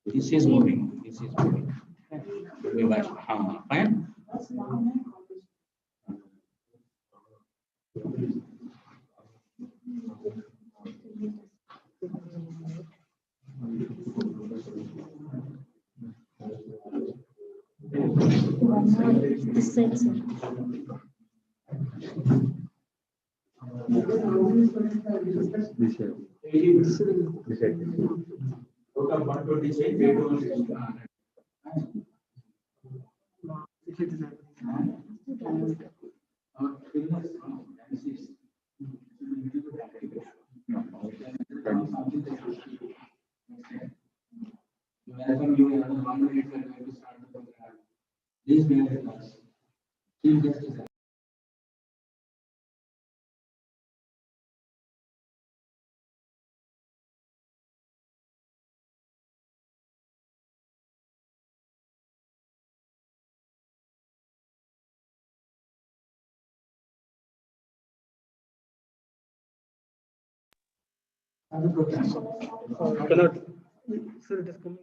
This is moving. This is fine. This side, sir. Total 126, welcome you in 1 minute. We are going to start the program. Please bear with us. Chief Guest is the program. Cannot. Sir, it is coming.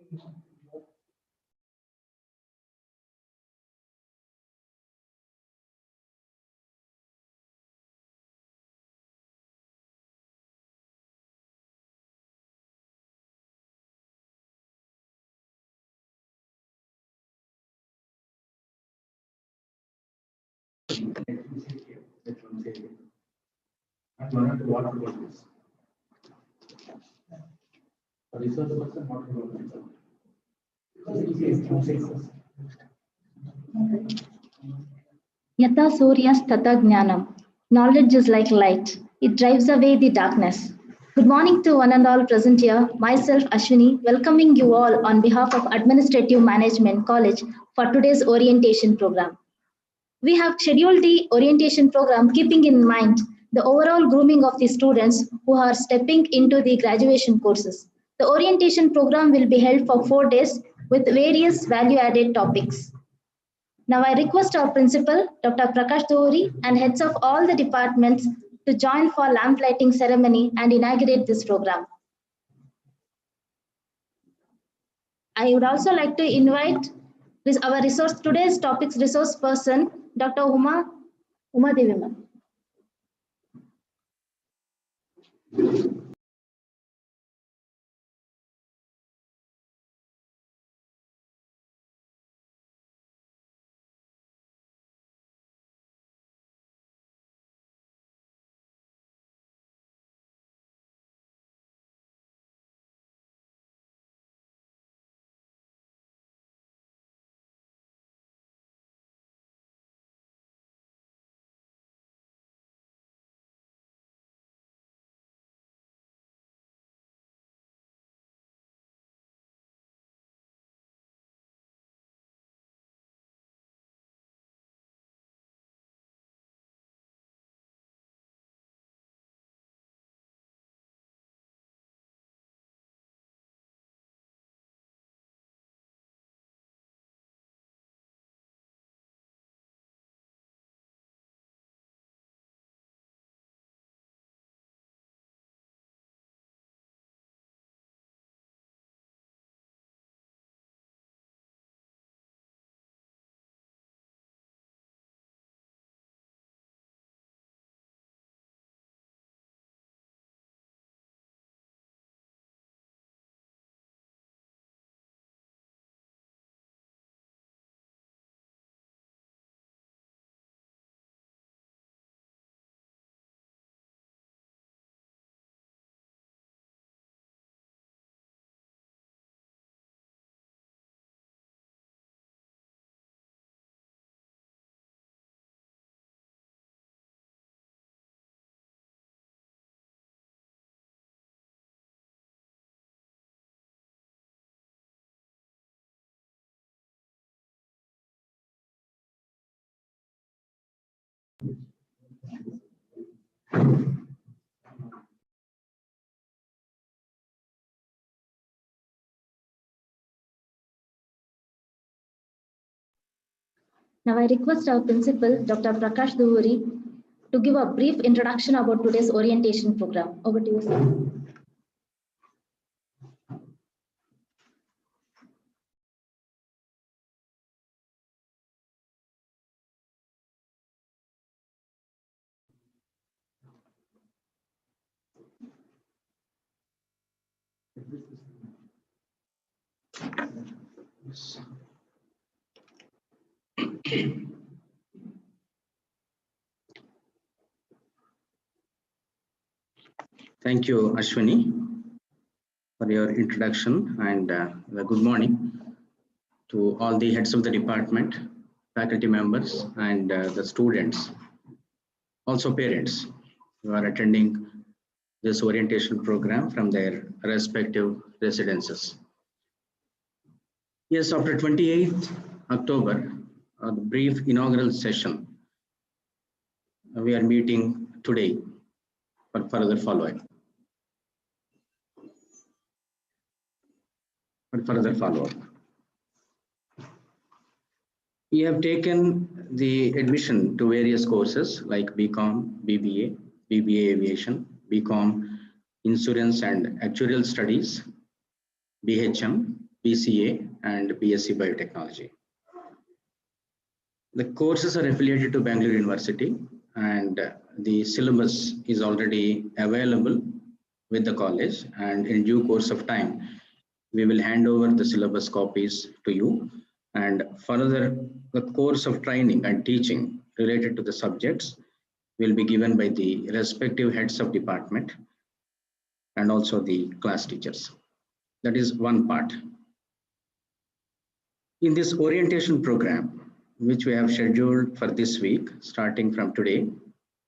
And one of the water bottles. A resource person, water bottle. Yata Suryas Tata Jnanam. Knowledge is like light. It drives away the darkness. Good morning to one and all present here. Myself, Ashwini, welcoming you all on behalf of Administrative Management College for today's orientation program. We have scheduled the orientation program keeping in mind the overall grooming of the students who are stepping into the graduation courses. The orientation program will be held for 4 days with various value-added topics. Now I request our principal, Dr. Prakash Douri, and heads of all the departments to join for lamp lighting ceremony and inaugurate this program. I would also like to invite our today's topics resource person, Dr. Uma Devi ma'am. Now I request our principal, Dr. Prakash Douri, to give a brief introduction about today's orientation program. Over to you, sir. Thank you, Ashwini, for your introduction, and good morning to all the heads of the department, faculty members, and the students, also parents who are attending this orientation program from their respective residences. Yes, after 28th October, the brief inaugural session, we are meeting today for further follow-up. We have taken the admission to various courses like BCom, BBA, BBA Aviation, BCom Insurance and Actuarial Studies, BHM, BCA, and BSc Biotechnology. The courses are affiliated to Bangalore University, and the syllabus is already available with the college, and in due course of time, we will hand over the syllabus copies to you, and further the course of training and teaching related to the subjects will be given by the respective heads of department and also the class teachers. That is one part. In this orientation program, which we have scheduled for this week, starting from today,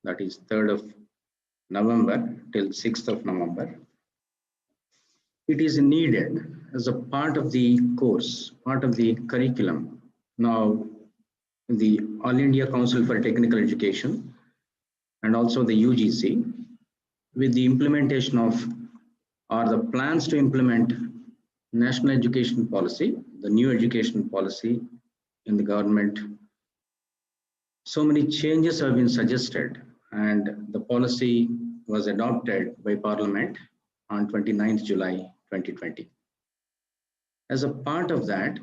that is 3rd of November till 6th of November, it is needed as a part of the course, part of the curriculum. Now, the All India Council for Technical Education and also the UGC, with the implementation of, or the plans to implement National Education Policy, the new education policy in the government, so many changes have been suggested, and the policy was adopted by Parliament on 29th July 2020. As a part of that,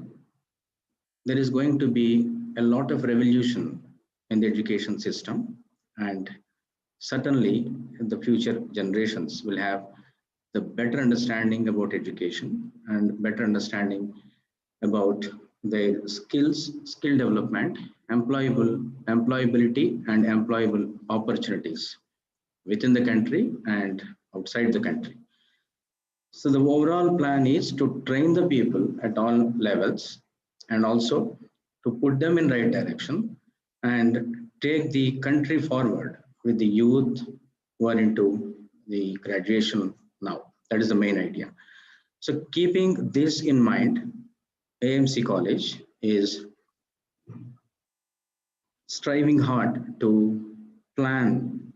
there is going to be a lot of revolution in the education system, and certainly the future generations will have the better understanding about education and better understanding about their skills, skill development, employability, and employable opportunities within the country and outside the country. So the overall plan is to train the people at all levels and also to put them in right direction and take the country forward with the youth who are into the graduation now. That is the main idea. So keeping this in mind, AMC College is striving hard to plan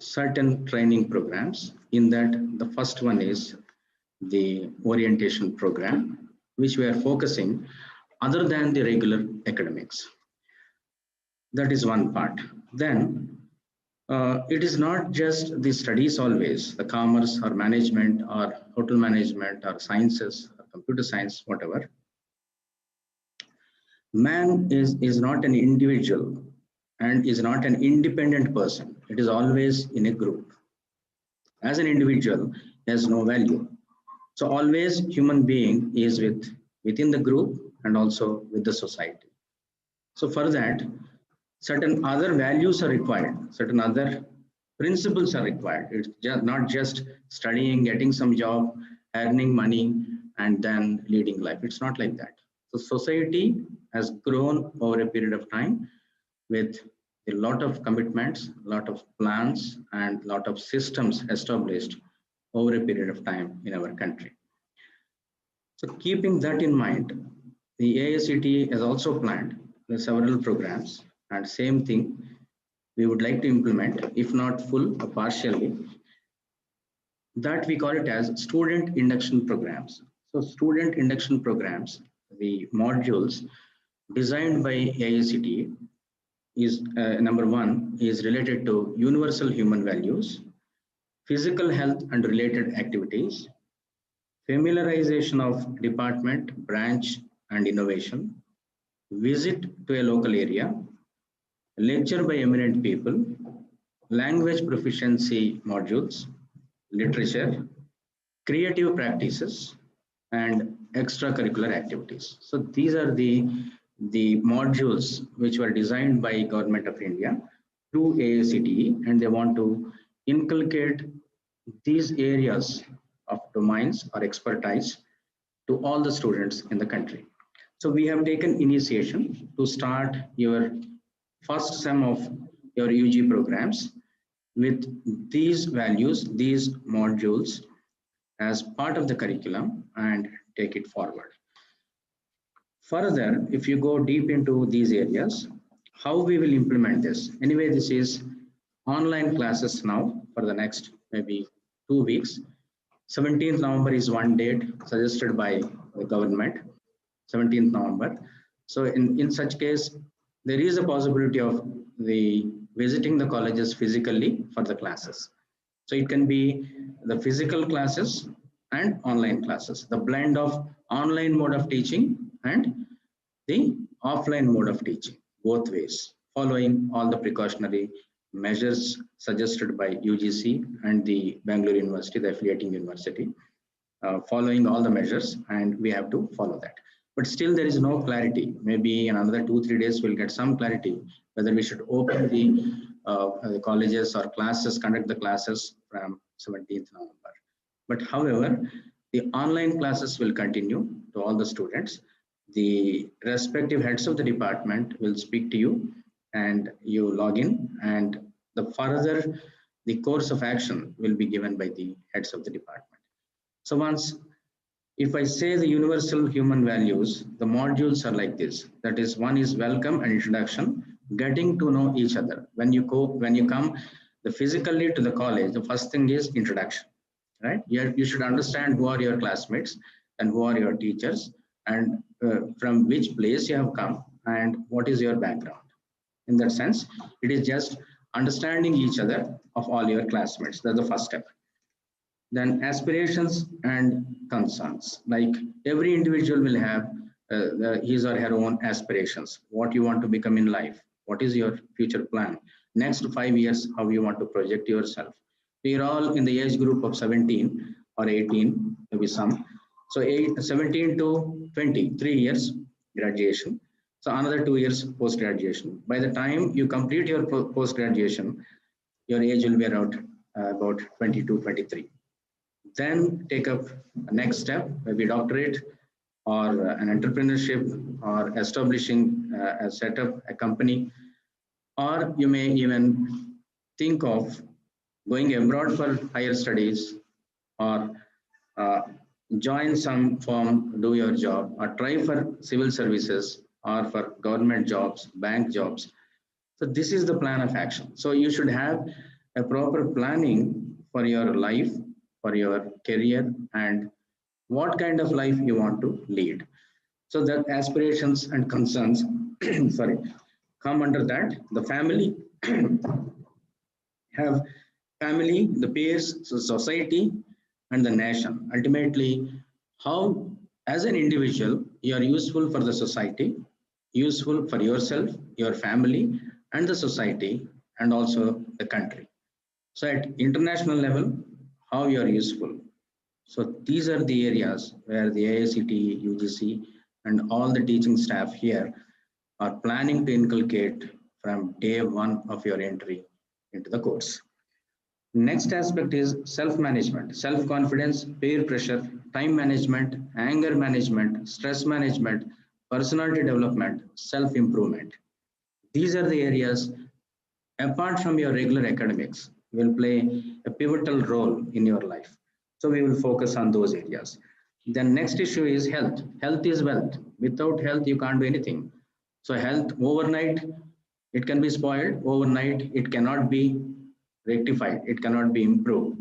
certain training programs. In that, the first one is the orientation program, which we are focusing other than the regular academics. That is one part. Then it is not just the studies always, the commerce or management or hotel management or sciences, or computer science, whatever. Man is not an individual and is not an independent person. It is always in a group. As an individual, he has no value. So always human being is within the group and also with the society. So for that, certain other values are required, certain other principles are required. It's not just studying, getting some job, earning money, and then leading life. It's not like that. So society has grown over a period of time with a lot of commitments, a lot of plans, and a lot of systems established over a period of time in our country. So keeping that in mind, the AICTE has also planned several programs, and same thing we would like to implement, if not full or partially, that we call it as student induction programs. So student induction programs, the modules designed by AICTE is number one is related to universal human values, physical health and related activities, familiarization of department, branch and innovation, visit to a local area, lecture by eminent people, language proficiency modules, literature, creative practices, and extracurricular activities. So these are the modules which were designed by Government of India through AICTE, and they want to inculcate these areas of domains or expertise to all the students in the country. So we have taken initiation to start your first sem of your UG programs with these values, these modules as part of the curriculum and take it forward. Further, if you go deep into these areas, how we will implement this? Anyway, this is online classes now for the next maybe 2 weeks. 17th November is one date suggested by the government, 17th November. So in such case, there is a possibility of the visiting the colleges physically for the classes. So it can be the physical classes and online classes, the blend of online mode of teaching and the offline mode of teaching, both ways, following all the precautionary measures suggested by UGC and the Bangalore University, the affiliating university, following all the measures, and we have to follow that. But still there is no clarity. Maybe in another 2-3 days we'll get some clarity whether we should open the colleges or classes, conduct the classes from 17th November. But however, the online classes will continue to all the students. The respective heads of the department will speak to you and you log in, and the further the course of action will be given by the heads of the department. So once, if I say the universal human values, the modules are like this. That is, one is welcome and introduction, getting to know each other. When you come physically to the college, the first thing is introduction, right? You should understand who are your classmates and who are your teachers, and from which place you have come and what is your background. In that sense, it is just understanding each other of all your classmates. That's the first step. Then aspirations and concerns. Like every individual will have his or her own aspirations. What you want to become in life. What is your future plan? Next 5 years, how you want to project yourself. We are all in the age group of 17 or 18, maybe some. So 17 to 20, 3 years graduation. So another 2 years post-graduation. By the time you complete your post-graduation, your age will be around about 22, 23. Then take up a next step, maybe doctorate or an entrepreneurship or establishing a setup, a company, or you may even think of going abroad for higher studies or join some firm, do your job, or try for civil services or for government jobs, bank jobs. So this is the plan of action. So you should have a proper planning for your life, for your career, and what kind of life you want to lead. So the aspirations and concerns, sorry, come under that. The family, have family, the peers, so society, and the nation. Ultimately, how as an individual you are useful for the society, useful for yourself, your family, and the society, and also the country. So at international level, how you are useful. So these are the areas where the AICTE, UGC, and all the teaching staff here are planning to inculcate from day one of your entry into the course. Next aspect is self-management, self-confidence, peer pressure, time management, anger management, stress management, personality development, self-improvement. These are the areas, apart from your regular academics, will play a pivotal role in your life. So we will focus on those areas. The next issue is health. Health is wealth. Without health, you can't do anything. So health overnight, it can be spoiled. Overnight, it cannot be rectified. It cannot be improved.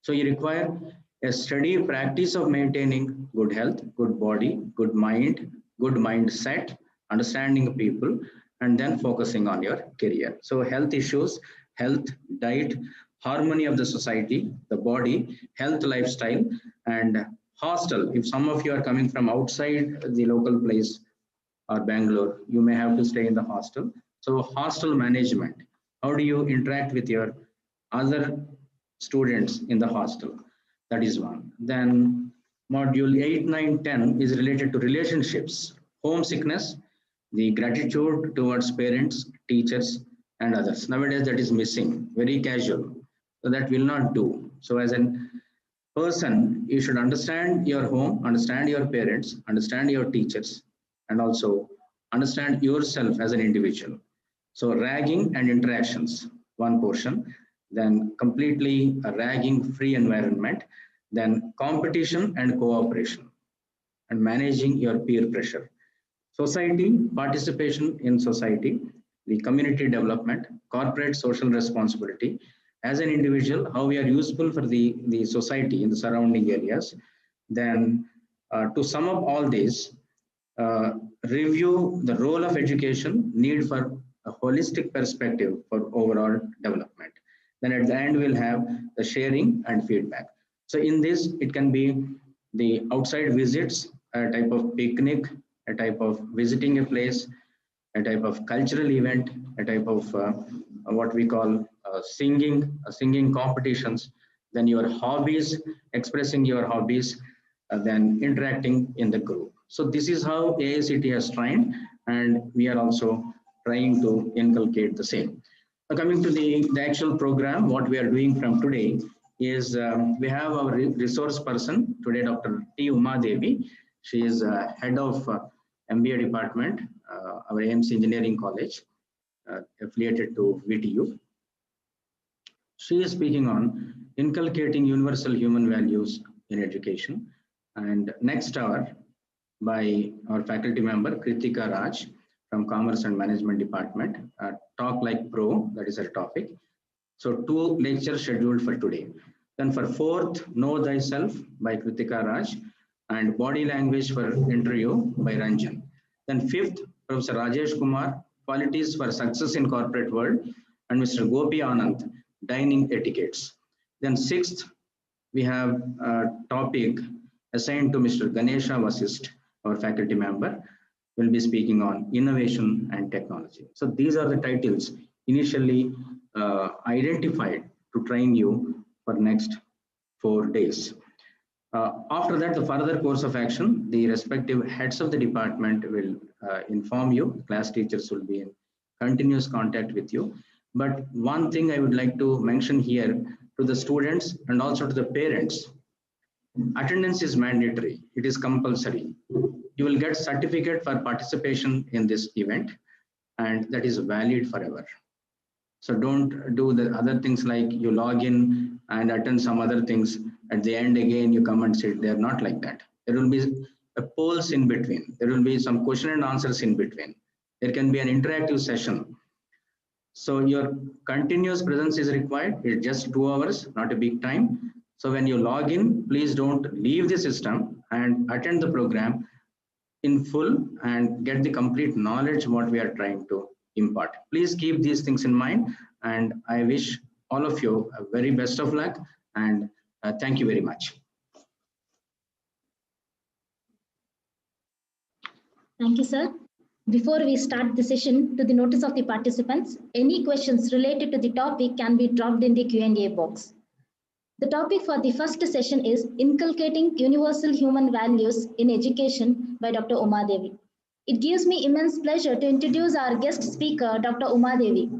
So you require a steady practice of maintaining good health, good body, good mindset, understanding people, and then focusing on your career. So health issues, health, diet, harmony of the society, the body, health lifestyle, and hostel. If some of you are coming from outside the local place or Bangalore, you may have to stay in the hostel. So hostel management, how do you interact with your other students in the hostel? That is one. Then module 8, 9, 10 is related to relationships, homesickness, the gratitude towards parents, teachers, and others. Nowadays, that is missing, very casual. So that will not do. So as a person, you should understand your home, understand your parents, understand your teachers, and also understand yourself as an individual. So ragging and interactions, one portion, then completely a ragging free environment, then competition and cooperation, and managing your peer pressure. Society, participation in society, the community development, corporate social responsibility. As an individual, how we are useful for the society in the surrounding areas. Then to sum up all these, review the role of education, need for a holistic perspective for overall development. Then at the end, we'll have the sharing and feedback. So in this, it can be the outside visits, a type of picnic, a type of visiting a place, a type of cultural event, a type of what we call singing competitions, then your hobbies, expressing your hobbies, then interacting in the group. So this is how AICT has trained, and we are also trying to inculcate the same. Now coming to the actual program, what we are doing from today is we have our resource person today, Dr. T. Uma Devi. She is head of MBA department, our AMC Engineering College, affiliated to VTU. She is speaking on inculcating universal human values in education. And next hour, by our faculty member, Kritika Raj from Commerce and Management Department, Talk Like Pro, that is her topic. So 2 lectures scheduled for today. Then for 4th, Know Thyself by Kritika Raj and Body Language for Interview by Ranjan. Then 5th, Professor Rajesh Kumar, Qualities for Success in Corporate World, and Mr. Gopi Anand, Dining Etiquettes. Then 6th, we have a topic assigned to Mr. Ganesha Vasist, our faculty member, will be speaking on innovation and technology. So these are the titles initially identified to train you for next 4 days. After that, the further course of action, the respective heads of the department will inform you. Class teachers will be in continuous contact with you. But one thing I would like to mention here to the students and also to the parents, attendance is mandatory. It is compulsory. You will get certificate for participation in this event, and that is valid forever. So don't do the other things like you log in and attend some other things. At the end, again, you come and sit. They are not like that. There will be a polls in between. There will be some question and answers in between. There can be an interactive session. So your continuous presence is required. It's just 2 hours, not a big time. So when you log in, please don't leave the system and attend the program in full and get the complete knowledge what we are trying to impart. Please keep these things in mind, and I wish all of you a very best of luck, and thank you very much. Thank you, sir. Before we start the session, to the notice of the participants, any questions related to the topic can be dropped in the Q&A box. The topic for the first session is Inculcating Universal Human Values in Education by Dr. Uma Devi. It gives me immense pleasure to introduce our guest speaker, Dr. Uma Devi.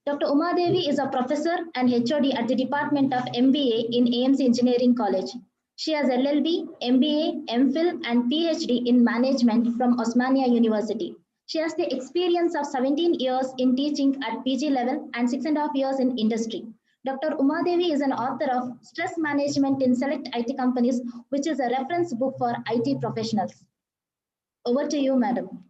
Dr. Uma Devi is a professor and HOD at the Department of MBA in AMC Engineering College. She has LLB, MBA, MPhil, and PhD in Management from Osmania University. She has the experience of 17 years in teaching at PG level and 6.5 years in industry. Dr. Uma Devi is an author of Stress Management in Select IT Companies, which is a reference book for IT professionals. Over to you, madam.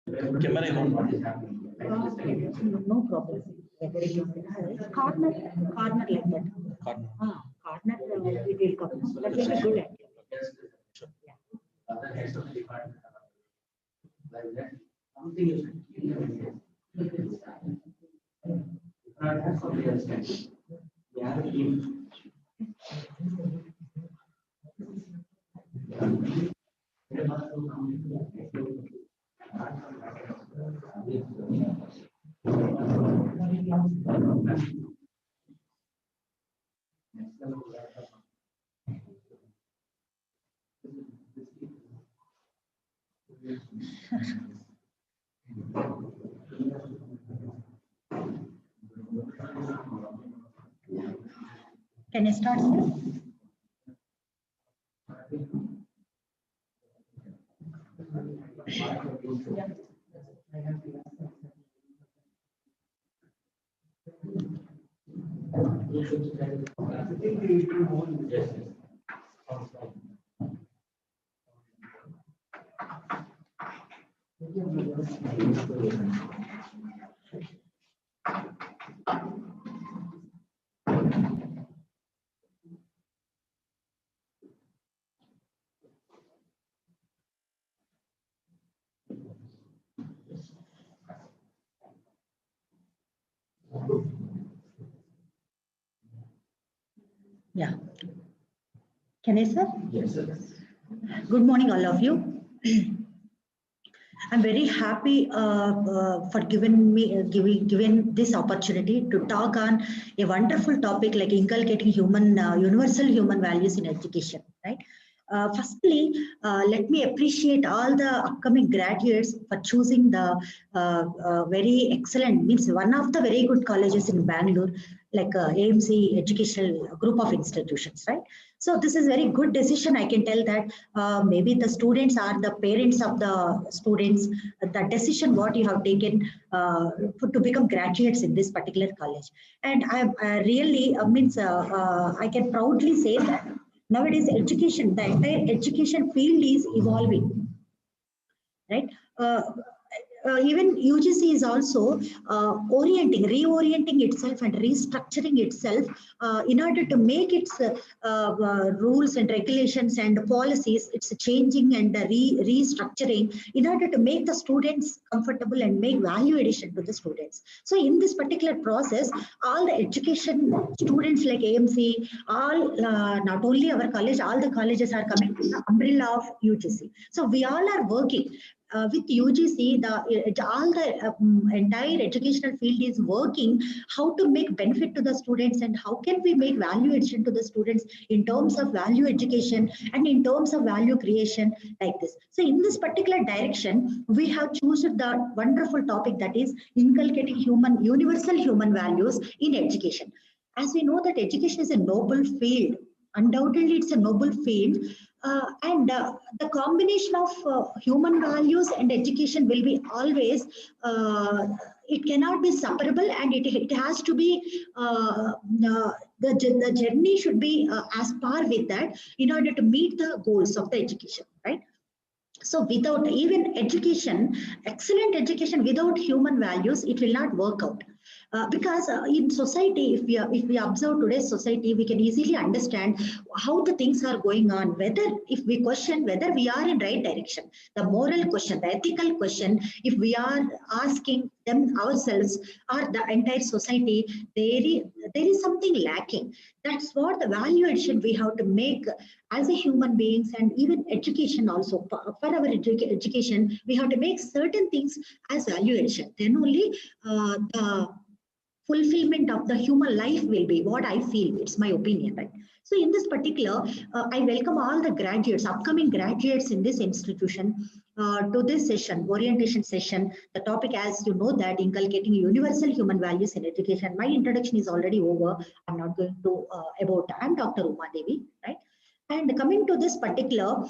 Camera is on. What is happening? No problem. Corner like that. Corner. Corner it will come. That will be good. Other heads of the department like that. Something is not have somebody else can. We have a team. Can I start, sir? Yeah. Can I, sir? Yes, sir. Good morning, all of you. I'm very happy for given this opportunity to talk on a wonderful topic like inculcating universal human values in education. Right. Firstly, let me appreciate all the upcoming graduates for choosing the very excellent, means one of the very good colleges in Bangalore, like AMC educational group of institutions, right? So this is very good decision. I can tell that maybe the students are the parents of the students, the decision what you have taken to become graduates in this particular college. And I really I can proudly say that nowadays education, the entire education field is evolving, right? Even UGC is also reorienting itself and restructuring itself in order to make its rules and regulations and policies, it's changing and restructuring in order to make the students comfortable and make value addition to the students. So in this particular process, all the education students like AMC, all not only our college, all the colleges are coming to the umbrella of UGC. So we all are working. With UGC, all the entire educational field is working how to make benefit to the students and how can we make value addition to the students in terms of value education and in terms of value creation like this. So in this particular direction, we have chosen the wonderful topic that is inculcating universal human values in education. As we know that education is a noble field, undoubtedly it's a noble field. The combination of human values and education will be always, it cannot be separable, and it has to be, the journey should be as par with that in order to meet the goals of the education, right? So without even education, excellent education without human values, it will not work out. Because in society, if we observe today's society, we can easily understand how the things are going on. Whether if we question whether we are in right direction, the moral question, the ethical question, if we are asking them ourselves or the entire society, there is something lacking. That's what the value addition we have to make as a human beings, and even education also. For our education, we have to make certain things as value addition. Then only the fulfillment of the human life will be what I feel. It's my opinion, right? So in this particular, I welcome all the graduates, upcoming graduates in this institution to this session, orientation session. The topic, as you know, that inculcating universal human values in education. My introduction is already over. I'm not going to I'm Dr. Uma Devi, right? And coming to this particular,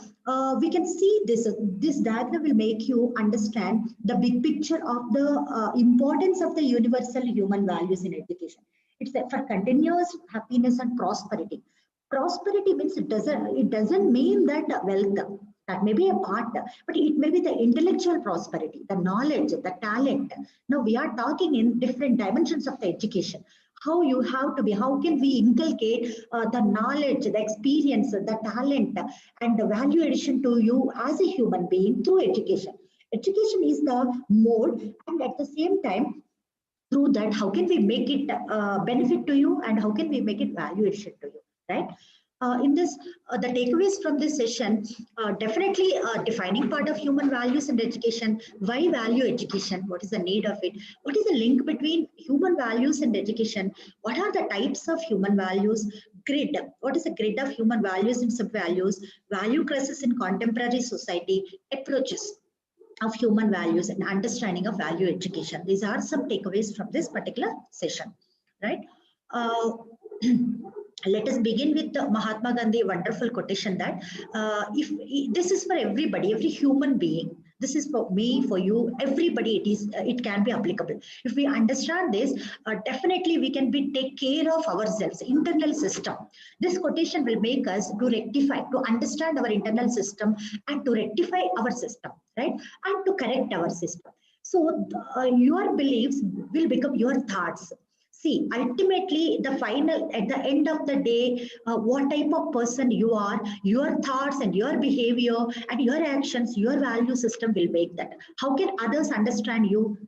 we can see this diagram will make you understand the big picture of the importance of the universal human values in education. It's for continuous happiness and prosperity. Prosperity means it doesn't mean that wealth. That may be a part, but it may be the intellectual prosperity, the knowledge, the talent. Now we are talking in different dimensions of the education. How you have to be, how can we inculcate the knowledge, the experience, the talent, and the value addition to you as a human being through education. Education is the mode, and at the same time, through that, how can we make it benefit to you, and how can we make it value addition to you, right? In this, the takeaways from this session, definitely defining part of human values and education. Why value education? What is the need of it? What is the link between human values and education? What are the types of human values? Grid. What is the grid of human values and sub-values? Value crisis in contemporary society. Approaches of human values and understanding of value education. These are some takeaways from this particular session, right? Let us begin with the Mahatma Gandhi wonderful quotation that if this is for everybody, every human being, this is for me, for you, everybody, it can be applicable. If we understand this, definitely we can take care of ourselves, internal system. This quotation will make us to rectify, to understand our internal system and to rectify our system, right? And to correct our system. So your beliefs will become your thoughts. See, ultimately, the final, at the end of the day, what type of person you are, your thoughts and your behavior and your actions, your value system will make that. How can others understand you?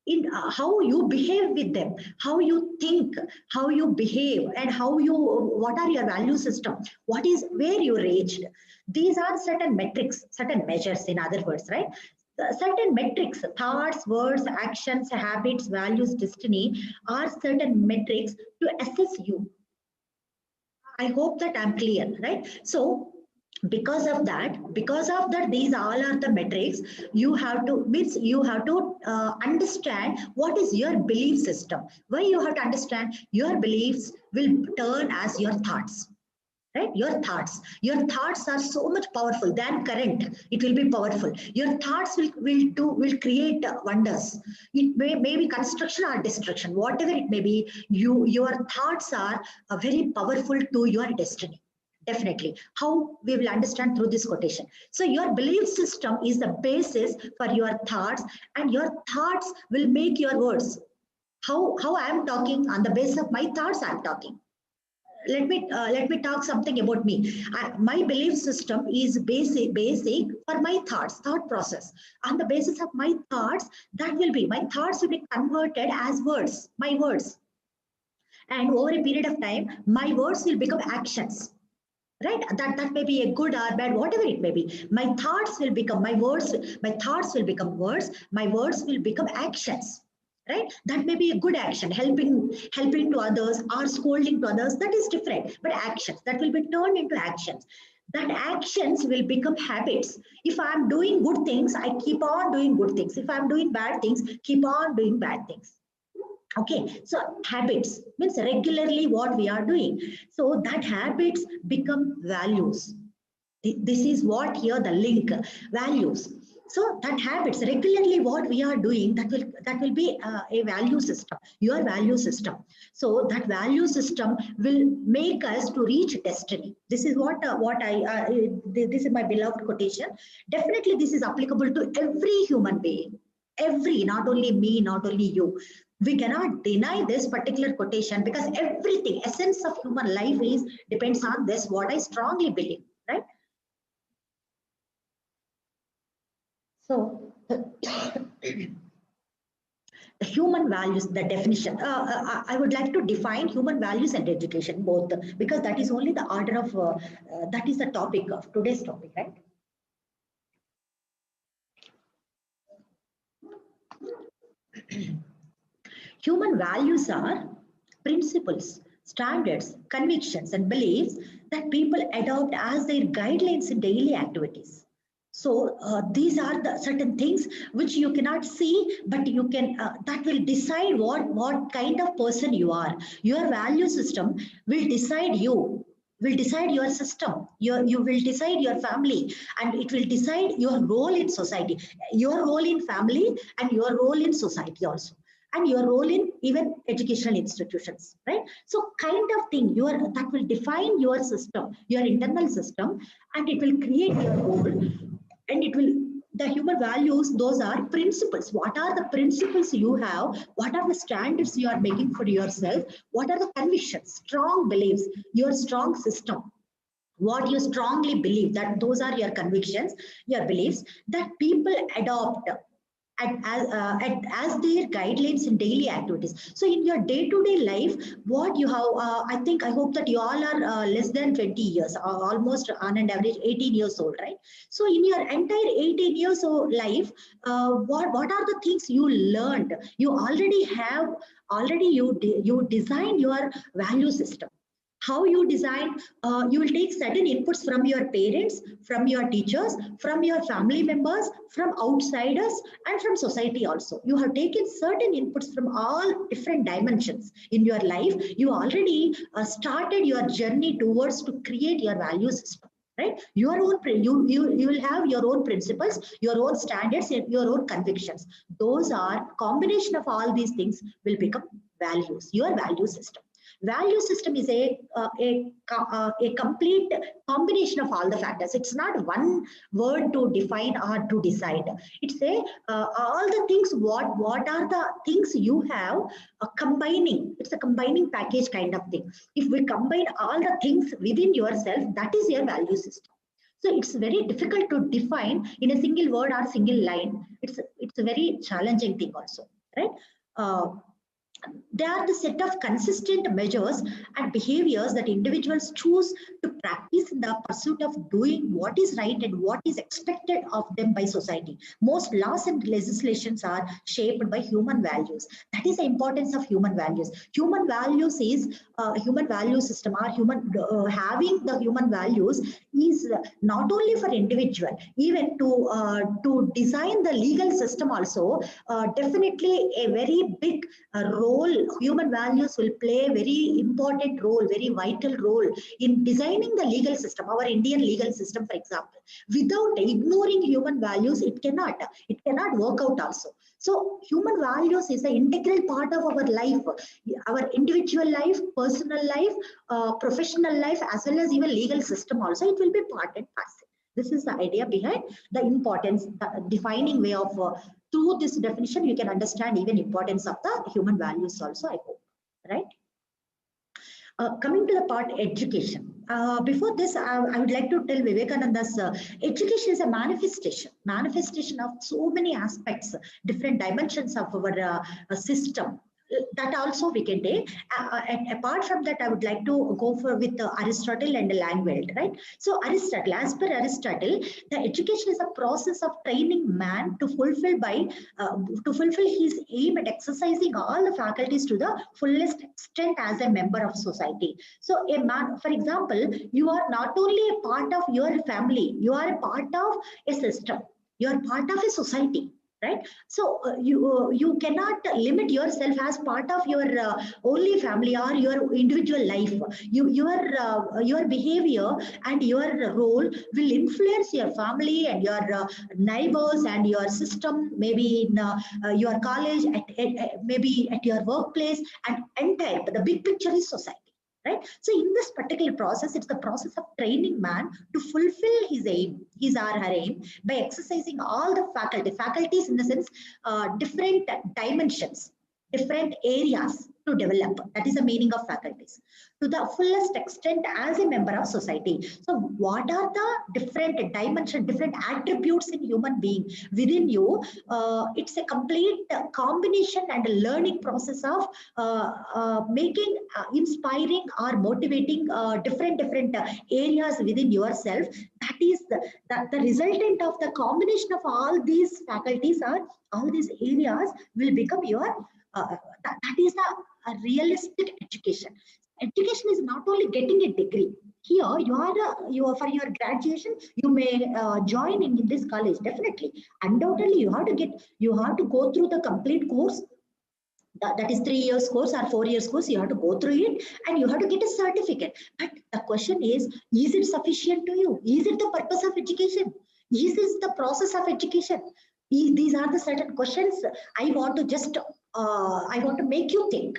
In how you behave with them, how you think, how you behave, and what are your value system? What is where you reached? These are certain metrics, certain measures, in other words, right? Certain metrics, thoughts, words, actions, habits, values, destiny are certain metrics to assess you. I hope that I'm clear, right? So because of that, these all are the metrics. You have to understand what is your belief system. Why you have to understand? Your beliefs will turn as your thoughts. Right? Your thoughts are so much powerful than current. It will be powerful. Your thoughts will create wonders. It may be construction or destruction, whatever it may be. Your thoughts are very powerful to your destiny. Definitely. How we will understand through this quotation. So your belief system is the basis for your thoughts, and your thoughts will make your words. How I am talking, on the basis of my thoughts I am talking. Let me talk something about me. My belief system is basic for my thought process. On the basis of my thoughts, my thoughts will be converted as words, my words. And over a period of time, my words will become actions. Right? That may be a good or bad, whatever it may be. My thoughts will become my words. My thoughts will become words. My words will become actions. Right? That may be a good action, helping to others or scolding to others. That is different. But actions that will be turned into actions. That actions will become habits. If I'm doing good things, I keep on doing good things. If I'm doing bad things, keep on doing bad things. Okay, so habits means regularly what we are doing. So that habits become values. This is what here the link, values. So that habits, regularly what we are doing, that will be a value system, your value system. So that value system will make us to reach destiny. This is this is my beloved quotation. Definitely this is applicable to every human being. Not only me, not only you. We cannot deny this particular quotation, because everything, essence of human life depends on this, what I strongly believe, right? So the human values, the definition, I would like to define human values and education both, because that is only the order of, that is the topic of today's topic, right? Human values are principles, standards, convictions, and beliefs that people adopt as their guidelines in daily activities. So these are the certain things which you cannot see, but you can, that will decide what kind of person you are. Your value system will decide you, will decide your system, you will decide your family, and it will decide your role in society, your role in family, and your role in society also. and your role in even educational institutions, right? So kind of thing that will define your system, your internal system, and it will create your role, and it will, the human values, those are principles. What are the principles you have? What are the standards you are making for yourself? What are the convictions, strong beliefs, your strong system, what you strongly believe, that those are your convictions, your beliefs, that people adopt as their guidelines in daily activities. So in your day-to-day life, what you have, I hope that you all are less than 20 years, almost on an average 18 years old, right? So in your entire 18 years old life, what are the things you learned? You already have, you designed your value system. How you design, you will take certain inputs from your parents, from your teachers, from your family members, from outsiders, and from society also. You have taken certain inputs from all different dimensions in your life. You already started your journey towards to create your value system, right? Your own, you will have your own principles, your own standards, and your own convictions. Those are combination of all these things will become values, your value system. Value system is a complete combination of all the factors. It's not one word to define or to decide. It's all the things. What are the things you have combining? It's a combining package kind of thing. If we combine all the things within yourself, that is your value system. So it's very difficult to define in a single word or single line. It's a very challenging thing also, right? They are the set of consistent measures and behaviors that individuals choose to practice in the pursuit of doing what is right and what is expected of them by society. Most laws and legislations are shaped by human values. That is the importance of human values. Human values is human value system, or having the human values is not only for individual, even to design the legal system also. Definitely a very big role. Human values will play a very important role, very vital role in designing the legal system, our Indian legal system, for example. Without ignoring human values, it cannot work out also. So human values is an integral part of our life, our individual life, personal life, professional life, as well as even legal system also. It will be part and parcel. This is the idea behind the importance, the defining way of through this definition, you can understand even importance of the human values also, I hope, right? Coming to the part education. Before this, I would like to tell Vivekananda's education is a manifestation of so many aspects, different dimensions of our system. That also we can take. And apart from that, I would like to go with Aristotle and Langveld, right? So Aristotle, as per Aristotle, the education is a process of training man to fulfill his aim at exercising all the faculties to the fullest extent as a member of society. So a man, for example, you are not only a part of your family, you are a part of a system, you are part of a society. Right, so you cannot limit yourself as part of your only family or your individual life. Your behavior and your role will influence your family and your neighbors and your system, maybe in your college, maybe at your workplace, and entire. But the big picture is society. Right. So in this particular process, it's the process of training man to fulfill his aim, his or her aim, by exercising all the faculties in the sense, different dimensions, different areas to develop. That is the meaning of faculties, to the fullest extent as a member of society. So what are the different dimensions, different attributes in human being within you? It's a complete combination and a learning process of making, inspiring or motivating different areas within yourself. That is the resultant of the combination of all these faculties, or all these areas will become your that is a realistic education. Education is not only getting a degree. Here you are for your graduation, you may join in this college. Definitely, undoubtedly, you have to go through the complete course. That is 3 years course or 4 years course. You have to go through it and you have to get a certificate. But the question is it sufficient to you? Is it the purpose of education? Is this the process of education? These are the certain questions I want to just I want to make you think.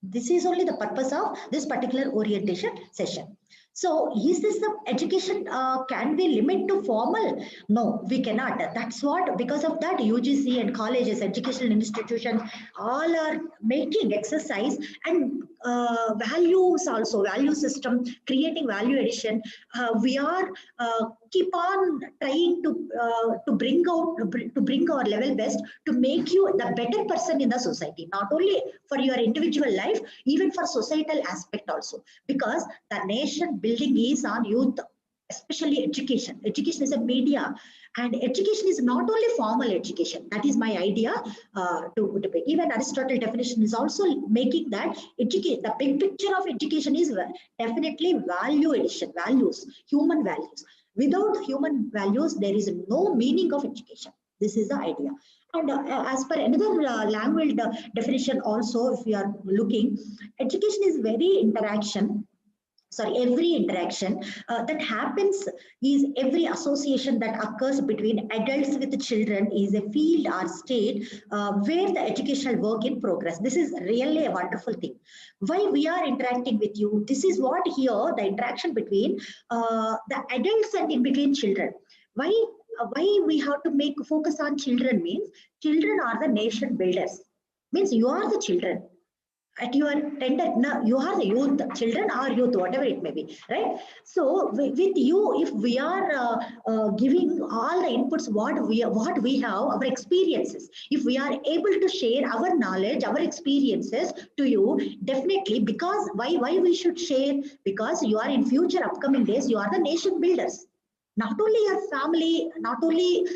This is only the purpose of this particular orientation session. So is this the education can be limited to formal? No, we cannot. That's what, because of that, UGC and colleges, educational institutions, all are making exercise and values also, value system, creating value addition. We are keep on trying to bring out, to bring our level best to make you the better person in the society, not only for your individual life, even for societal aspect also, because the nation building is on youth, especially education. Education is a media, and education is not only formal education. That is my idea. To even Aristotle definition is also making that educate. The big picture of education is definitely value addition, values, human values. Without human values, there is no meaning of education. This is the idea. And as per another language definition also, if we are looking, education is every interaction that happens, is every association that occurs between adults with children is a field or state where the educational work in progress. This is really a wonderful thing. Why we are interacting with you, this is what here, the interaction between the adults and in between children. Why we have to make focus on children means children are the nation builders. Means you are the children. At your tender, no, you are the youth, children or youth, whatever it may be, right? So with you, if we are giving all the inputs, what we have, our experiences, if we are able to share our knowledge, our experiences to you, definitely, because why we should share? Because you are in future upcoming days, you are the nation builders. Not only your family, not only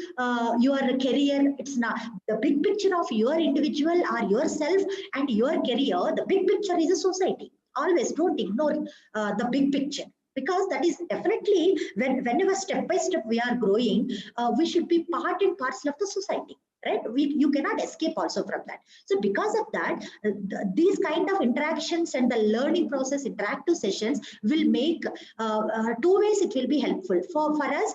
your career, it's not the big picture of your individual or yourself and your career. The big picture is a society. Always don't ignore the big picture, because that is definitely whenever step by step we are growing, we should be part and parcel of the society. Right? You cannot escape also from that. So because of that, these kind of interactions and the learning process, interactive sessions will make two ways it will be helpful. For us,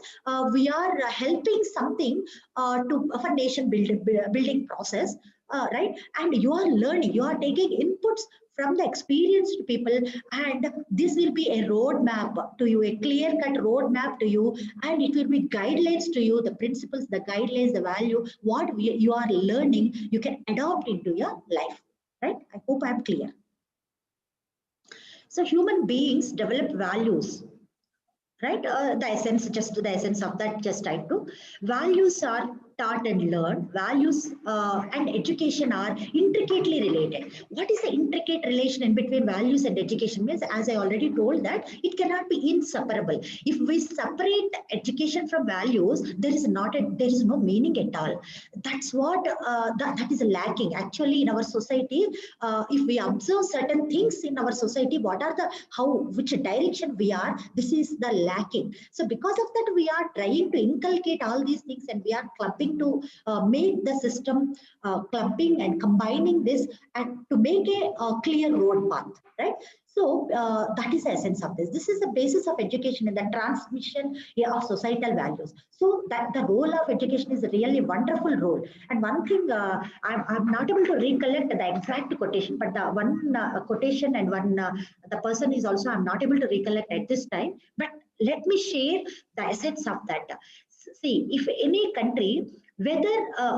we are helping something for nation building process, right? And you are learning, you are taking inputs from the experienced people, and this will be a roadmap to you, a clear-cut roadmap to you, and it will be guidelines to you, the principles, the guidelines, the value, what you are learning, you can adopt into your life, right? I hope I'm clear. So human beings develop values, right? The essence of that, just type to. Values are taught and learned. Values and education are intricately related. What is the intricate relation in between values and education? Means, as I already told, that it cannot be inseparable. If we separate education from values, there is no meaning at all. That's what that is lacking actually in our society. If we observe certain things in our society, which direction we are, this is the lacking. So because of that, we are trying to inculcate all these things, and we are clubbing to make the system clubbing and combining this, and to make a clear road path, right? So that is the essence of this. This is the basis of education and the transmission of societal values. So that the role of education is a really wonderful role. And one thing, I'm not able to recollect the exact quotation, but the one quotation and one the person is also, I'm not able to recollect at this time. But let me share the essence of that. See, if any country, whether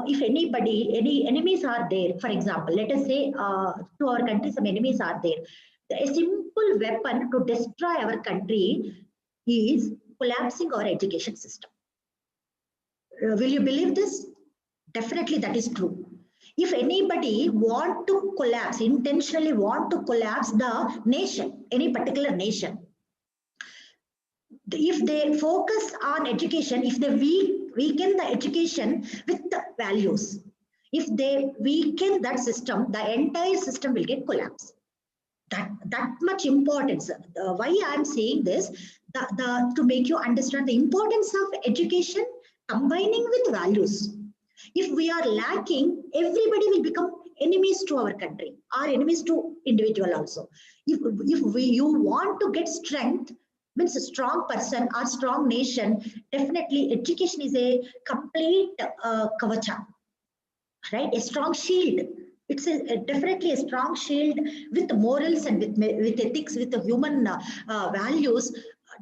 if any enemies are there, for example, let us say to our country some enemies are there. A simple weapon to destroy our country is collapsing our education system. Will you believe this? Definitely that is true. If anybody want to collapse, intentionally want to collapse the nation, any particular nation, if they focus on education, if they weaken the education with the values, if they weaken that system, the entire system will get collapsed. That much importance. Why I'm saying this, to make you understand the importance of education combining with values. If we are lacking, everybody will become enemies to our country, or enemies to individual also. If you want to get strength, means a strong person or strong nation, definitely education is a complete kavacha, right? A strong shield. It's definitely a strong shield with morals and with ethics, with the human values.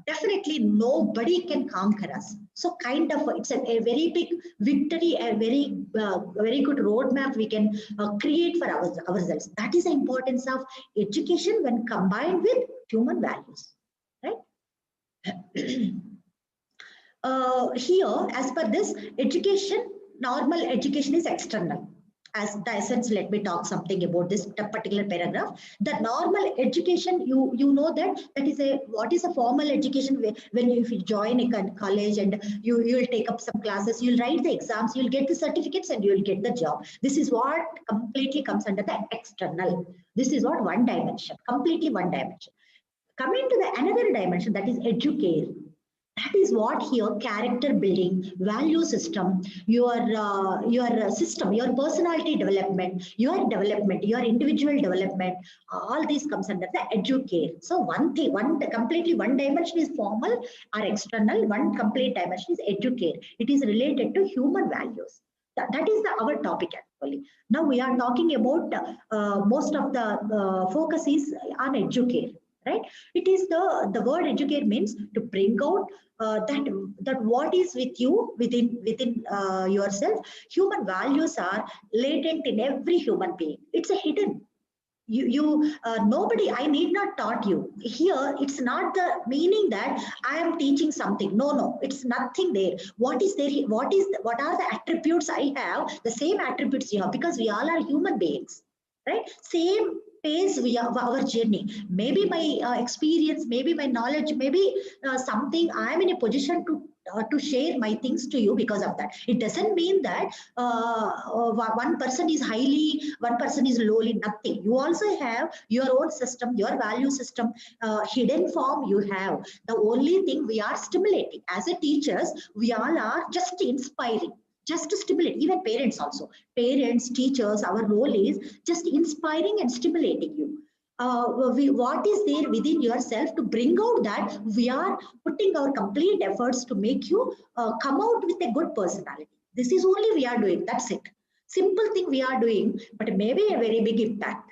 Definitely nobody can conquer us. So kind of it's a very big victory, a very good roadmap we can create for ourselves. That is the importance of education when combined with human values, right? Here, as per this, education, normal education is external. As the essence, let me talk something about this particular paragraph. The normal education, you know that is a what is a formal education when if you join a college and you'll take up some classes, you'll write the exams, you'll get the certificates, and you'll get the job. This is what completely comes under the external. This is what one dimension, completely one dimension. Coming to the another dimension, that is educate. That is what here character building, value system, your system, your personality development, your individual development, all these comes under the educate. So one thing, completely one dimension is formal or external, one complete dimension is educate. It is related to human values. That is our topic actually. Now we are talking about most of the focus is on educate. Right? It is the word educate means to bring out that what is with you within yourself. Human values are latent in every human being. It's a hidden. Nobody. I need not taught you here. It's not the meaning that I am teaching something. No. It's nothing there. What is there? What are the attributes I have? The same attributes you have because we all are human beings, right? Same pace we are our journey. Maybe my experience, maybe my knowledge, maybe something I am in a position to share my things to you because of that. It doesn't mean that one person is highly, one person is lowly, nothing. You also have your own system, your value system, hidden form you have. The only thing we are stimulating as a teachers, we all are just inspiring, just to stimulate. Even parents also, parents, teachers, our role is just inspiring and stimulating you. What is there within yourself to bring out that we are putting our complete efforts to make you come out with a good personality. This is only we are doing. That's it. Simple thing we are doing, but maybe a very big impact.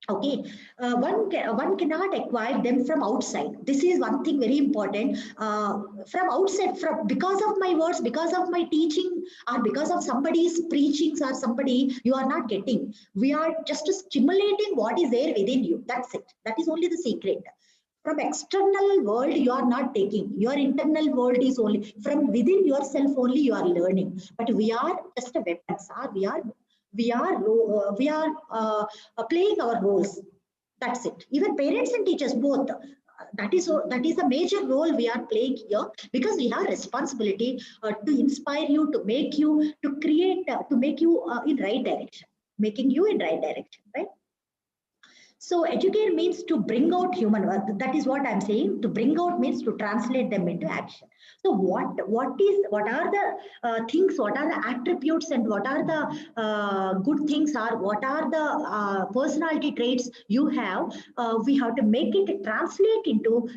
Okay, one cannot acquire them from outside. This is one thing very important. From outside, from because of my words, because of my teaching, or because of somebody's preachings, or somebody you are not getting. We are just stimulating what is there within you. That's it. That is only the secret. From external world you are not taking. Your internal world is only from within yourself only you are learning. But we are just a weapons. We are playing our roles. That's it. Even parents and teachers both. That is a major role we are playing here because we have responsibility to inspire you, to make you, to create, to make you in right direction, making you in right direction, right? So educate means to bring out human worth. That is what I'm saying. To bring out means to translate them into action. So what are the things? What are the attributes and what are the good things? Are what are the personality traits you have? We have to make it translate into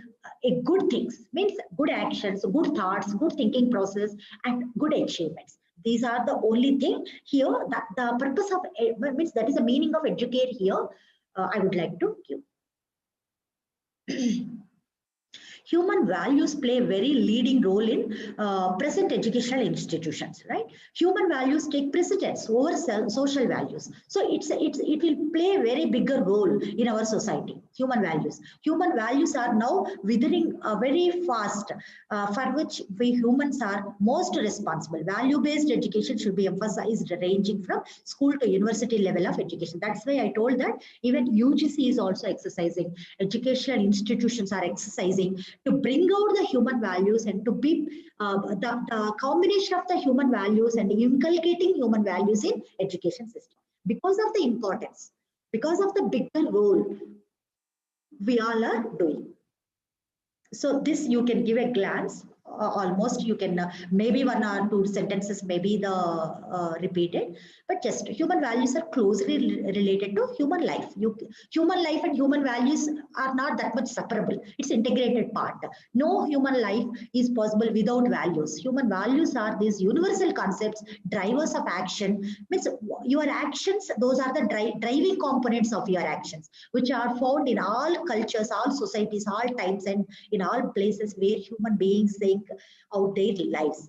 a good things. Means good actions, good thoughts, good thinking process, and good achievements. These are the only thing here. That the purpose of means that is the meaning of educate here. I would like to give. Human values play a very leading role in present educational institutions, right? Human values take precedence over social values. So it will play a very bigger role in our society. Human values are now withering very fast, for which we humans are most responsible. Value-based education should be emphasized, ranging from school to university level of education. That's why I told that even UGC is also exercising. Educational institutions are exercising to bring out the human values and to be the combination of the human values and inculcating human values in education system. Because of the importance, because of the bigger role we all are doing. So this you can give a glance. almost you can maybe one or two sentences maybe the repeated, but just human values are closely related to human life. Human life and human values are not that much separable. It's integrated part. No human life is possible without values. Human values are these universal concepts, drivers of action. Means your actions, those are the driving components of your actions, which are found in all cultures, all societies, all times, and in all places where human beings think out their lives.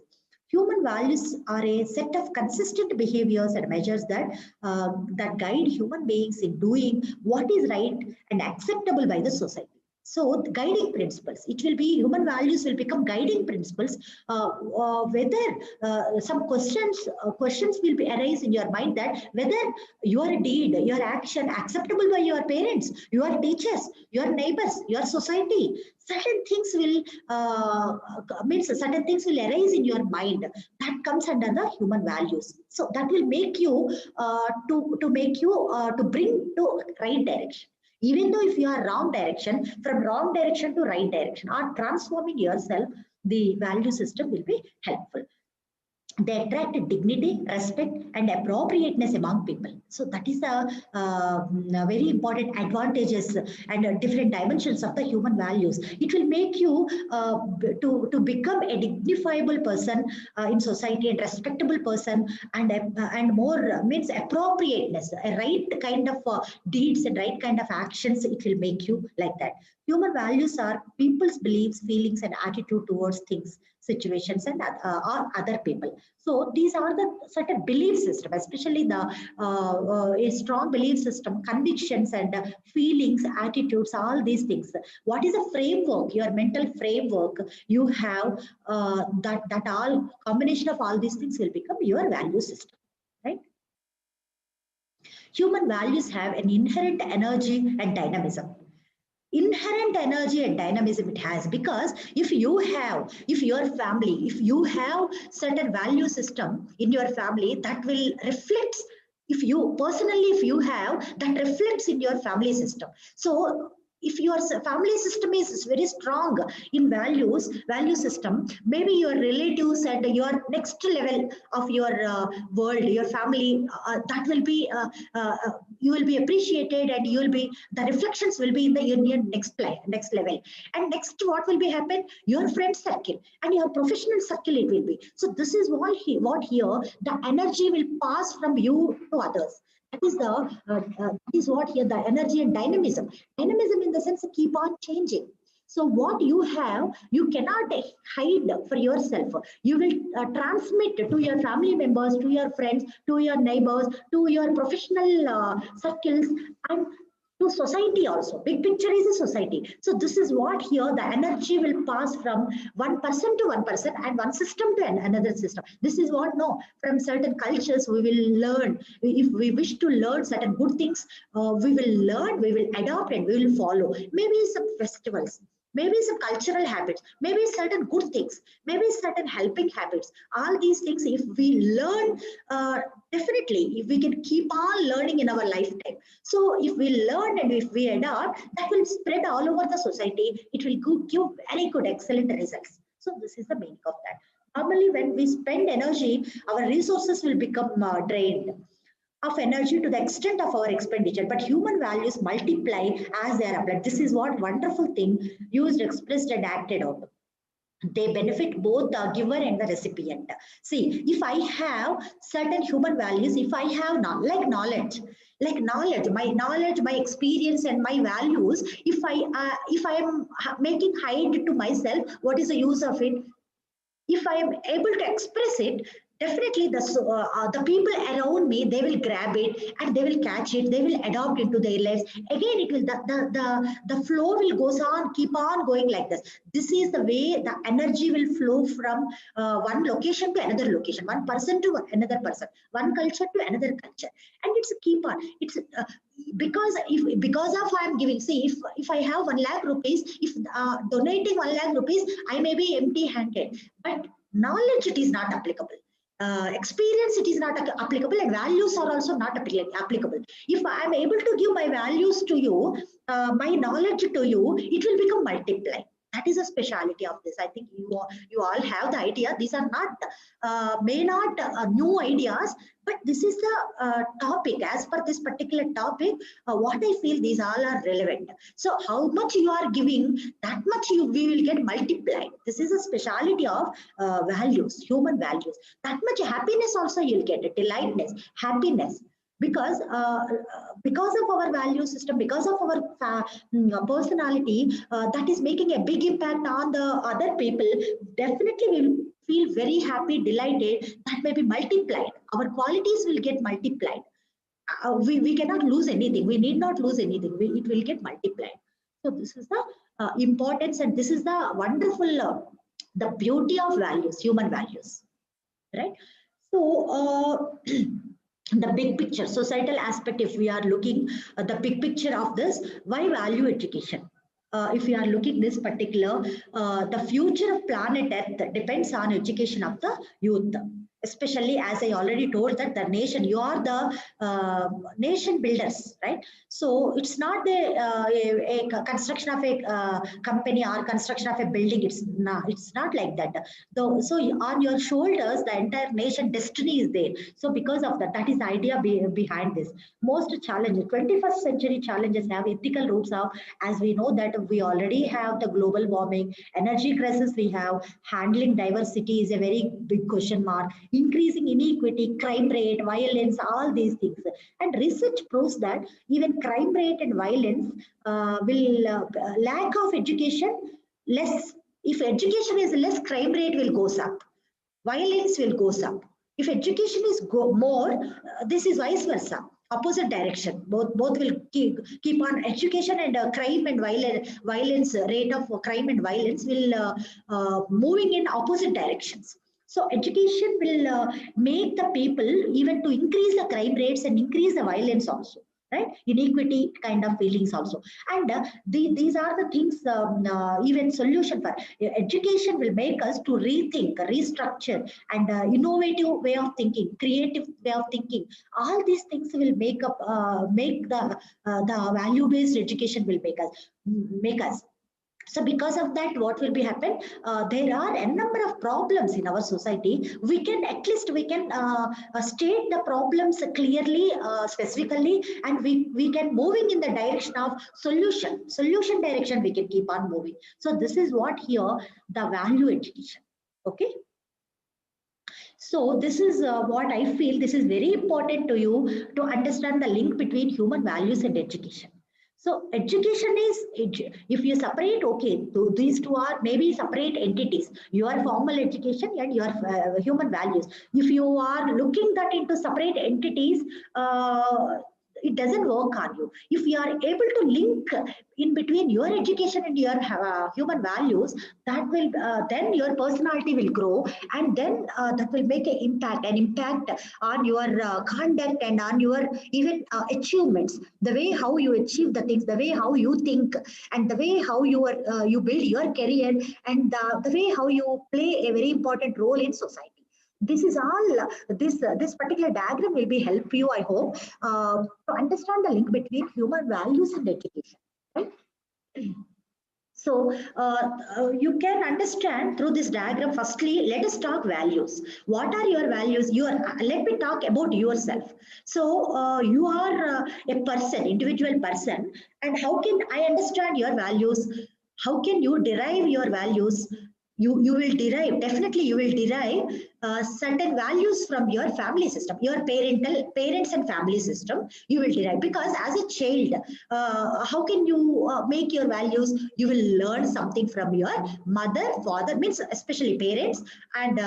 Human values are a set of consistent behaviors and measures that guide human beings in doing what is right and acceptable by the society. So the guiding principles, it will be human values will become guiding principles. Whether some questions will be arise in your mind, that whether your deed, your action acceptable by your parents, your teachers, your neighbors, your society, certain things will certain things will arise in your mind that comes under the human values. So that will make you to bring to right direction. Even though if you are wrong direction, from wrong direction to right direction, or transforming yourself, the value system will be helpful. They attract dignity, respect, and appropriateness among people. So that is a very important advantages and different dimensions of the human values. It will make you to become a dignifiable person in society, and respectable person, and more means appropriateness, a right kind of deeds and right kind of actions. It will make you like that. Human values are people's beliefs, feelings, and attitude towards things, situations, and or other people. So these are the certain belief system, especially the a strong belief system, convictions and feelings, attitudes, all these things. What is a framework? Your mental framework you have, that all combination of all these things will become your value system, right? Human values have an inherent energy and dynamism. Inherent energy and dynamism it has, because if your family, if you have certain value system in your family, that will reflect, if you personally, if you have, that reflects in your family system. So if your family system is very strong in value system, maybe your relatives and your next level of your world, your family, that will be you will be appreciated, and you will be, the reflections will be in the union next level. And next, what will be happen? Your friend circle and your professional circle it will be. So this is what here the energy will pass from you to others. That is what here the energy and dynamism. Dynamism in the sense keep on changing. So what you have, you cannot hide for yourself. You will transmit to your family members, to your friends, to your neighbors, to your professional circles, and to society also. Big picture is a society. So this is what here the energy will pass from one person to one person, and one system to another system. This is what from certain cultures we will learn. If we wish to learn certain good things, we will learn, we will adopt, and we will follow. Maybe some festivals, maybe some cultural habits, maybe certain good things, maybe certain helping habits. All these things, if we learn, definitely, if we can keep on learning in our lifetime. So if we learn and if we adopt, that will spread all over the society. It will give very good, excellent results. So this is the meaning of that. Normally, when we spend energy, our resources will become drained of energy to the extent of our expenditure, but human values multiply as they are applied. This is what wonderful thing, used, expressed, and acted out. They benefit both the giver and the recipient. See, if I have certain human values, if I have knowledge, my knowledge, my experience, and my values, if I am making hide to myself, what is the use of it? If I am able to express it, definitely the people around me, they will grab it and they will catch it, they will adopt into their lives. Again, it will the flow will goes on, keep on going like this. This is the way the energy will flow from one location to another location, one person to another person, one culture to another culture, and it's a keep on. It's because of I am giving. See, if I have 1 lakh rupees, if donating 1 lakh rupees, I may be empty handed, but knowledge, it is not applicable. Experience, it is not applicable, and values are also not applicable. If I am able to give my values to you, my knowledge to you, it will become multiply. That is a speciality of this. I think you all have the idea. These are not may not new ideas, but this is the topic. As per this particular topic, what I feel, these all are relevant. So how much you are giving, that much we will get multiplied. This is a speciality of values, human values. That much happiness also you'll get, delightness, happiness. Because of our value system, because of our personality, that is making a big impact on the other people, definitely will feel very happy, delighted. That may be multiplied. Our qualities will get multiplied. We cannot lose anything. We need not lose anything. It will get multiplied. So this is the importance, and this is the wonderful, the beauty of values, human values, right? So the big picture, societal aspect, if we are looking at the big picture of this, why value education? If we are looking this particular, the future of planet Earth depends on education of the youth. Especially, as I already told, that the nation, you are the nation builders, right? So it's not a construction of a company or construction of a building. It's not like that. So on your shoulders, the entire nation destiny is there. So because of that, that is the idea behind this. Most challenges, 21st century challenges have ethical roots of, as we know that we already have the global warming, energy crisis we have, handling diversity is a very big question mark, increasing inequity, crime rate, violence, all these things. And research proves that even crime rate and violence lack of education, less. If education is less, crime rate will goes up, violence will goes up. If education is more, this is vice versa, opposite direction. Both will keep on. Education and crime and violence rate of crime and violence will moving in opposite directions. So education will make the people even to increase the crime rates and increase the violence also, right? Inequity kind of feelings also. And these are the things, even solution for education will make us to rethink, restructure, and innovative way of thinking, creative way of thinking. All these things will make the value based education will make us. So because of that, what will be happen? There are a number of problems in our society. We can state the problems clearly, specifically, and we can moving in the direction of solution direction. We can keep on moving. So this is what here the value education. Okay. So this is what I feel. This is very important to you to understand the link between human values and education. So education is, if you separate, okay, these two are maybe separate entities, your formal education and your human values. If you are looking that into separate entities, it doesn't work on you. If you are able to link in between your education and your human values, that will then your personality will grow, and then that will make an impact on your conduct and on your even achievements. The way how you achieve the things, the way how you think, and the way how you build your career, and the way how you play a very important role in society. This is all, this particular diagram will be help you, I hope, to understand the link between human values and education, right? So you can understand through this diagram. Firstly, let us talk values. What are your values? Let me talk about yourself. So you are a person, individual person, and how can I understand your values? How can you derive your values? You will derive, definitely you will derive certain values from your family system, your parents and family system. You will derive, because as a child, how can you make your values? You will learn something from your mother, father, means especially parents, and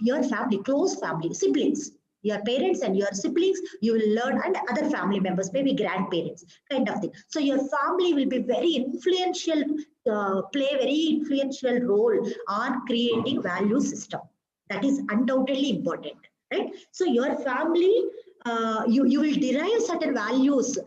your family, close family, siblings. Your parents and your siblings, you will learn, and other family members, maybe grandparents, kind of thing. So your family will be very influential, play a very influential role on creating value system. That is undoubtedly important, right? So your family you will derive certain values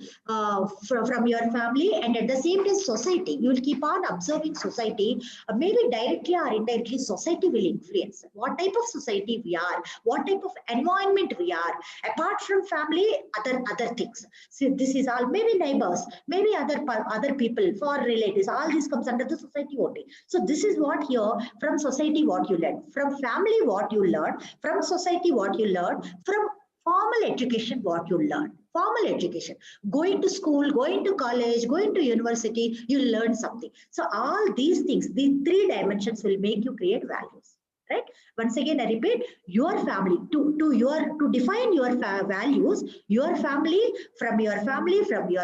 from your family, and at the same time society. You will keep on observing society. Maybe directly or indirectly society will influence what type of society we are, what type of environment we are. Apart from family, other things. So this is all, maybe neighbors, maybe other people, for relatives, all this comes under the society only. So this is what here, from society what you learn, from family what you learn, from society what you learn, from formal education what you learn. Formal education, going to school, going to college, going to university, you learn something. So all these things, these three dimensions will make you create values, right? Once again I repeat, your family, to define your values, your family, from your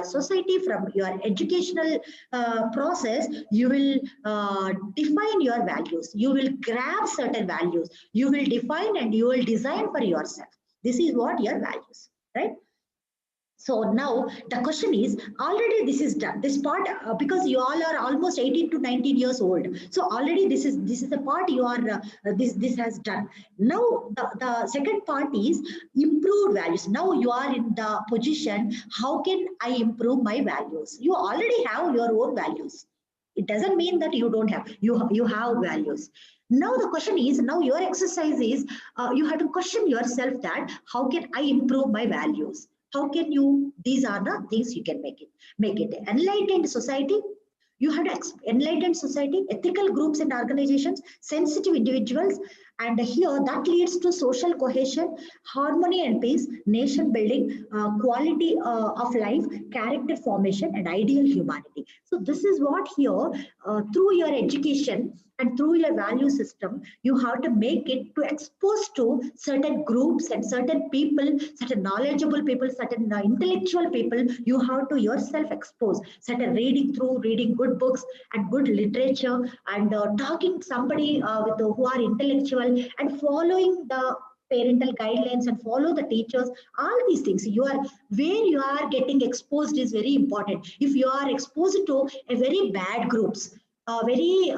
society, from your educational process, you will define your values. You will grab certain values, you will define and you will design for yourself. This is what your values, right? So now the question is, already this is done. This part, because you all are almost 18 to 19 years old. So already this is the part you are, this has done. Now the second part is improved values. Now you are in the position, how can I improve my values? You already have your own values. It doesn't mean that you don't have, you have values. Now the question is, now your exercise is, you have to question yourself that how can I improve my values? How can you, these are the things you can make it enlightened society. You have to enlightened society, ethical groups and organizations, sensitive individuals, and here that leads to social cohesion, harmony and peace, nation building, quality of life, character formation, and ideal humanity. So this is what here, through your education and through your value system, you have to make it to expose to certain groups and certain people, certain knowledgeable people, certain intellectual people. You have to yourself expose certain reading good books and good literature, and talking somebody who are intellectual, and following the parental guidelines and follow the teachers. All these things, you are, where you are getting exposed is very important. If you are exposed to a very bad groups, very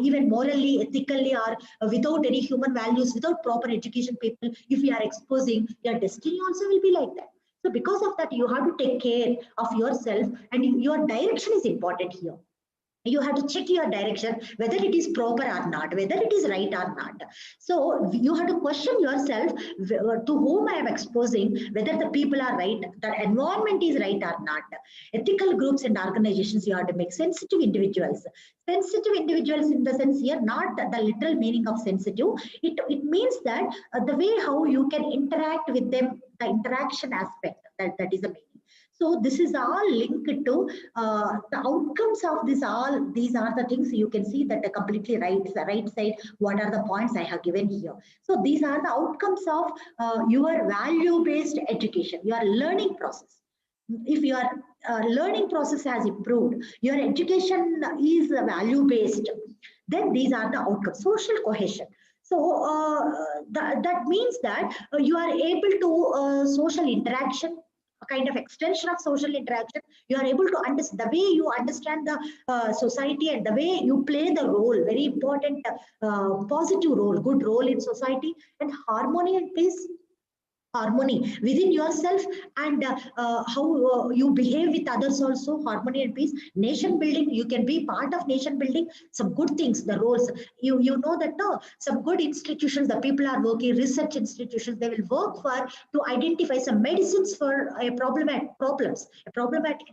even morally, ethically, or without any human values, without proper education people, if you are exposing, your destiny also will be like that. So because of that, you have to take care of yourself, and your direction is important here. You have to check your direction, whether it is proper or not, whether it is right or not. So you have to question yourself, to whom I am exposing, whether the people are right, the environment is right or not. Ethical groups and organizations, you have to make sensitive individuals. Sensitive individuals in the sense here, not the literal meaning of sensitive. It means that the way how you can interact with them, the interaction aspect, that is the meaning. So this is all linked to the outcomes of this. All these are the things you can see that are completely right. The right side, what are the points I have given here? So these are the outcomes of your value-based education, your learning process. If your learning process has improved, your education is value-based, then these are the outcomes. Social cohesion. So that means that you are able to social interaction, a kind of extension of social interaction. You are able to understand the way you understand the society, and the way you play the role, very important, positive role, good role in society, and harmony and peace. Harmony within yourself, and how you behave with others also, harmony and peace. Nation building, you can be part of nation building, some good things, the roles. You know that no, some good institutions, the people are working, research institutions, they will work for to identify some medicines for a problematic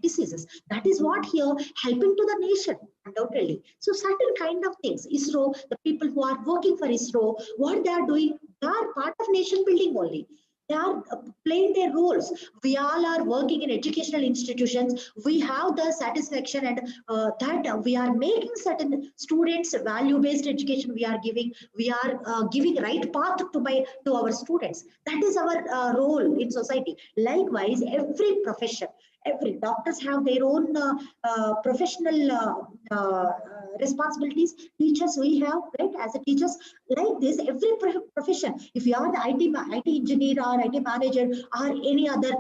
diseases. That is what here helping to the nation, undoubtedly. So certain kind of things, ISRO, the people who are working for ISRO, what they are doing, they are part of nation building only. They are playing their roles. We all are working in educational institutions. We have the satisfaction, and that we are making certain students value-based education. We are giving. We are giving right path to our students. That is our role in society. Likewise, every profession. Every doctors have their own professional responsibilities. Teachers, we have, right, as a teachers, like this. Every profession, if you are the IT engineer or IT manager, or any other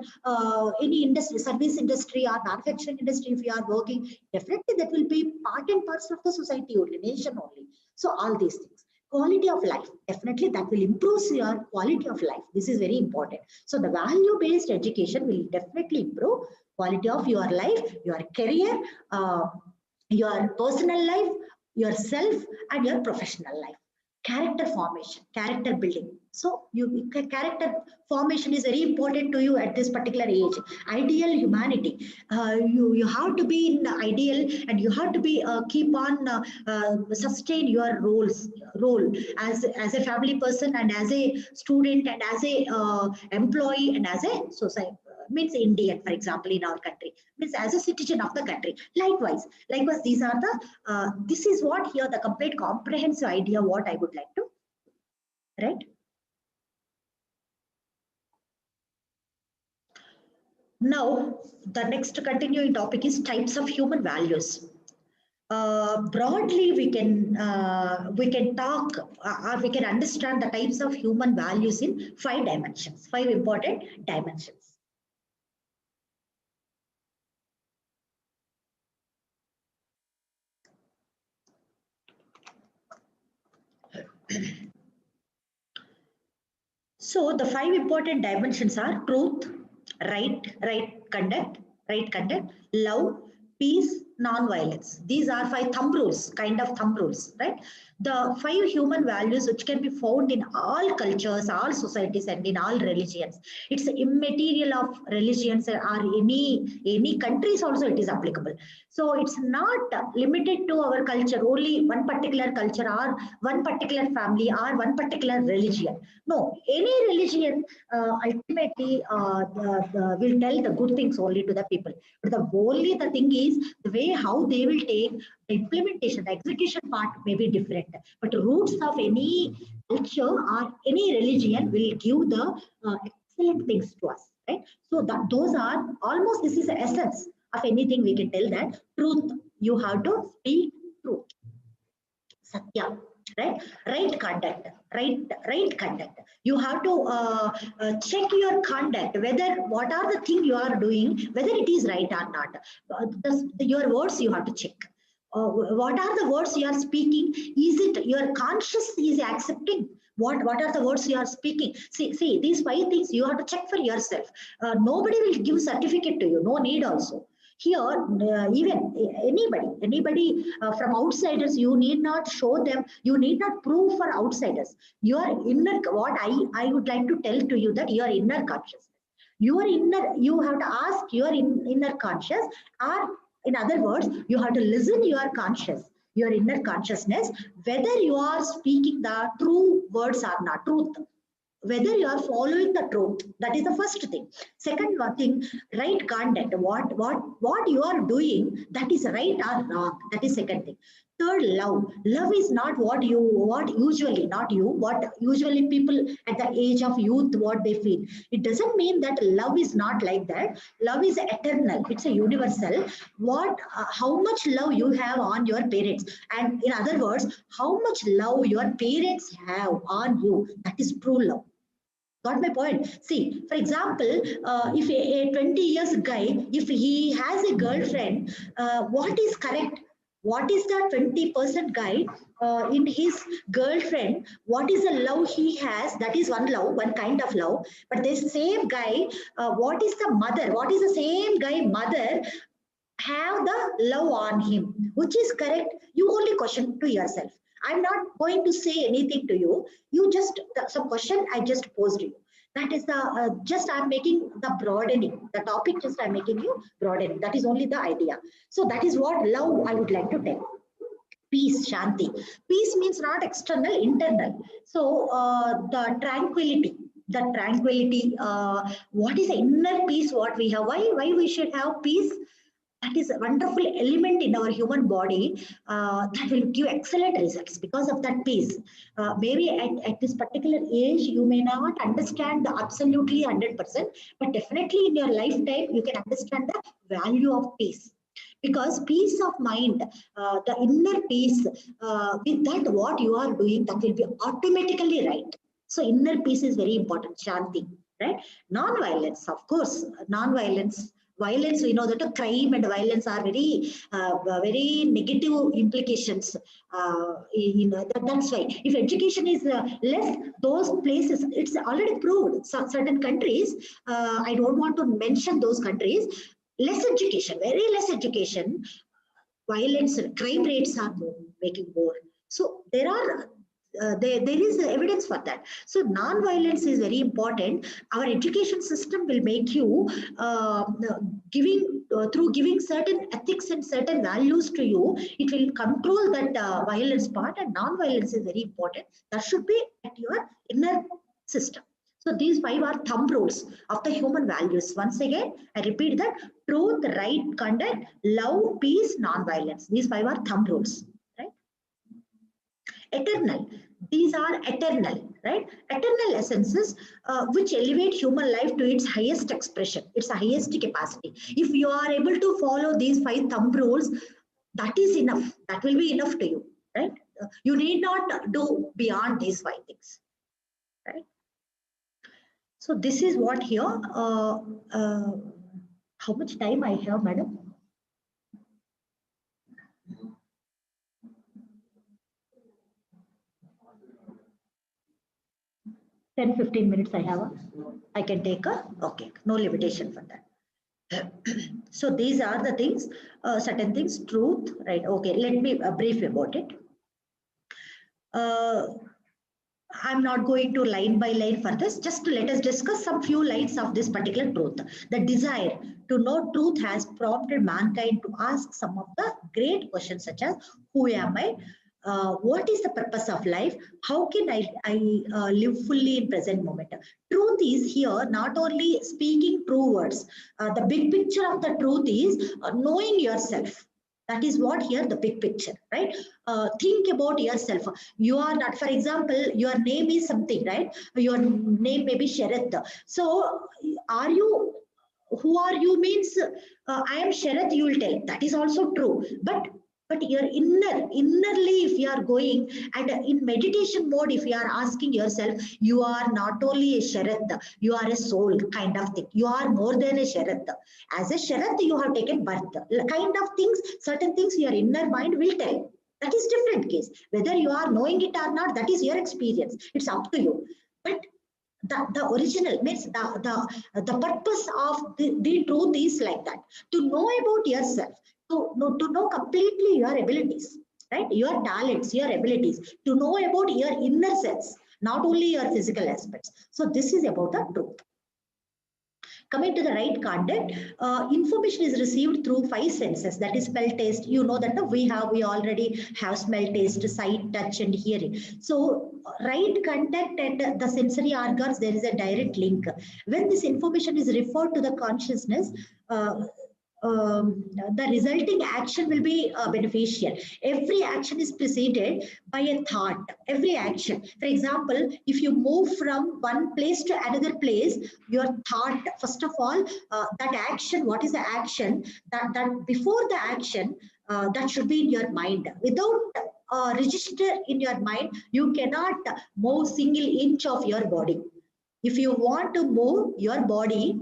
any industry, service industry or manufacturing industry, if you are working, definitely that will be part and parcel of the society only, nation only. So all these things. Quality of life, definitely that will improve your quality of life. This is very important. So the value-based education will definitely improve quality of your life, your career, your personal life, yourself, and your professional life. Character formation, character building. So character formation is very important to you at this particular age. Ideal humanity. You have to be in the ideal, and you have to be keep on sustain your role as a family person, and as a student, and as a employee, and as a society. Means Indian, for example, in our country, means as a citizen of the country. Likewise, these are the this is what here the complete comprehensive idea what I would like to, right? Now, the next continuing topic is types of human values. Broadly, we can talk or we can understand the types of human values in 5 dimensions, 5 important dimensions. So the 5 important dimensions are truth, right conduct, love, peace, non-violence. These are 5 thumb rules, kind of thumb rules, right? The 5 human values which can be found in all cultures, all societies, and in all religions. It's immaterial of religions or any countries also it is applicable. So it's not limited to our culture, only one particular culture or one particular family or one particular religion. No, any religion ultimately will tell the good things only to the people. But the thing is the way how they will take the implementation, the execution part may be different. But roots of any culture or any religion will give the excellent things to us, right? So that those are almost, this is the essence of anything we can tell, that truth. You have to speak truth. Satya, right conduct, right conduct. You have to check your conduct, whether what are the thing you are doing, whether it is right or not. Your words you have to check. What are the words you are speaking? Is it your conscious is accepting? What are the words you are speaking? See these 5 things you have to check for yourself. Nobody will give certificate to you, no need also. Here, even anybody from outsiders, you need not show them, you need not prove for outsiders. Your inner, what I would like to tell to you, that your inner consciousness, you have to ask your inner conscious, or in other words, you have to listen your conscious, your inner consciousness, whether you are speaking the true words or not, truth, whether you are following the truth. That is the first thing. Second thing, right conduct, what you are doing, that is right or wrong, that is second thing. Third, love is not what usually, not you, what usually people at the age of youth, what they feel. It doesn't mean that love is not like that. Love is eternal, it's a universal. How much love you have on your parents, and in other words, how much love your parents have on you, that is true love. Got my point? See, for example, if a 20 years guy, if he has a girlfriend, what is correct? What is the 20% guy in his girlfriend? What is the love he has? That is one love, one kind of love. But this same guy, what is the mother? What is the same guy mother have the love on him? Which is correct? You only question to yourself. I'm not going to say anything to you. You just, some question I just posed you. That is the, just I'm making the broadening. The topic just I'm making you broadening. That is only the idea. So that is what love I would like to tell. Peace, Shanti. Peace means not external, internal. So the tranquility, what is the inner peace what we have? Why we should have peace? That is a wonderful element in our human body that will give excellent results because of that peace. Maybe at this particular age, you may not understand the absolutely 100%, but definitely in your lifetime, you can understand the value of peace. Because peace of mind, the inner peace, with that what you are doing, that will be automatically right. So inner peace is very important, Shanti, right? Non-violence, of course, non-violence. Violence, we know that crime and violence are very negative implications. That's why if education is less, those places, it's already proved. Certain countries, I don't want to mention those countries, less education, very less education, violence, crime rates are making more. So there is evidence for that. So non-violence is very important. Our education system will make you through giving certain ethics and certain values to you, it will control that violence part, and non-violence is very important. That should be at your inner system. So these 5 are thumb rules of the human values. Once again, I repeat that: truth, right conduct, love, peace, non-violence. These 5 are thumb rules, right? Eternal. These are eternal, right? Eternal essences which elevate human life to its highest expression, its highest capacity. If you are able to follow these 5 thumb rules, that is enough. That will be enough to you, right? You need not do beyond these 5 things, right? So this is what here. How much time I have, madam? 10-15 minutes I have. I can take okay, no limitation for that. So these are the things, certain things, truth, right? Okay, let me brief about it. I'm not going to line by line for this, just to let us discuss some few lines of this particular truth. The desire to know truth has prompted mankind to ask some of the great questions such as, who am I? What is the purpose of life? How can I live fully in present moment? Truth is here not only speaking true words. The big picture of the truth is knowing yourself. That is what here the big picture, right? Think about yourself. You are not, for example, your name is something, right? Your name may be Sharath. So are you, who are you means, I am Sharath, you will tell. That is also true. But your innerly, if you are going and in meditation mode, if you are asking yourself, you are not only a Sharath, you are a soul kind of thing. You are more than a Sharath. As a Sharath, you have taken birth. Kind of things, certain things your inner mind will tell. That is different case. Whether you are knowing it or not, that is your experience. It's up to you. But the original means the purpose of the truth is like that. To know about yourself. To know completely your abilities, right? Your talents, your abilities, to know about your inner sense, not only your physical aspects. So this is about the truth. Coming to the right conduct, information is received through 5 senses, that is smell, taste. You know that we already have smell, taste, sight, touch, and hearing. So right contact and the sensory organs, there is a direct link. When this information is referred to the consciousness, the resulting action will be beneficial. Every action is preceded by a thought. Every action. For example, if you move from one place to another place, your thought, first of all, that action, what is the action? That before the action, that should be in your mind. Without register in your mind, you cannot move single inch of your body. If you want to move your body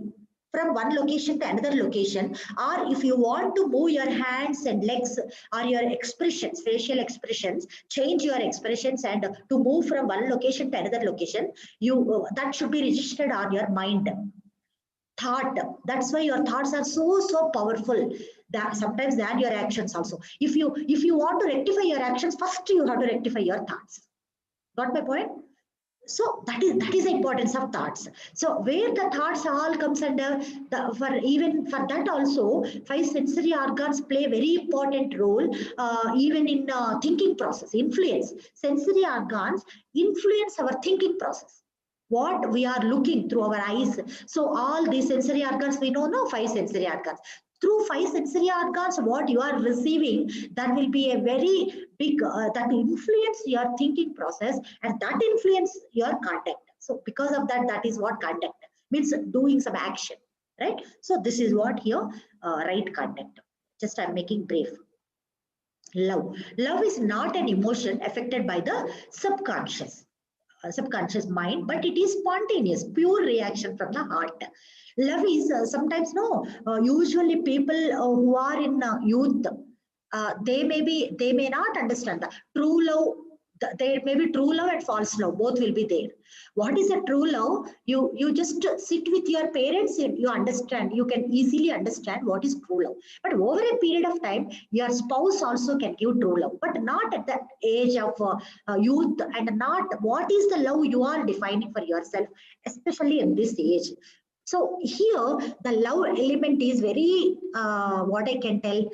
from one location to another location, or if you want to move your hands and legs or your expressions, facial expressions, change your expressions and to move from one location to another location, you that should be registered on your mind. Thought, that's why your thoughts are so powerful, that sometimes than your actions also. If you want to rectify your actions, first you have to rectify your thoughts. Got my point? So that is the importance of thoughts. So where the thoughts all comes under, even for that also, 5 sensory organs play very important role, even in thinking process. Influence sensory organs influence our thinking process. What we are looking through our eyes. So all these sensory organs, we know no 5 sensory organs. Through 5 sensory organs, what you are receiving, that will be a very big, that influence your thinking process, and that influence your conduct. So because of that, that is what conduct means, doing some action, right? So this is what here, right conduct. Just I'm making brief. Love. Love is not an emotion affected by the subconscious mind, but it is spontaneous, pure reaction from the heart. Love is sometimes no. Usually people who are in youth, they may not understand the true love. There may be true love and false love. Both will be there. What is a true love? You just sit with your parents and you understand. You can easily understand what is true love. But over a period of time, your spouse also can give true love, but not at the age of youth, and not what is the love you are defining for yourself, especially in this age. So here the love element is very what I can tell.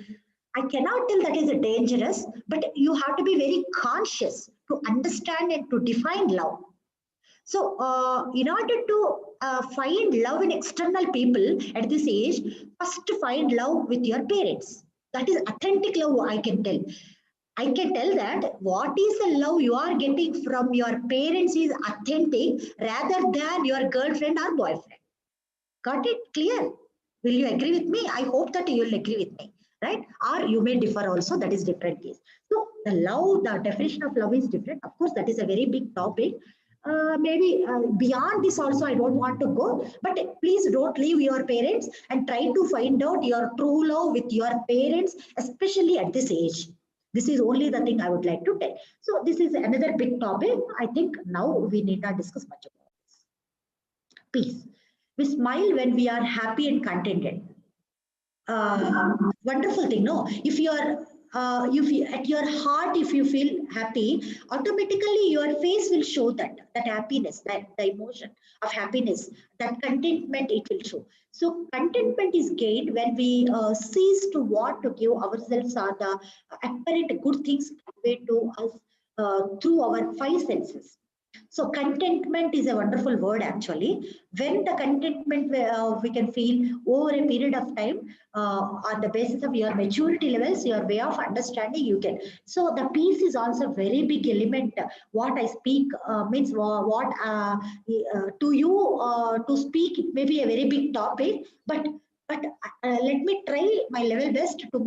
I cannot tell that is dangerous, but you have to be very conscious to understand and to define love. So, in order to find love in external people at this age, first find love with your parents. That is authentic love, I can tell. I can tell that what is the love you are getting from your parents is authentic rather than your girlfriend or boyfriend. Got it clear? Will you agree with me? I hope that you will agree with me, right? Or you may differ also, that is different case. So the love, the definition of love is different. Of course, that is a very big topic. Maybe beyond this also I don't want to go, but please don't leave your parents and try to find out your true love with your parents, especially at this age. This is only the thing I would like to tell. So this is another big topic. I think now we need not discuss much about this. Peace. We smile when we are happy and contented. Wonderful thing, no? If you, at your heart, if you feel happy, automatically your face will show that happiness, that the emotion of happiness, that contentment it will show. So contentment is gained when we cease to want to give ourselves or the apparent good things conveyed to us through our five senses. So contentment is a wonderful word actually. When the contentment we can feel over a period of time on the basis of your maturity levels, your way of understanding you can. So the peace is also a very big element. What I speak means what to you to speak it may be a very big topic, but let me try my level best to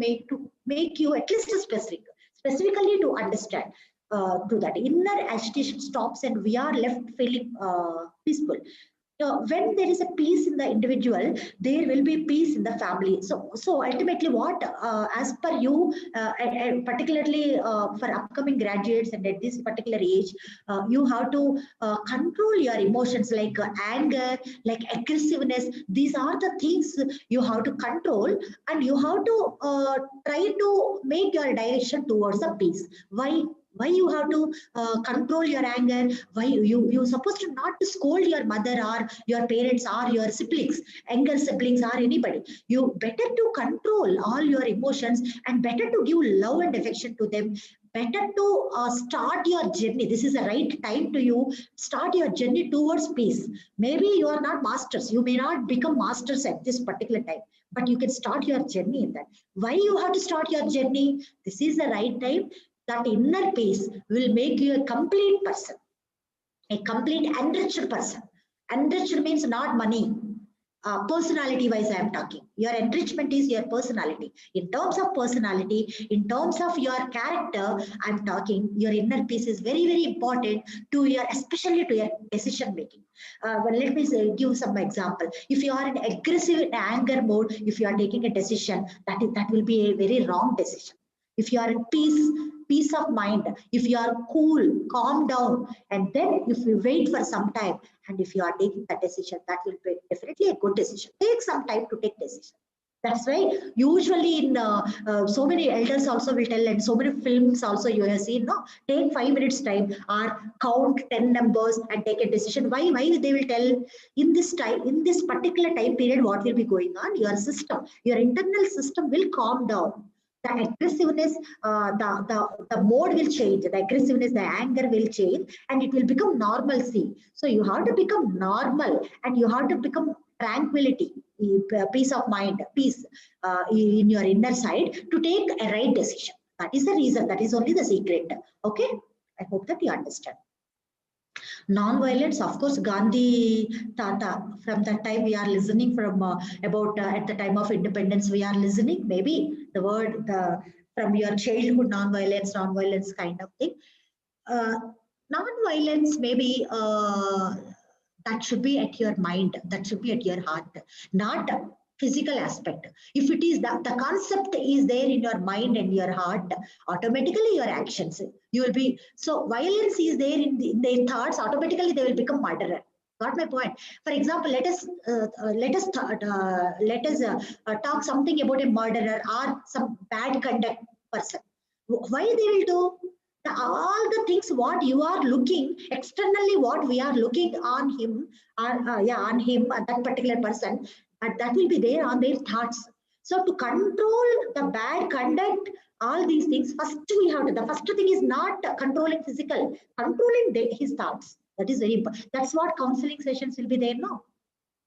make you at least specifically to understand to that inner agitation stops and we are left feeling peaceful. When there is a peace in the individual, there will be peace in the family. So ultimately, what as per you, and particularly for upcoming graduates and at this particular age, you have to control your emotions like anger, like aggressiveness. These are the things you have to control, and you have to try to make your direction towards the peace. Why you have to control your anger? Why you supposed to not to scold your mother or your parents or your siblings, younger siblings or anybody. You better to control all your emotions and better to give love and affection to them. Better to start your journey. This is the right time to you start your journey towards peace. Maybe you are not masters. You may not become masters at this particular time, but you can start your journey in that. Why you have to start your journey? This is the right time. That inner peace will make you a complete person, a complete enriched person. Enriched means not money. Personality wise, I am talking. Your enrichment is your personality. In terms of personality, in terms of your character, I'm talking your inner peace is very, very important to your, especially to your decision making. Well, let me give some example. If you are in aggressive anger mode, if you are taking a decision, that will be a very wrong decision. If you are in peace of mind, if you are cool, calm down, and then if you wait for some time, and if you are taking that decision, that will be definitely a good decision. Take some time to take decision. That's why usually in so many elders also will tell, and so many films also you have seen, no, take 5 minutes time or count 10 numbers and take a decision. Why they will tell in this time, in this particular time period, what will be going on? Your system, your internal system will calm down. The aggressiveness, the mode will change, the aggressiveness, the anger will change, and it will become normalcy. So you have to become normal, and you have to become tranquility, peace of mind, peace in your inner side to take a right decision. That is the reason, that is only the secret. Okay, I hope that you understand. Non-violence, of course, Gandhi, Tata, from that time we are listening from about at the time of independence, we are listening, maybe the word from your childhood, non-violence kind of thing. Non-violence, maybe That should be at your mind, that should be at your heart, not physical aspect. If it is the concept is there in your mind and your heart, automatically your actions, you will be, so violence is there in their thoughts, automatically they will become murderer. Got my point? For example, let us talk something about a murderer or some bad conduct person. Why they will do? All the things what you are looking externally, what we are looking on him, on him, that particular person, that will be there on their thoughts. So to control the bad conduct, all these things, first we have to, the first thing is not controlling physical, controlling his thoughts. That is very important. That's what counseling sessions will be there now.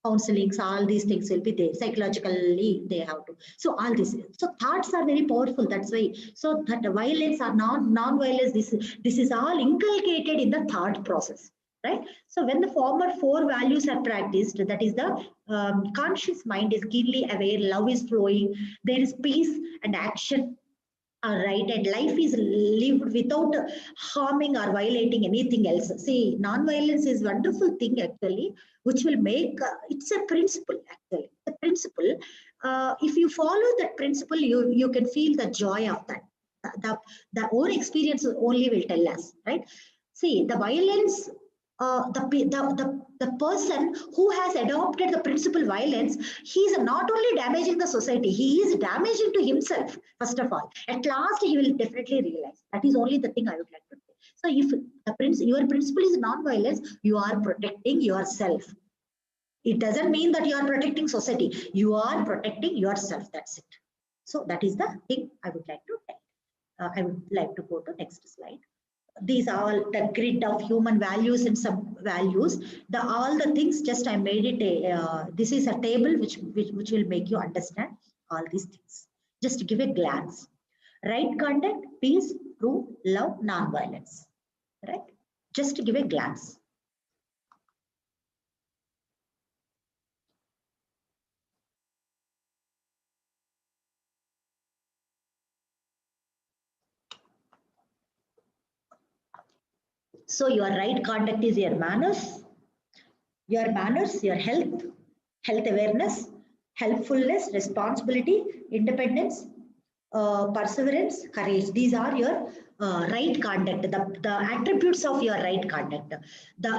Counselings, all these things will be there. Psychologically, they have to. So all this. So thoughts are very powerful. That's why. So that violence or non-violence, this is all inculcated in the thought process, right? So when the former 4 values are practiced, that is the conscious mind is keenly aware, love is flowing, there is peace and action. Right, and life is lived without harming or violating anything else. See, non-violence is a wonderful thing actually, which will make, it's a principle actually. The principle, if you follow that principle, you can feel the joy of that. The own experience only will tell us, right? See, the violence, the person who has adopted the principle violence, he is not only damaging the society, he is damaging to himself, first of all. At last, he will definitely realize. That is only the thing I would like to say. So if your principle is non-violence, you are protecting yourself. It doesn't mean that you are protecting society. You are protecting yourself. That's it. So that is the thing I would like to tell. I would like to go to next slide. These are all the grid of human values and sub values. All the things, just I made it this is a table which will make you understand all these things. Just give a glance. Right conduct, peace, truth, love, non-violence. Right? Just give a glance. So your right conduct is your manners, your health awareness, helpfulness, responsibility, independence, perseverance, courage. These are your right conduct, the attributes of your right conduct.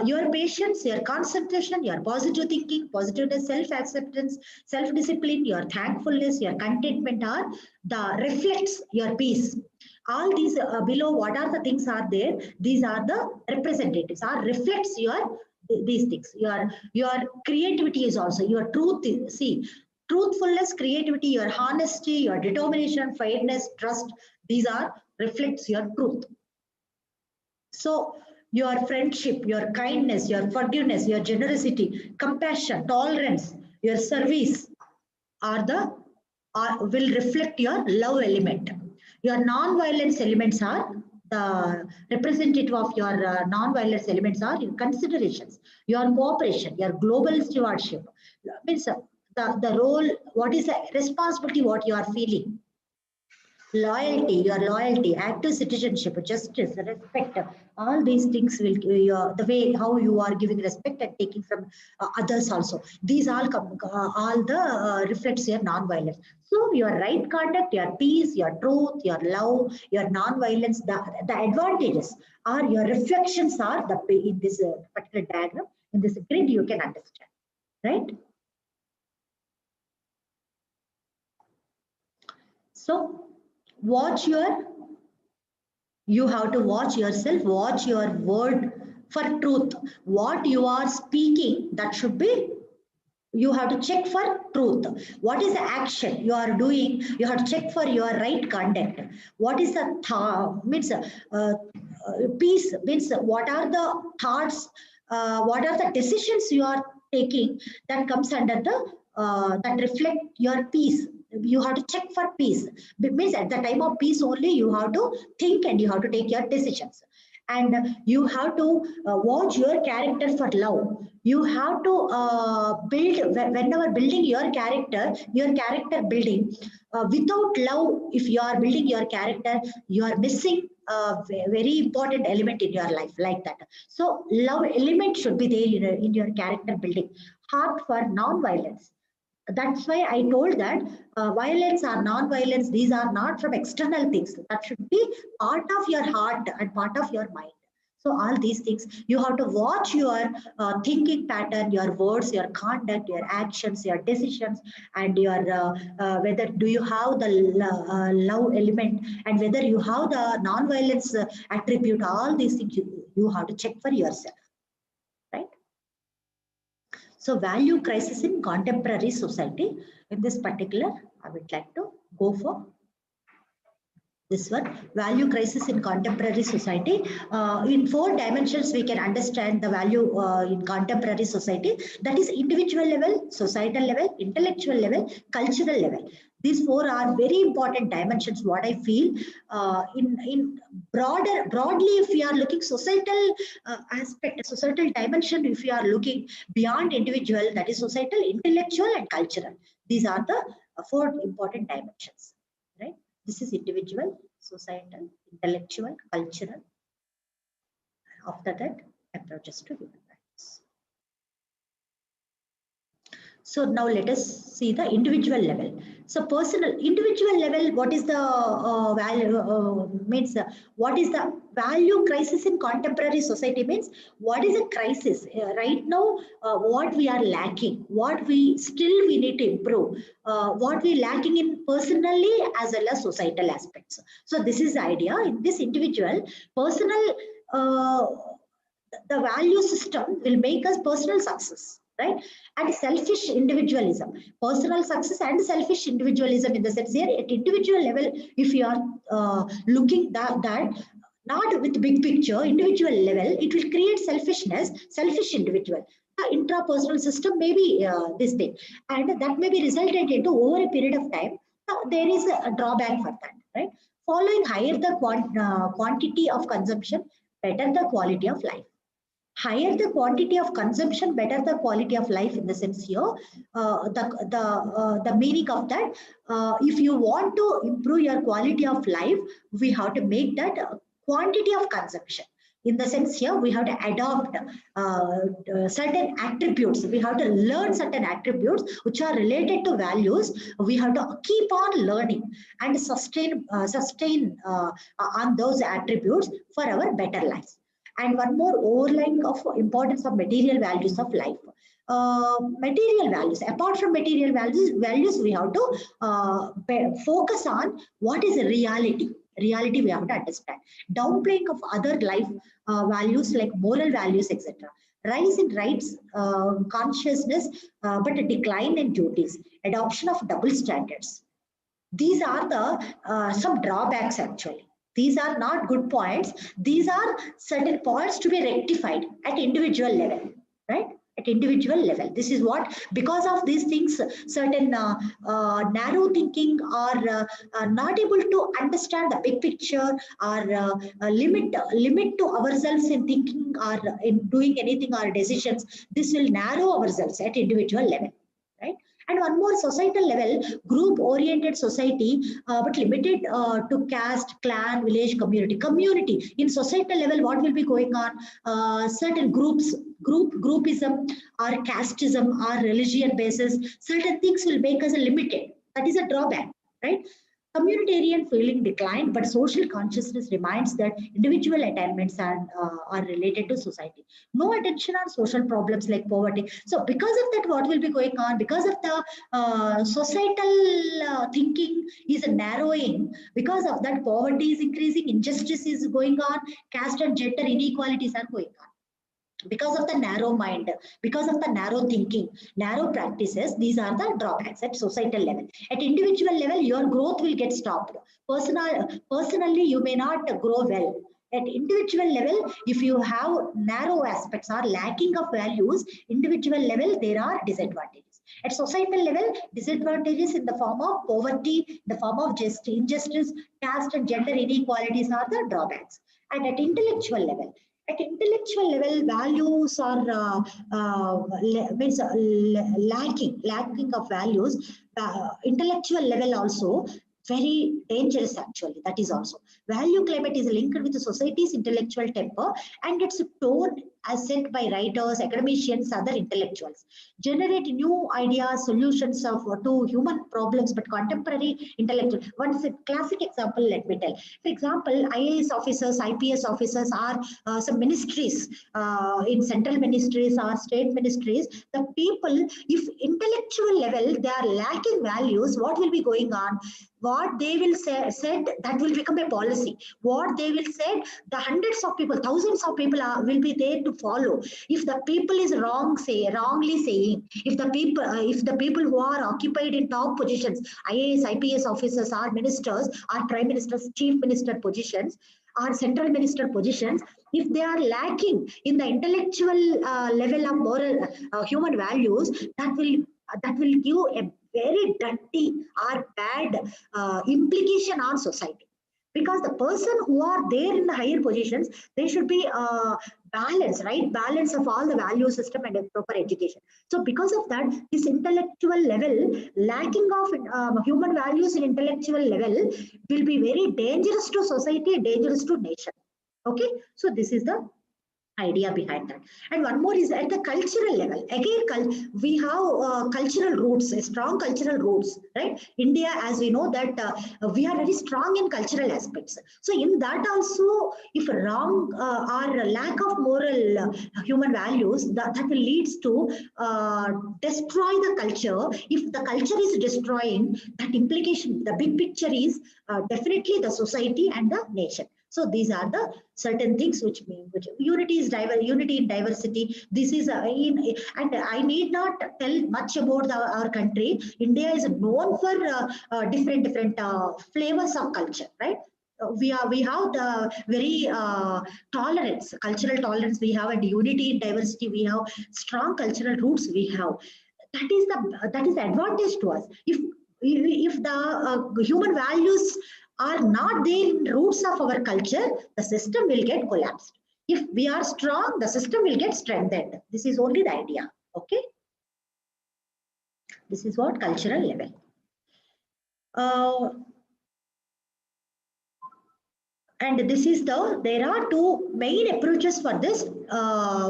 Your patience, your concentration, your positive thinking, positiveness, self-acceptance, self-discipline, your thankfulness, your contentment are the reflects your peace. All these below, what are the things are there? These are the representatives, or reflects your these things. Your creativity is also your truth. See, truthfulness, creativity, your honesty, your determination, fairness, trust. These are reflects your truth. So your friendship, your kindness, your forgiveness, your generosity, compassion, tolerance, your service will reflect your love element. Your non-violence elements are the representative of your non-violence elements are your considerations, your cooperation, your global stewardship. Means the role, what is the responsibility, what you are feeling. Loyalty, your loyalty, active citizenship, justice, respect, all these things will the way how you are giving respect and taking from others also. These all come, all the reflects your non-violence. So your right conduct, your peace, your truth, your love, your non-violence, the advantages are your reflections are the in this particular diagram, in this grid you can understand, right? So you have to watch yourself, watch your word for truth. What you are speaking, that should be, you have to check for truth. What is the action you are doing? You have to check for your right conduct. What is the peace, means what are the thoughts, what are the decisions you are taking that comes under the that reflect your peace. You have to check for peace. It means at the time of peace only you have to think and you have to take your decisions. And you have to watch your character for love. You have to build, whenever building your character building, without love, if you are building your character, you are missing a very important element in your life, like that. So love element should be there in your character building. Heart for non-violence. That's why I told that violence or non-violence, these are not from external things. That should be part of your heart and part of your mind. So all these things, you have to watch your thinking pattern, your words, your conduct, your actions, your decisions, and your whether do you have the love element, and whether you have the non-violence attribute. All these things you have to check for yourself, right? So value crisis in contemporary society. In this particular, I would like to go for this one, value crisis in contemporary society. In 4 dimensions, we can understand the value in contemporary society. That is individual level, societal level, intellectual level, cultural level. These 4 are very important dimensions, what I feel. In broadly, if we are looking societal aspect, societal dimension, if we are looking beyond individual, that is societal, intellectual, and cultural. These are the 4 important dimensions, right? This is individual, societal, intellectual, cultural. After that, approaches to human rights. So now let us see the individual level. So individual level, what is the value, means what is the value crisis in contemporary society means, what is a crisis? Right now, what we are lacking, what we need to improve, what we lacking in personally as well as societal aspects. So this is the idea. In this individual, personal, the value system will make us personal success, right? And selfish individualism, personal success and selfish individualism, in the sense here at individual level, if you are looking that not with big picture, individual level, it will create selfishness, selfish individual. The intrapersonal system may be this thing, and that may be resulted into over a period of time. There is a drawback for that, right? Following higher the quantity of consumption, better the quality of life. Higher the quantity of consumption, better the quality of life, in the sense here, the meaning of that, if you want to improve your quality of life, we have to make that quantity of consumption. In the sense here, we have to adopt certain attributes. We have to learn certain attributes which are related to values. We have to keep on learning and sustain on those attributes for our better lives. And one more overlying of importance of material values of life. Material values, apart from material values, we have to focus on what is reality. Reality we have to understand. Downplaying of other life values like moral values, etc. Rise in rights consciousness, but a decline in duties. Adoption of double standards. These are the some drawbacks actually. These are not good points. These are certain points to be rectified at individual level, right? At individual level. This is what, because of these things, certain narrow thinking or not able to understand the big picture, or limit to ourselves in thinking or in doing anything or decisions. This will narrow ourselves at individual level, right? And one more, societal level, group-oriented society, but limited to caste, clan, village, community. Community in societal level, what will be going on? Certain groupism, or casteism, or religion basis. Certain things will make us limited. That is a drawback, right? Communitarian feeling declined, but social consciousness reminds that individual attainments are related to society. No attention on social problems like poverty. So because of that, what will be going on? Because of the societal thinking is narrowing, because of that, poverty is increasing, injustice is going on, caste and gender inequalities are going on. Because of the narrow mind, because of the narrow thinking, narrow practices, these are the drawbacks at societal level. At individual level, your growth will get stopped. Personally, you may not grow well. At individual level, if you have narrow aspects or lacking of values, individual level, there are disadvantages. At societal level, disadvantages in the form of poverty, the form of injustice, caste and gender inequalities are the drawbacks. And at intellectual level, values are lacking of values. Intellectual level also very dangerous actually. That is also value climate is linked with the society's intellectual temper and its tone as set by writers, academicians, other intellectuals. Generate new ideas, solutions to human problems, but contemporary intellectual. One classic example, let me tell. For example, IAS officers, IPS officers are some ministries in central ministries or state ministries. The people, if intellectual level, they are lacking values, what will be going on? What they will say, said, that will become a policy. What they will say, the hundreds of people, thousands of people will be there to follow. If the people is wrongly saying, if the people who are occupied in top positions, IAS, IPS officers, or ministers, or prime ministers, chief minister positions, or central minister positions, if they are lacking in the intellectual level of moral human values, that will give a very dirty or bad implication on society. Because the person who are there in the higher positions, they should be balanced, right? Balance of all the value system and a proper education. So because of that, this intellectual level, lacking of human values in intellectual level will be very dangerous to society, dangerous to nation. Okay, so this is the idea behind that. And one more is at the cultural level. Again, we have cultural roots, strong cultural roots, right? India, as we know that we are very strong in cultural aspects. So in that also, if wrong or lack of moral human values, that will leads to destroy the culture. If the culture is destroying, that implication, the big picture is definitely the society and the nation. So these are the certain things which mean which unity in diversity. This is and I need not tell much about our country. India is known for different flavors of culture, right? We have the very tolerance, cultural tolerance we have, and unity in diversity we have, strong cultural roots we have. That is the advantage to us. If the human values are not there in roots of our culture, the system will get collapsed. If we are strong, the system will get strengthened. This is only the idea. Okay. This is what cultural level. And this is there are two main approaches for this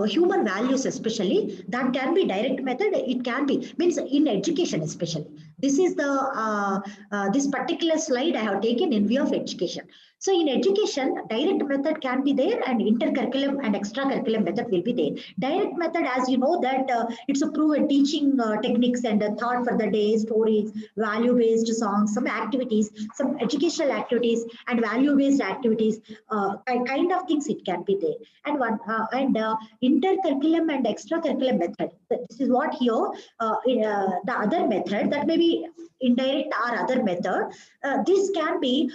human values, especially that can be direct method. It can be means in education, especially. This is this particular slide I have taken in view of education. So in education, direct method can be there, and intercurriculum and extracurriculum method will be there. Direct method, as you know, that it's a proven teaching techniques and thought for the day, stories, value-based songs, some activities, some educational activities, and value-based activities, kind of things it can be there. And intercurriculum and extracurriculum method. This is what here the other method that may be indirect or other method. This can be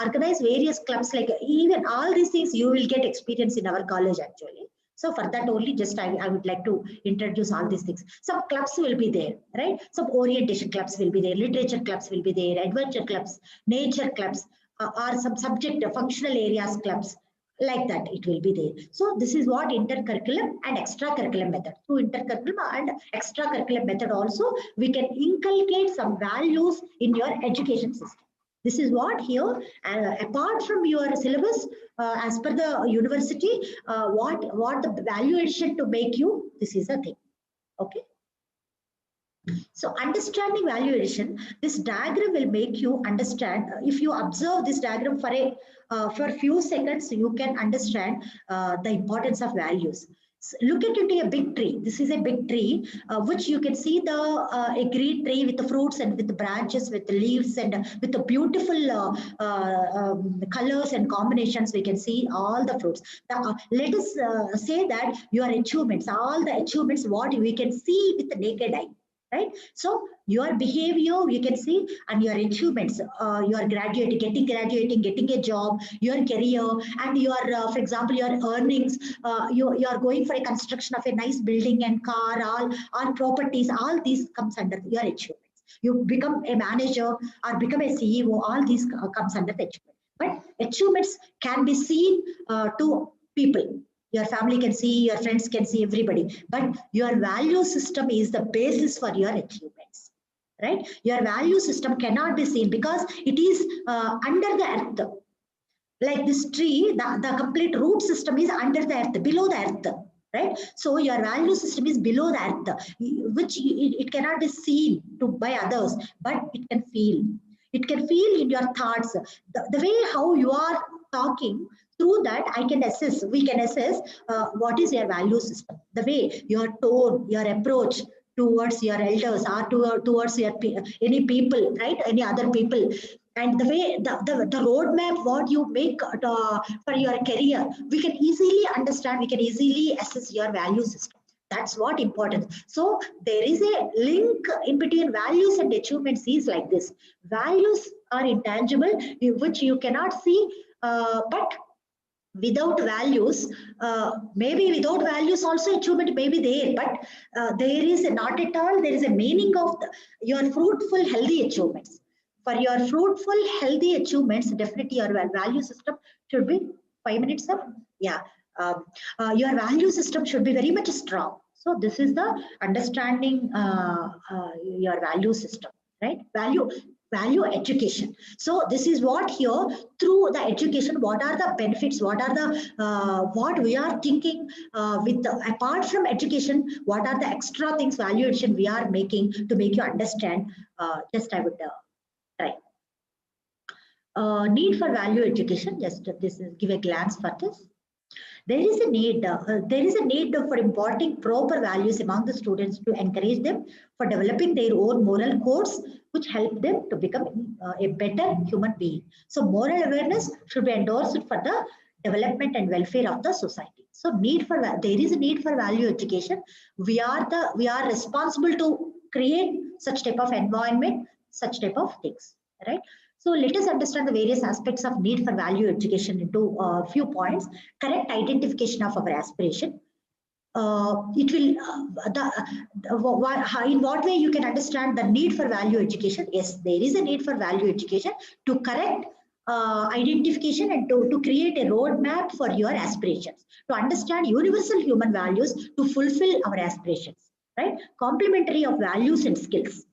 organized various clubs, like even all these things you will get experience in our college actually. So for that only, just I would like to introduce all these things. Some clubs will be there, right? Some orientation clubs will be there, literature clubs will be there, adventure clubs, nature clubs, or some subject functional areas clubs. Like that it will be there. So this is what intercurriculum and extracurriculum method. Through intercurriculum and extracurriculum method also, we can inculcate some values in your education system. This is what here, apart from your syllabus, as per the university, what the value addition to make you, this is a thing. Okay. So understanding value addition, this diagram will make you understand. If you observe this diagram for a few seconds, you can understand the importance of values. So look at it, a big tree. This is a big tree, which you can see a green tree with the fruits and with the branches, with the leaves, and with the beautiful colors and combinations. We can see all the fruits. Let us say that your achievements, all the achievements, what we can see with the naked eye. Right? So your behavior, you can see, and your achievements, you are graduating, getting a job, your career, and your, for example, your earnings, you are going for a construction of a nice building and car, all properties, all these comes under your achievements. You become a manager or become a CEO, all these comes under the achievement. But achievements can be seen to people. Your family can see, your friends can see, everybody. But your value system is the basis for your achievements, right? Your value system cannot be seen because it is under the earth. Like this tree, the complete root system is under the earth, below the earth, right? So your value system is below the earth, which it cannot be seen by others, but it can feel. It can feel in your thoughts. The way how you are talking, through that we can assess what is your value system. The way, your tone, your approach towards your elders or towards any people, right? Any other people. And the way, the roadmap, what you make for your career, we can easily understand, we can easily assess your value system. That's what important. So there is a link in between values and achievements is like this. Values are intangible, which you cannot see, but without values, maybe without values also achievement may be there, but there is not at all, there is a meaning of your fruitful, healthy achievements. For your fruitful, healthy achievements, definitely your value system should be 5 minutes up. Yeah, your value system should be very much strong. So this is the understanding your value system, right? Value education. So this is what here, through the education, what are the benefits, what are the what we are thinking with apart from education, what are the extra things, value addition we are making to make you understand. Just I would try. Need for value education, just this is, give a glance for this. There is a need for imparting proper values among the students to encourage them for developing their own moral codes, which help them to become a better human being. So moral awareness should be endorsed for the development and welfare of the society. So there is a need for value education. We are responsible to create such type of environment, such type of things, right? So let us understand the various aspects of need for value education into a few points. Correct identification of our aspiration. It will, in what way you can understand the need for value education? Yes, there is a need for value education to correct identification and to create a roadmap for your aspirations, to understand universal human values to fulfill our aspirations, right? Complementary of values and skills.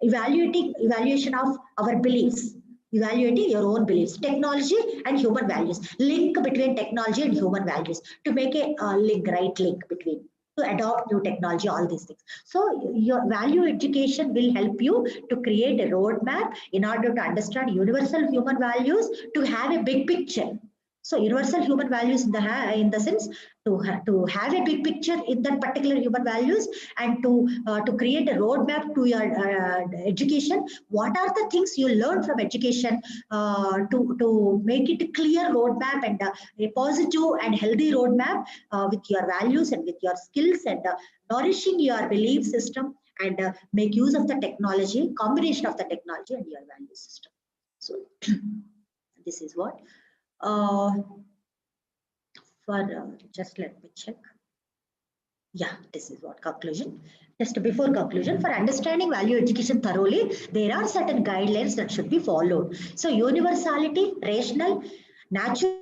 Evaluation of our beliefs, evaluating your own beliefs, technology and human values, link between technology and human values, to make a right link between, to adopt new technology, all these things. So your value education will help you to create a roadmap in order to understand universal human values, to have a big picture. So universal human values in the sense to have a big picture in that particular human values, and to create a roadmap to your education. What are the things you learn from education to make it a clear roadmap and a positive and healthy roadmap with your values and with your skills, and nourishing your belief system, and make use of the technology, combination of the technology and your value system. So this is what. Just let me check. Yeah, this is what conclusion. Just before conclusion, for understanding value education thoroughly, there are certain guidelines that should be followed. So universality, rational, natural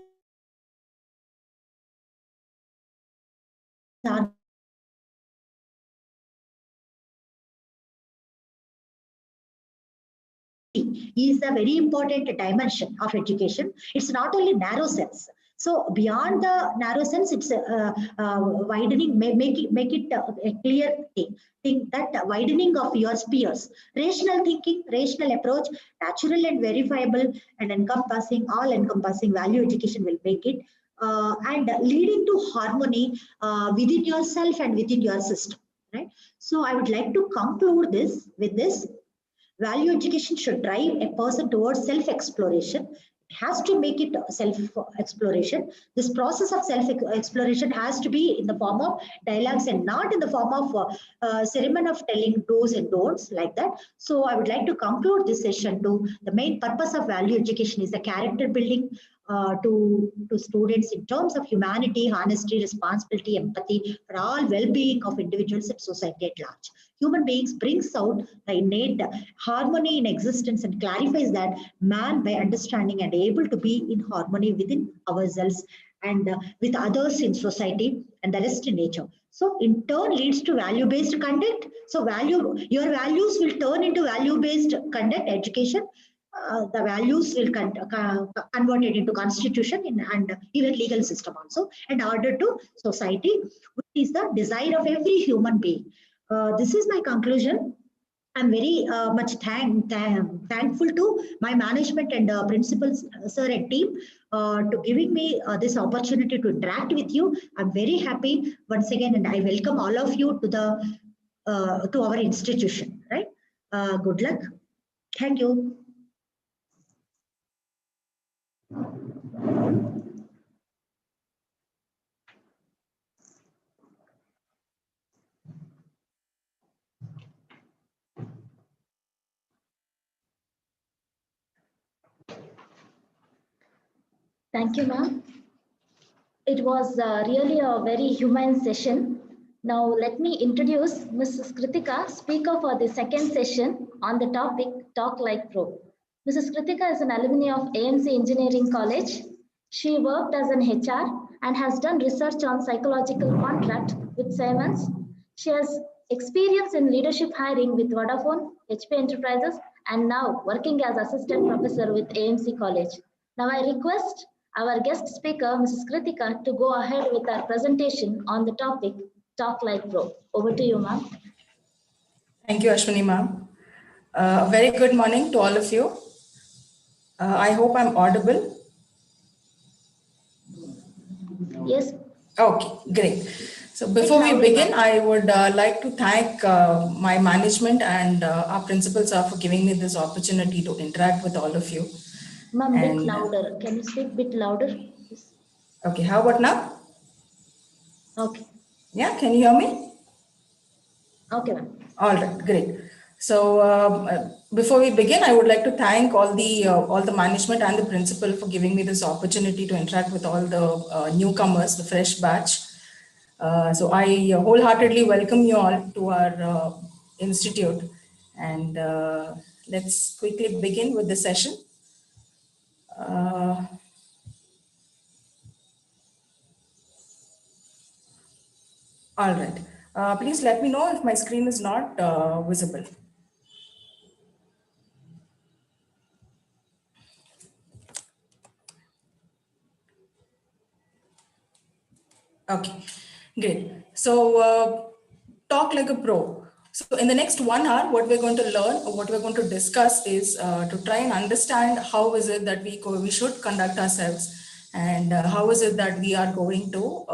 is a very important dimension of education. It's not only narrow sense. So beyond the narrow sense, it's widening, make it a clear thing that widening of your spheres. Rational thinking, rational approach, natural and verifiable and encompassing, all encompassing value education will make it, and leading to harmony within yourself and within your system, right? So I would like to conclude this with this. Value education should drive a person towards self-exploration. It has to make it self-exploration. This process of self-exploration has to be in the form of dialogues and not in the form of ceremony of telling do's and don'ts like that. So I would like to conclude this session to the main purpose of value education is the character building to students in terms of humanity, honesty, responsibility, empathy for all well-being of individuals and society at large. human beings brings out the innate harmony in existence and clarifies that man, by understanding and able to be in harmony within ourselves and with others in society and the rest in nature. So in turn leads to value-based conduct. So your values will turn into value-based conduct, education. The values will convert it into constitution and even legal system also, and order to society, which is the desire of every human being. This is my conclusion. I'm very much thankful to my management and principals, sir, and team to giving me this opportunity to interact with you. I'm very happy once again, and I welcome all of you to the to our institution. Right? Good luck. Thank you. Thank you, ma'am. It was really a very humane session. Now let me introduce Mrs. Kritika, speaker for the second session on the topic Talk Like Pro. Mrs. Kritika is an alumni of AMC Engineering College. She worked as an HR and has done research on psychological contract with Siemens. She has experience in leadership hiring with Vodafone, HP Enterprises, and now working as assistant professor with AMC College. Now I request our guest speaker, Mrs. Kritika, to go ahead with our presentation on the topic Talk Like Pro. Over to you, ma'am. Thank you, Ashwini ma'am. A very good morning to all of you. I hope I'm audible. Yes. Okay, great. So before we begin, I would like to thank my management and our principals for giving me this opportunity to interact with all of you. Ma'am, bit louder. Can you speak a bit louder? Yes. Okay, how about now? Okay. Yeah, can you hear me? Okay, ma'am. All right, great. So before we begin, I would like to thank all the management and the principal for giving me this opportunity to interact with all the newcomers, the fresh batch. So I wholeheartedly welcome you all to our institute, and let's quickly begin with the session. All right. Please let me know if my screen is not visible. Okay, great. So talk like a pro. So in the next 1 hour, what we're going to learn or what we're going to discuss is to try and understand how is it that we should conduct ourselves, and how is it that we are going to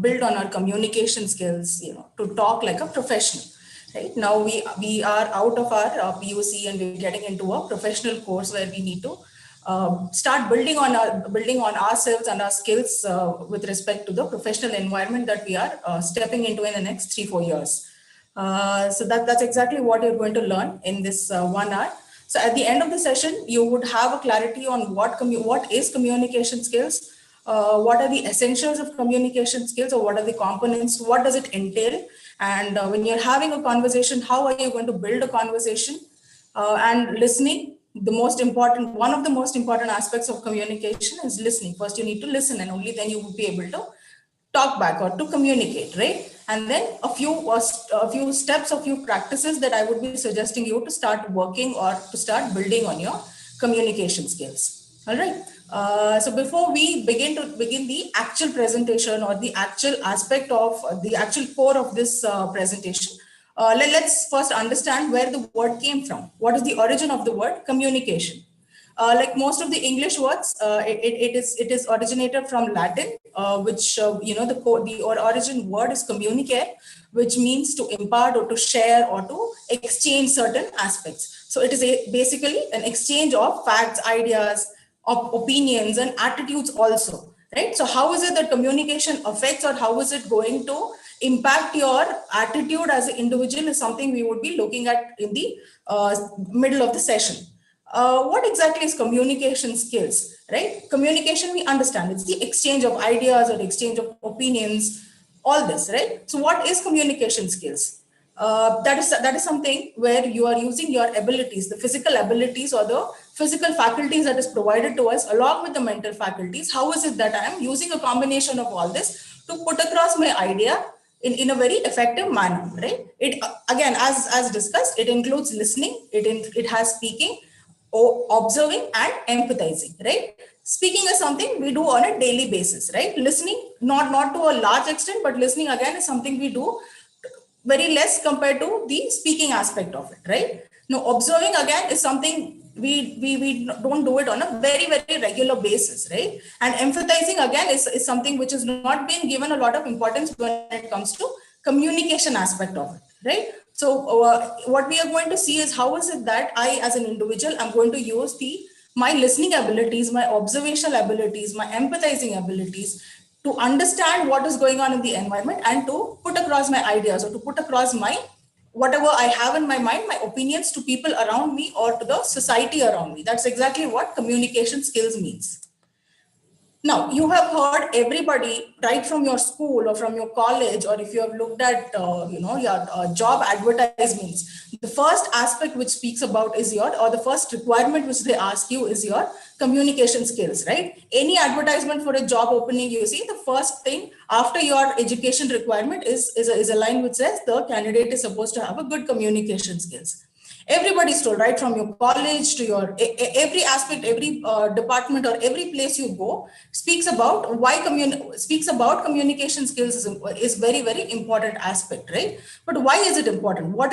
build on our communication skills, to talk like a professional. Right now, we are out of our PUC and we're getting into a professional course where we need to start building on ourselves and our skills with respect to the professional environment that we are stepping into in the next 3-4 years. So that's exactly what you're going to learn in this 1 hour. So at the end of the session, you would have a clarity on what is communication skills, what are the essentials of communication skills, or what are the components, what does it entail, and when you're having a conversation, how are you going to build a conversation, and listening. One of the most important aspects of communication is listening. First, you need to listen, and only then you will be able to talk back or to communicate, right? And then a few steps, a few practices that I would be suggesting you to start working or to start building on your communication skills. All right. So before we begin the actual presentation or the actual aspect of the actual core of this presentation, let's first understand where the word came from. What is the origin of the word communication? Like most of the English words, it is originated from Latin, which the origin word is communicare, which means to impart or to share or to exchange certain aspects. So it is basically an exchange of facts, ideas, of opinions, and attitudes also. Right. So how is it that communication affects, or how is it going to impact your attitude as an individual, is something we would be looking at in the middle of the session. What exactly is communication skills, right? Communication, we understand, it's the exchange of ideas or exchange of opinions, all this, right? So what is communication skills? that is something where you are using your abilities, the physical abilities or the physical faculties that is provided to us along with the mental faculties. How is it that I am using a combination of all this to put across my idea in a very effective manner, right? It again, as discussed, it includes listening, it has speaking, observing and empathizing, right? Speaking is something we do on a daily basis, right? Listening, not to a large extent, but listening again is something we do very less compared to the speaking aspect of it, right? Now, observing again is something we don't do it on a very, very regular basis, right? And empathizing again is something which is not being given a lot of importance when it comes to communication aspect of it, right? So what we are going to see is how is it that I, as an individual, I'm going to use my listening abilities, my observational abilities, my empathizing abilities to understand what is going on in the environment and to put across my ideas or to put across my whatever I have in my mind, my opinions to people around me or to the society around me. That's exactly what communication skills means. Now, you have heard everybody right from your school or from your college, or if you have looked at, your job advertisements, the first aspect which speaks about is or the first requirement which they ask you is your communication skills, right? Any advertisement for a job opening, you see the first thing after your education requirement is a line which says the candidate is supposed to have a good communication skills. Everybody's told, right from your college to your every aspect, every department or every place you go speaks about communication skills is very, very important aspect, right? But why is it important? Why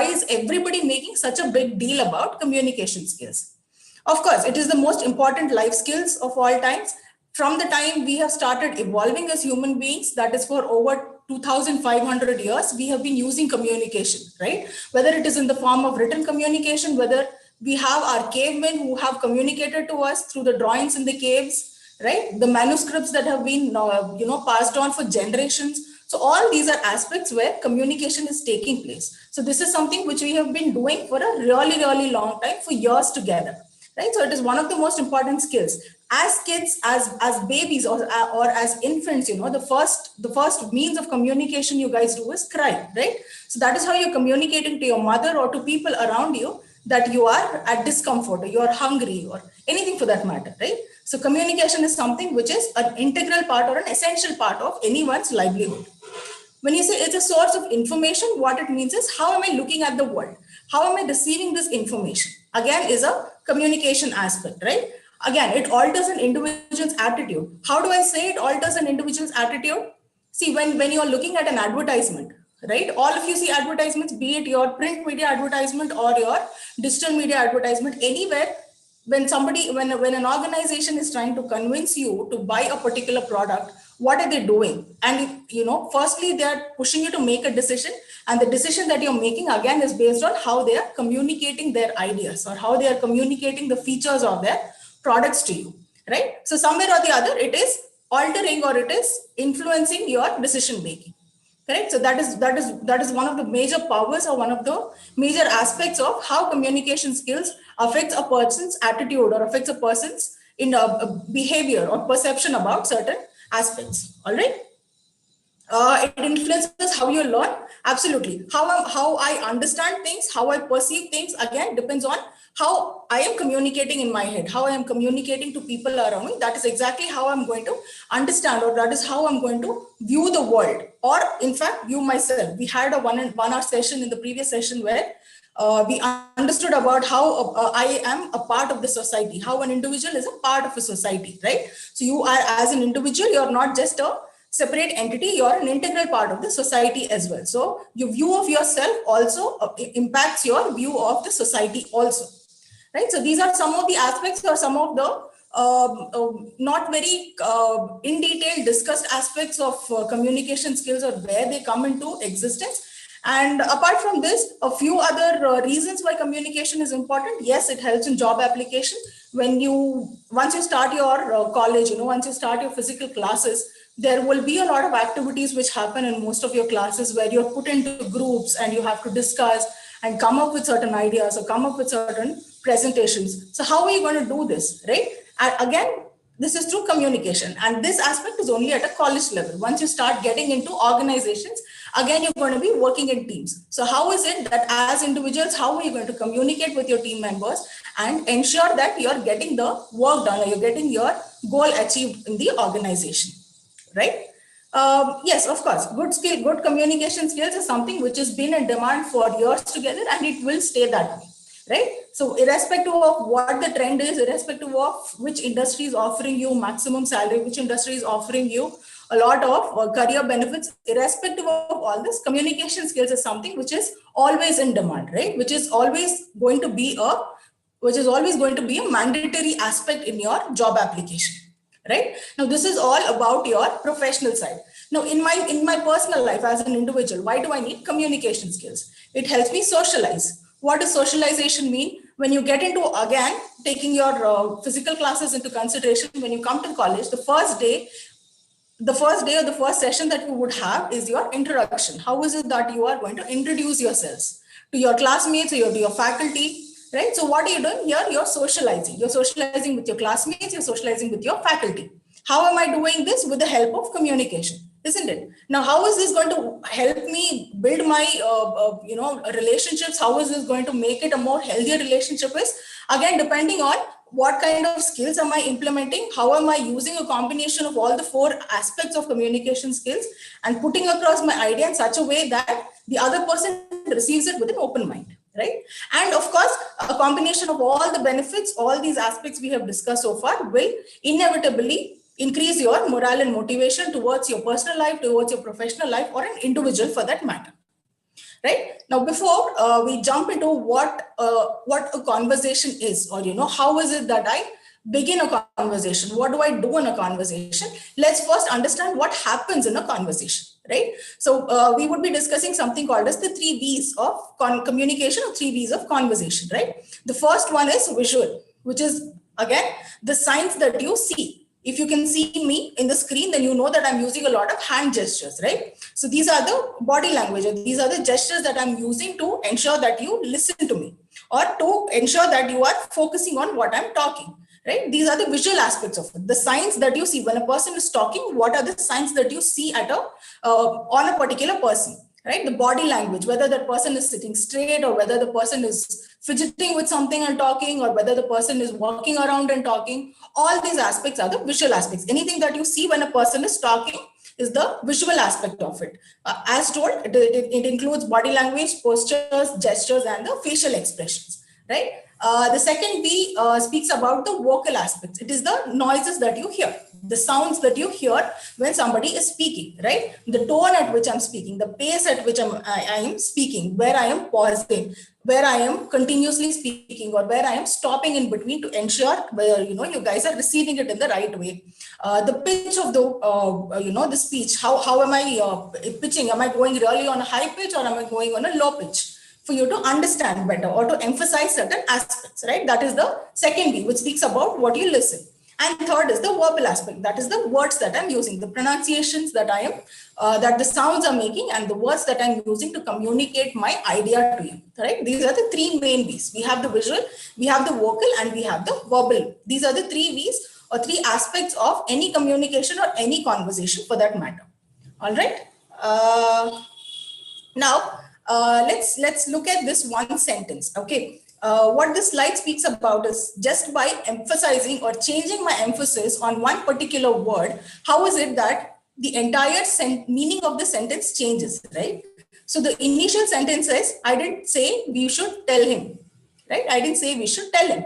is everybody making such a big deal about communication skills? Of course, it is the most important life skills of all times. From the time we have started evolving as human beings, that is for over 2,500 years, we have been using communication, right? Whether it is in the form of written communication, whether we have our cavemen who have communicated to us through the drawings in the caves, right? The manuscripts that have been, passed on for generations. So all these are aspects where communication is taking place. So this is something which we have been doing for a really, really long time, for years together, right? So it is one of the most important skills. As kids, as babies or as infants, the first means of communication you guys do is cry, right? So that is how you're communicating to your mother or to people around you that you are at discomfort or you're hungry or anything for that matter, right? So communication is something which is an integral part or an essential part of anyone's livelihood. When you say it's a source of information, what it means is how am I looking at the world? How am I receiving this information? Again, is a communication aspect, right? Again, it alters an individual's attitude. How do I say it alters an individual's attitude? See, when you're looking at an advertisement, right? All of you see advertisements, be it your print media advertisement or your digital media advertisement, anywhere. When an organization is trying to convince you to buy a particular product, what are they doing? And firstly, they are pushing you to make a decision, and the decision that you're making again is based on how they are communicating their ideas or how they are communicating the features of their products to you, right? So somewhere or the other, it is altering or it is influencing your decision making. Correct. So that is one of the major powers or one of the major aspects of how communication skills affects a person's attitude or affects a person's behavior or perception about certain aspects. All right. It influences how you learn. Absolutely. How I understand things, how I perceive things, again, depends on how I am communicating in my head, how I am communicating to people around me. That is exactly how I'm going to understand, or that is how I'm going to view the world, or in fact, view myself. We had a one-hour session in the previous session where we understood about how I am a part of the society, how an individual is a part of a society, right? So you are, as an individual, you're not just a separate entity, you're an integral part of the society as well. So your view of yourself also impacts your view of the society also, right? So these are some of the aspects or some of the not very in detail discussed aspects of communication skills or where they come into existence. And apart from this, a few other reasons why communication is important. Yes, it helps in job application. Once you start your college, once you start your physical classes, there will be a lot of activities which happen in most of your classes where you're put into groups and you have to discuss and come up with certain ideas or come up with certain presentations. So how are you going to do this, right? And again, this is through communication, and this aspect is only at a college level. Once you start getting into organizations, Again, you're going to be working in teams. So how is it that as individuals, how are you going to communicate with your team members and ensure that you're getting the work done or you're getting your goal achieved in the organization, right? Yes, of course, good communication skills is something which has been in demand for years together, and it will stay that way, right? So irrespective of what the trend is, irrespective of which industry is offering you maximum salary, which industry is offering you a lot of career benefits, irrespective of all this, communication skills is something which is always in demand, right? Which is always going to be a mandatory aspect in your job application. Right now, this is all about your professional side. Now, in my personal life as an individual, why do I need communication skills? It helps me socialize. What does socialization mean? When you get into, again, taking your physical classes into consideration, when you come to college, the first day or the first session that you would have is your introduction. How is it that you are going to introduce yourselves to your classmates or to your faculty? Right? So what are you doing here? You're socializing. You're socializing with your classmates. You're socializing with your faculty. How am I doing this? With the help of communication, isn't it? Now, how is this going to help me build my, relationships? How is this going to make it a more healthier relationship? Is again depending on what kind of skills am I implementing? How am I using a combination of all the 4 aspects of communication skills and putting across my idea in such a way that the other person receives it with an open mind. Right? And of course, a combination of all the benefits, all these aspects we have discussed so far will inevitably increase your morale and motivation towards your personal life, towards your professional life, or an individual for that matter. Right? Now, before we jump into what a conversation is, or how is it that I begin a conversation? What do I do in a conversation? Let's first understand what happens in a conversation. Right? So we would be discussing something called as the 3 V's of communication, or 3 V's of conversation, right? The first one is visual, which is again the signs that you see. If you can see me in the screen, then you know that I'm using a lot of hand gestures, right? So these are the body language, or these are the gestures that I'm using to ensure that you listen to me, or to ensure that you are focusing on what I'm talking. Right? These are the visual aspects of it. The signs that you see when a person is talking. What are the signs that you see at on a particular person? Right? The body language, whether that person is sitting straight, or whether the person is fidgeting with something and talking, or whether the person is walking around and talking. All these aspects are the visual aspects. Anything that you see when a person is talking is the visual aspect of it. As told, it includes body language, postures, gestures, and the facial expressions. Right? The second V speaks about the vocal aspects. It is the noises that you hear, the sounds that you hear when somebody is speaking, right? The tone at which I'm speaking, the pace at which I am speaking, where I am pausing, where I am continuously speaking, or where I am stopping in between to ensure where you guys are receiving it in the right way. The pitch of the speech. How am I pitching? Am I going really on a high pitch, or am I going on a low pitch? For you to understand better, or to emphasize certain aspects, right? That is the second V, which speaks about what you listen. And third is the verbal aspect. That is the words that I'm using, the pronunciations that that the sounds are making, and the words that I'm using to communicate my idea to you, right? These are the 3 main V's. We have the visual, we have the vocal, and we have the verbal. These are the 3 V's, or 3 aspects of any communication or any conversation for that matter. All right. Now, let's look at this one sentence. Okay, what this slide speaks about is just by emphasizing or changing my emphasis on one particular word, how is it that the entire meaning of the sentence changes, right? So the initial sentence says, I didn't say we should tell him, right? I didn't say we should tell him.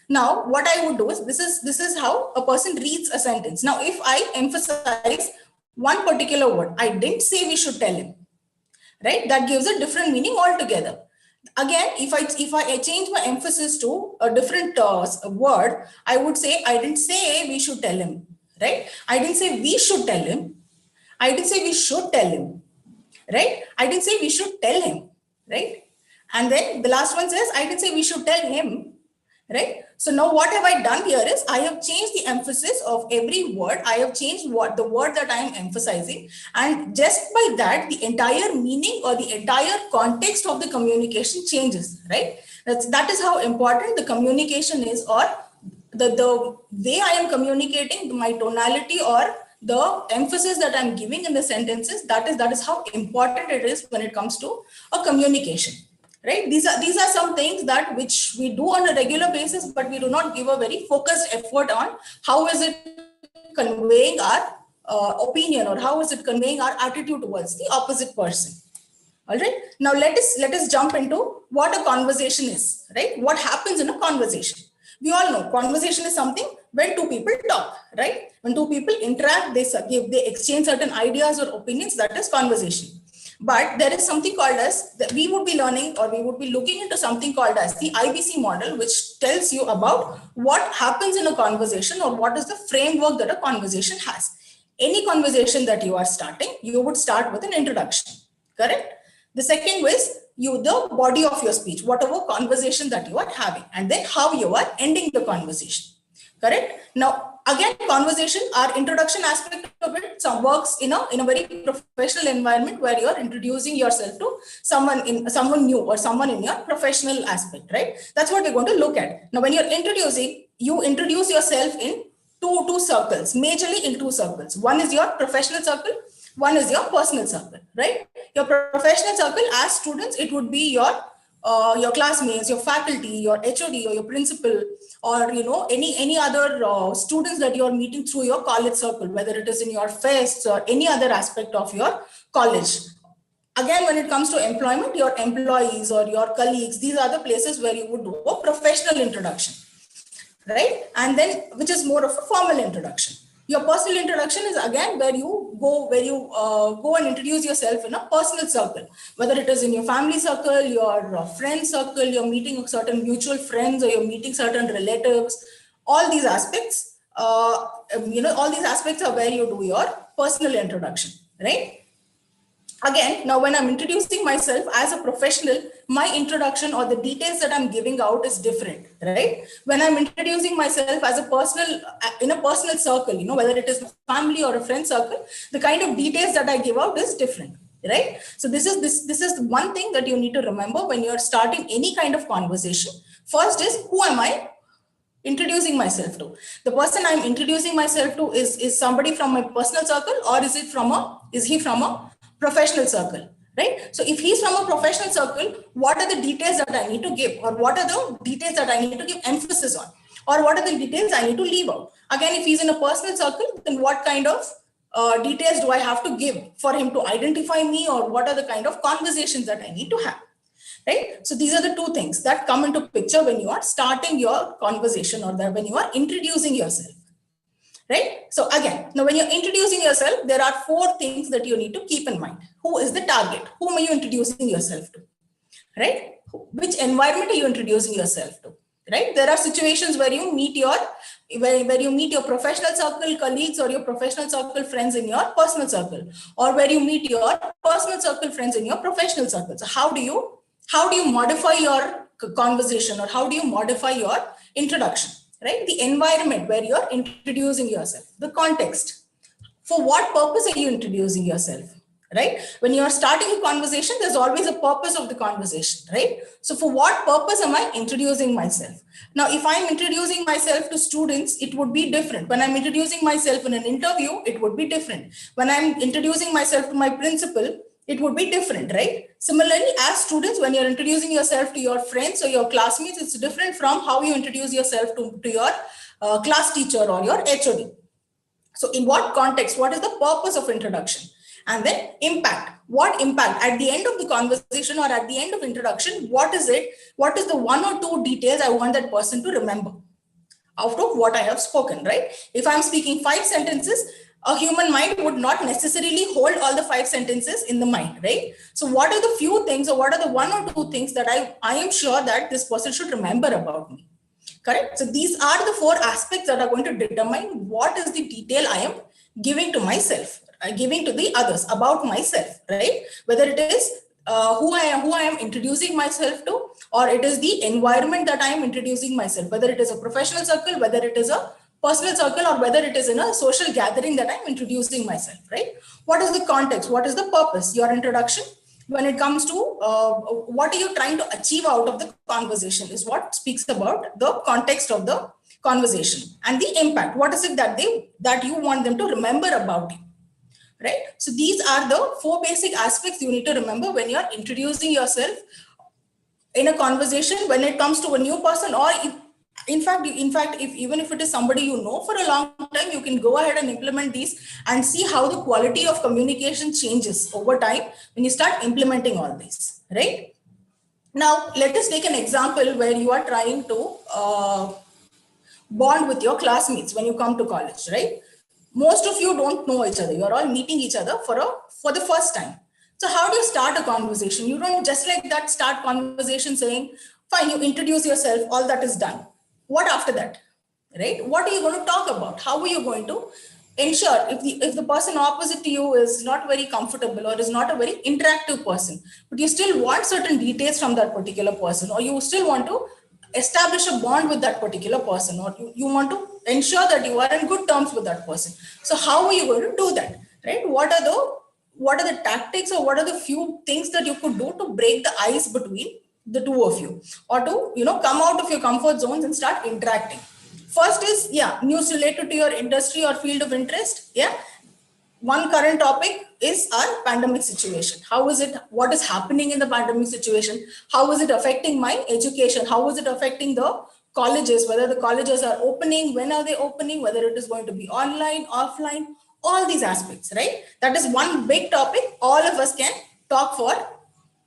Now, what I would do is, this is how a person reads a sentence. Now, if I emphasize one particular word, I didn't say we should tell him, right? That gives a different meaning altogether. Again, if I change my emphasis to a different word, I would say, I didn't say we should tell him, right? I didn't say we should tell him. I didn't say we should tell him, right? I didn't say we should tell him, right? And then the last one says, I didn't say we should tell him, right? So now what have I done here is, I have changed the emphasis of every word. I have changed the word that I am emphasizing. And just by that, the entire meaning or the entire context of the communication changes, right? That is how important the communication is, or the way I am communicating, my tonality, or the emphasis that I'm giving in the sentences, that is how important it is when it comes to a communication, right? These are some things that which we do on a regular basis, but we do not give a very focused effort on how is it conveying our opinion, or how is it conveying our attitude towards the opposite person. All right. Now let us jump into what a conversation is, right? What happens in a conversation? We all know conversation is something when two people talk, right? When two people interact, they exchange certain ideas or opinions. That is conversation. But there is something called as that we would be learning, or we would be looking into something called as the IBC model, which tells you about what happens in a conversation, or what is the framework that a conversation has. Any conversation that you are starting, you would start with an introduction, correct? The second is the body of your speech, whatever conversation that you are having, and then how you are ending the conversation, correct? Now, again, conversation, our introduction aspect of it, some works in a very professional environment where you are introducing yourself to someone new, or someone in your professional aspect, right? That's what we're going to look at. Now, when you're introducing, you introduce yourself in two circles, majorly in two circles. One is your professional circle, one is your personal circle, right? Your professional circle, as students, it would be your classmates, your faculty, your HOD, or your principal, or any other students that you are meeting through your college circle, whether it is in your fests or any other aspect of your college. Again, when it comes to employment, your employees or your colleagues, these are the places where you would do a professional introduction, right? And then, which is more of a formal introduction. Your personal introduction is again where you go and introduce yourself in a personal circle, whether it is in your family circle, your friend circle, you're meeting certain mutual friends, or you're meeting certain relatives. All these aspects, all these aspects are where you do your personal introduction, right? Again, now when I'm introducing myself as a professional, my introduction or the details that I'm giving out is different, right? When I'm introducing myself as a personal, in a personal circle, whether it is family or a friend circle, the kind of details that I give out is different, right? So this is one thing that you need to remember when you're starting any kind of conversation. First is, who am I introducing myself to? The person I'm introducing myself to is somebody from my personal circle, or is he from a professional circle, right? So if he's from a professional circle, what are the details that I need to give, or what are the details that I need to give emphasis on, or what are the details I need to leave out? Again, if he's in a personal circle, then what kind of details do I have to give for him to identify me, or what are the kind of conversations that I need to have? Right? So these are the two things that come into picture when you are starting your conversation, or when you are introducing yourself. Right? So again, now when you're introducing yourself, there are four things that you need to keep in mind. Who is the target? Whom are you introducing yourself to? Right? Which environment are you introducing yourself to? Right? There are situations where you meet your professional circle colleagues, or your professional circle friends in your personal circle, or where you meet your personal circle friends in your professional circle. So how do you modify your conversation, or how do you modify your introduction? Right? The environment where you're introducing yourself, the context. For what purpose are you introducing yourself? Right? When you're starting a conversation, there's always a purpose of the conversation, right? So for what purpose am I introducing myself? Now, if I'm introducing myself to students, it would be different. When I'm introducing myself in an interview, it would be different. When I'm introducing myself to my principal, it would be different, right? Similarly, as students, when you're introducing yourself to your friends or your classmates, it's different from how you introduce yourself to your class teacher or your HOD. So in what context, what is the purpose of introduction? And then impact. What impact? At the end of the conversation, or at the end of introduction, what is it? What is the one or two details I want that person to remember out of what I have spoken, right? If I'm speaking 5 sentences, a human mind would not necessarily hold all the 5 sentences in the mind, right? So what are the few things, or what are the one or two things that I am sure that this person should remember about me, correct? So these are the 4 aspects that are going to determine what is the detail I am giving to myself, giving to the others about myself, right? Whether it is who I am introducing myself to, or it is the environment that I am introducing myself, whether it is a professional circle, whether it is a personal circle, or whether it is in a social gathering that I'm introducing myself, right? What is the context? What is the purpose? Your introduction, when it comes to what are you trying to achieve out of the conversation, is what speaks about the context of the conversation and the impact. What is it that you want them to remember about you, right? So these are the 4 basic aspects you need to remember when you're introducing yourself in a conversation when it comes to a new person, or in fact, if even if it is somebody you know for a long time, you can go ahead and implement these and see how the quality of communication changes over time when you start implementing all these, right? Now, let us take an example where you are trying to bond with your classmates when you come to college, right? Most of you don't know each other. You're all meeting each other for the first time. So how do you start a conversation? You don't just like that start conversation saying, fine, you introduce yourself, all that is done. What after that, right? What are you going to talk about? How are you going to ensure if the person opposite to you is not very comfortable or is not a very interactive person, but you still want certain details from that particular person, or you still want to establish a bond with that particular person, or you want to ensure that you are in good terms with that person. So how are you going to do that, right? What are the tactics, or what are the few things that you could do to break the ice between the two of you, or to come out of your comfort zones and start interacting? First is, news related to your industry or field of interest. One current topic is our pandemic situation. How is it? What is happening in the pandemic situation? How is it affecting my education? How is it affecting the colleges? Whether the colleges are opening, when are they opening? Whether it is going to be online, offline, all these aspects, right? That is one big topic. All of us can talk for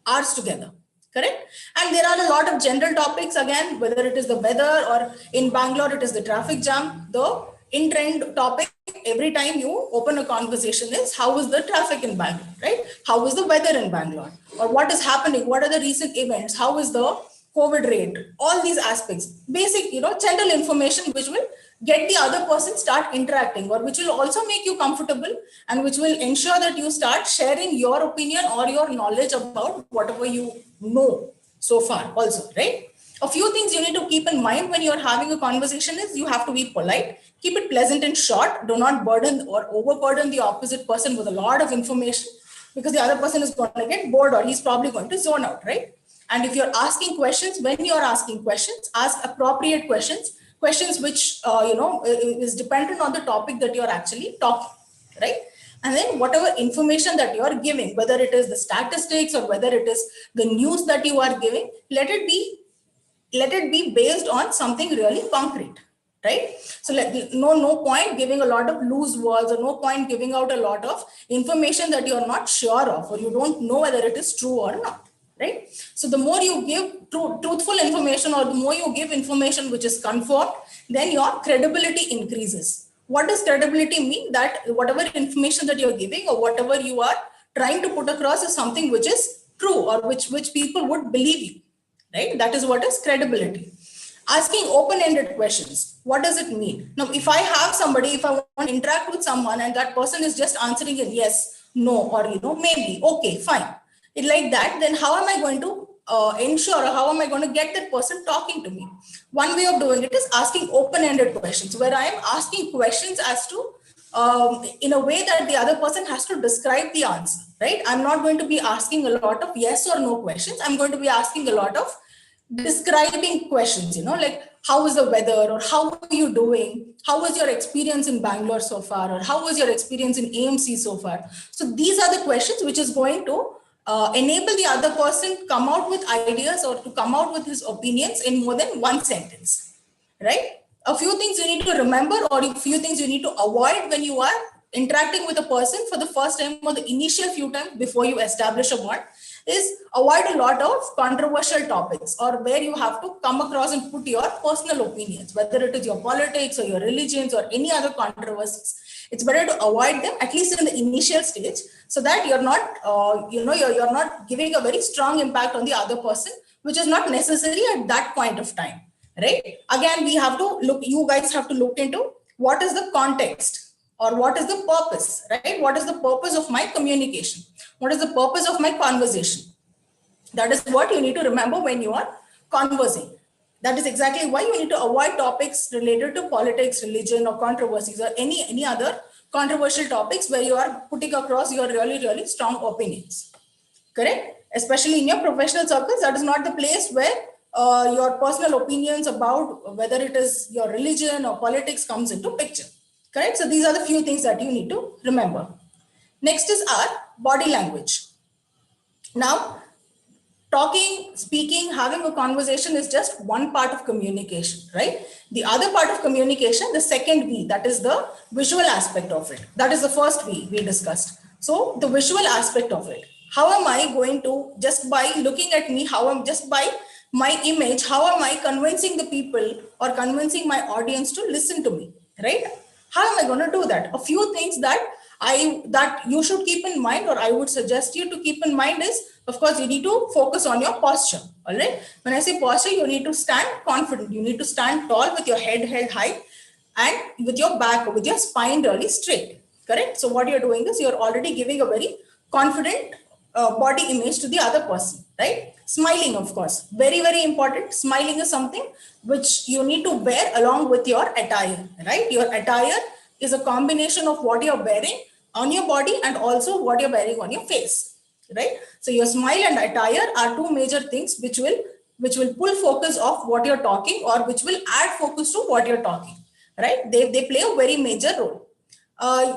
hours together. Correct? And there are a lot of general topics, again, whether it is the weather, or in Bangalore, it is the traffic jam. The in-trend topic every time you open a conversation is, how is the traffic in Bangalore, right? How is the weather in Bangalore? Or what is happening? What are the recent events? How is the COVID rate? All these aspects, basic, general information, which will get the other person start interacting, or which will also make you comfortable, and which will ensure that you start sharing your opinion or your knowledge about whatever you know so far also, right? A few things you need to keep in mind when you're having a conversation is, you have to be polite, keep it pleasant and short. Do not burden or overburden the opposite person with a lot of information, because the other person is going to get bored, or he's probably going to zone out, right? And if you're asking questions, when you're asking questions, ask appropriate questions which is dependent on the topic that you're actually talking, right? And then whatever information that you're giving, whether it is the statistics or whether it is the news that you are giving, let it be based on something really concrete, right? So no point giving a lot of loose words, or no point giving out a lot of information that you're not sure of, or you don't know whether it is true or not, right? So the more you give truthful information, or the more you give information which is confirmed, then your credibility increases. What does credibility mean? That whatever information that you're giving, or whatever you are trying to put across, is something which is true, or which people would believe you, right? That is what is credibility. Asking open-ended questions. What does it mean? Now, if I have somebody, if I want to interact with someone, and that person is just answering in yes, no, or maybe, okay, fine, like that, then how am I going to ensure, or how am I going to get that person talking to me? One way of doing it is asking open-ended questions, where I am asking questions as to in a way that the other person has to describe the answer, right? I'm not going to be asking a lot of yes or no questions. I'm going to be asking a lot of describing questions, like, how is the weather, or how are you doing? How was your experience in Bangalore so far? Or how was your experience in AMC so far? So these are the questions which is going to enable the other person to come out with ideas, or to come out with his opinions in more than one sentence, right? A few things you need to remember, or a few things you need to avoid when you are interacting with a person for the first time, or the initial few times before you establish a bond, is avoid a lot of controversial topics, or where you have to come across and put your personal opinions, whether it is your politics or your religions or any other controversies. It's better to avoid them, at least in the initial stage, so that you're not, you're not giving a very strong impact on the other person, which is not necessary at that point of time, right? Again, you guys have to look into what is the context, or what is the purpose, right? What is the purpose of my communication? What is the purpose of my conversation? That is what you need to remember when you are conversing. That is exactly why you need to avoid topics related to politics, religion, or controversies, or any other controversial topics where you are putting across your really, really strong opinions. Correct? Especially in your professional circles, that is not the place where your personal opinions about whether it is your religion or politics comes into picture. Correct? So these are the few things that you need to remember. Next is our body language. Now, talking, speaking, having a conversation is just one part of communication, right? The other part of communication, the second V, that is the visual aspect of it. That is the first V we discussed. So the visual aspect of it. How am I going to, just by looking at me, just by my image, how am I convincing the people or convincing my audience to listen to me, right? How am I going to do that? A few things that you should keep in mind, or I would suggest you to keep in mind is, of course, you need to focus on your posture. All right. When I say posture, you need to stand confident. You need to stand tall with your head held high and with your back, with your spine really straight. Correct. So what you're doing is you're already giving a very confident body image to the other person, right? Smiling, of course, very, very important. Smiling is something which you need to wear along with your attire, right? Your attire is a combination of what you're wearing on your body and also what you're wearing on your face, right? So your smile and attire are two major things which will pull focus of what you're talking, or which will add focus to what you're talking, right? They play a very major role.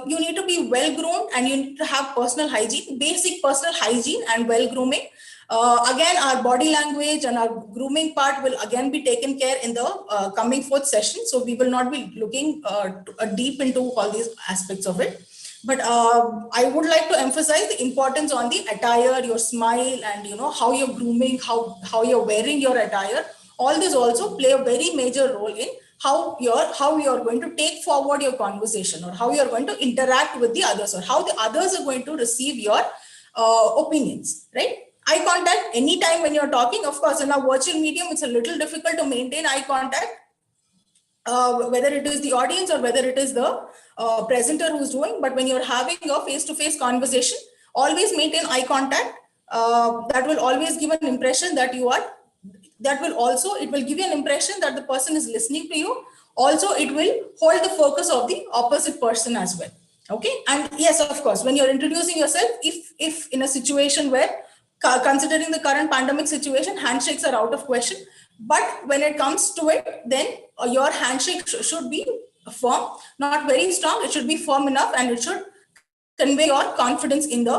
You need to be well groomed, and you need to have personal hygiene, basic personal hygiene and well grooming. Again, our body language and our grooming part will again be taken care in the coming fourth session. So we will not be looking deep into all these aspects of it. But I would like to emphasize the importance on the attire, your smile, and how you're grooming, how you're wearing your attire. All this also play a very major role in how you're going to take forward your conversation, or how you're going to interact with the others, or how the others are going to receive your opinions, right? Eye contact anytime when you're talking. Of course, in a virtual medium, it's a little difficult to maintain eye contact, whether it is the audience or whether it is the presenter who's doing. But when you're having a face-to-face conversation, always maintain eye contact. That will always give an impression that it will give you an impression that the person is listening to you. Also, it will hold the focus of the opposite person as well. Okay. And yes, of course, when you're introducing yourself, if in a situation where, considering the current pandemic situation, handshakes are out of question. But when it comes to it, then your handshake should be firm, not very strong. It should be firm enough, and it should convey your confidence in the,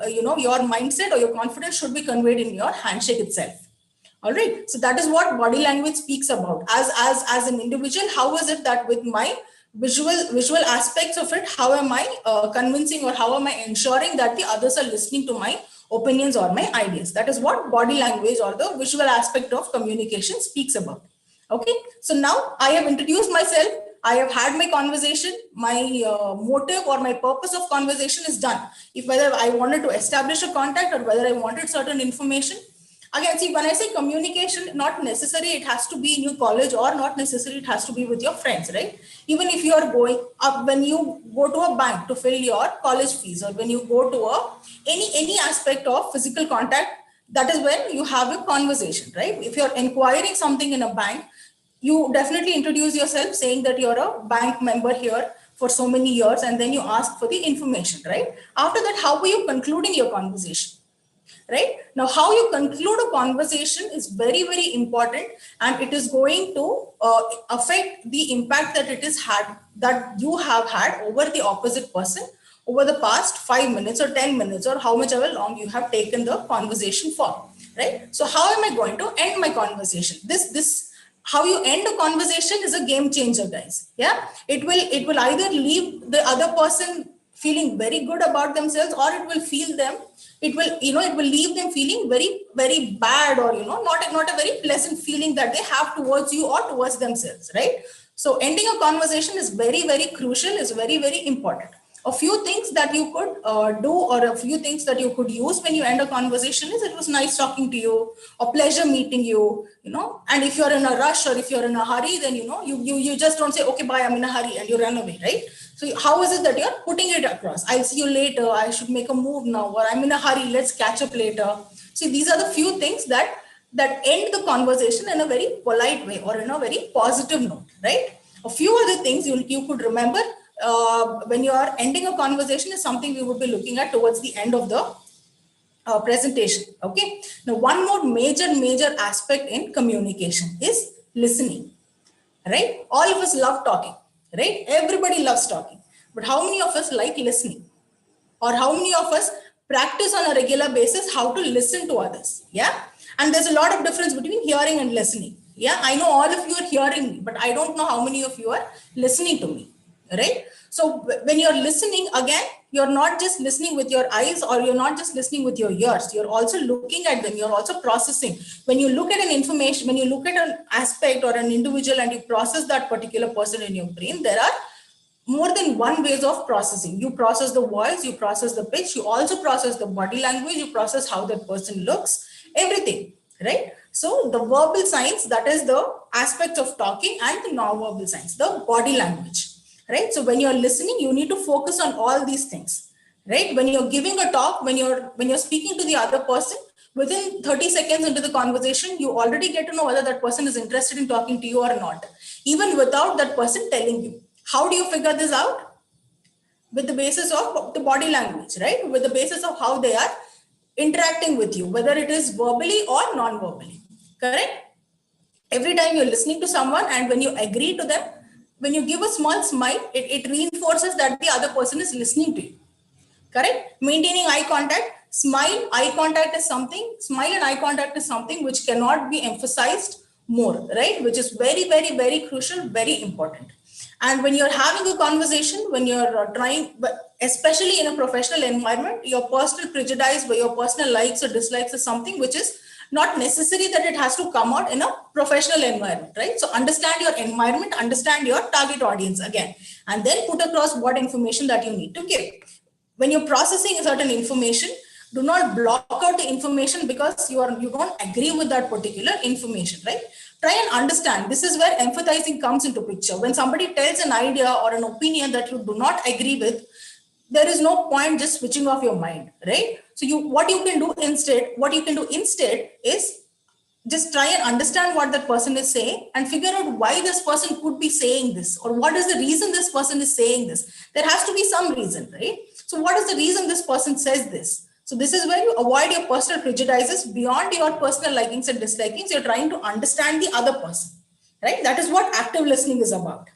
your mindset, or your confidence should be conveyed in your handshake itself. All right. So that is what body language speaks about. As an individual, how is it that with my visual aspects of it, how am I convincing, or how am I ensuring that the others are listening to my opinions or my ideas? That is what body language, or the visual aspect of communication, speaks about. Okay. So now I have introduced myself. I have had my conversation. My motive or my purpose of conversation is done. If whether I wanted to establish a contact, or whether I wanted certain information. Again, see, when I say communication, not necessary it has to be in your college, or not necessary it has to be with your friends, right? Even if you are going up, when you go to a bank to fill your college fees, or when you go to any aspect of physical contact, that is when you have a conversation, right? If you're inquiring something in a bank, you definitely introduce yourself saying that you're a bank member here for so many years, and then you ask for the information, right? After that, how are you concluding your conversation? Right? Now, how you conclude a conversation is very, very important, and it is going to affect the impact that you have had over the opposite person over the past 5 minutes or 10 minutes, or how much ever long you have taken the conversation for, right? So how am I going to end my conversation? How you end a conversation is a game changer, guys. Yeah, it will either leave the other person feeling very good about themselves, or it will leave them feeling very, very bad, or not a very pleasant feeling that they have towards you or towards themselves, right? So ending a conversation is very, very crucial, is very, very important. A few things that you could do, or a few things that you could use when you end a conversation is, it was nice talking to you, or pleasure meeting you, and if you're in a rush, or if you're in a hurry, then you just don't say, okay, bye, I'm in a hurry, and you run away, right? So how is it that you're putting it across? I'll see you later, I should make a move now, or I'm in a hurry, let's catch up later. See, these are the few things that end the conversation in a very polite way, or in a very positive note, right? A few other things you could remember when you are ending a conversation is something we would be looking at towards the end of the presentation. Okay. Now, one more major aspect in communication is listening, right? All of us love talking, right? Everybody loves talking, but how many of us like listening? Or how many of us practice on a regular basis how to listen to others? Yeah. And there's a lot of difference between hearing and listening. Yeah. I know all of you are hearing me, but I don't know how many of you are listening to me, right? So when you're listening, again, you're not just listening with your eyes, or you're not just listening with your ears. You're also looking at them. You're also processing. When you look at an information, when you look at an aspect or an individual and you process that particular person in your brain, there are more than one ways of processing. You process the voice, you process the pitch, you also process the body language, you process how that person looks, everything, right? So the verbal signs, that is the aspect of talking, and the non-verbal signs, the body language, right? So when you're listening, you need to focus on all these things, right? When you're giving a talk, when you're speaking to the other person, within 30 seconds into the conversation, you already get to know whether that person is interested in talking to you or not, even without that person telling you. How do you figure this out? With the basis of the body language, right? With the basis of how they are interacting with you, whether it is verbally or non-verbally, correct? Every time you're listening to someone and when you agree to them, when you give a small smile, it reinforces that the other person is listening to you, correct? Maintaining eye contact, smile and eye contact is something which cannot be emphasized more, right? Which is very crucial, very important. And when you're having a conversation, when you're trying, but especially in a professional environment, your personal prejudice, your personal likes or dislikes is something which is not necessary that it has to come out in a professional environment, right? So understand your environment, understand your target audience again, and then put across what information that you need to give. When you're processing a certain information, do not block out the information because you don't agree with that particular information, right? Try and understand. This is where empathizing comes into picture. When somebody tells an idea or an opinion that you do not agree with, there is no point just switching off your mind, right? So what you can do instead is just try and understand what that person is saying and figure out why this person could be saying this, or what is the reason this person is saying this. There has to be some reason, right? So what is the reason this person says this? So this is where you avoid your personal prejudices beyond your personal likings and dislikings. You're trying to understand the other person, right? That is what active listening is about.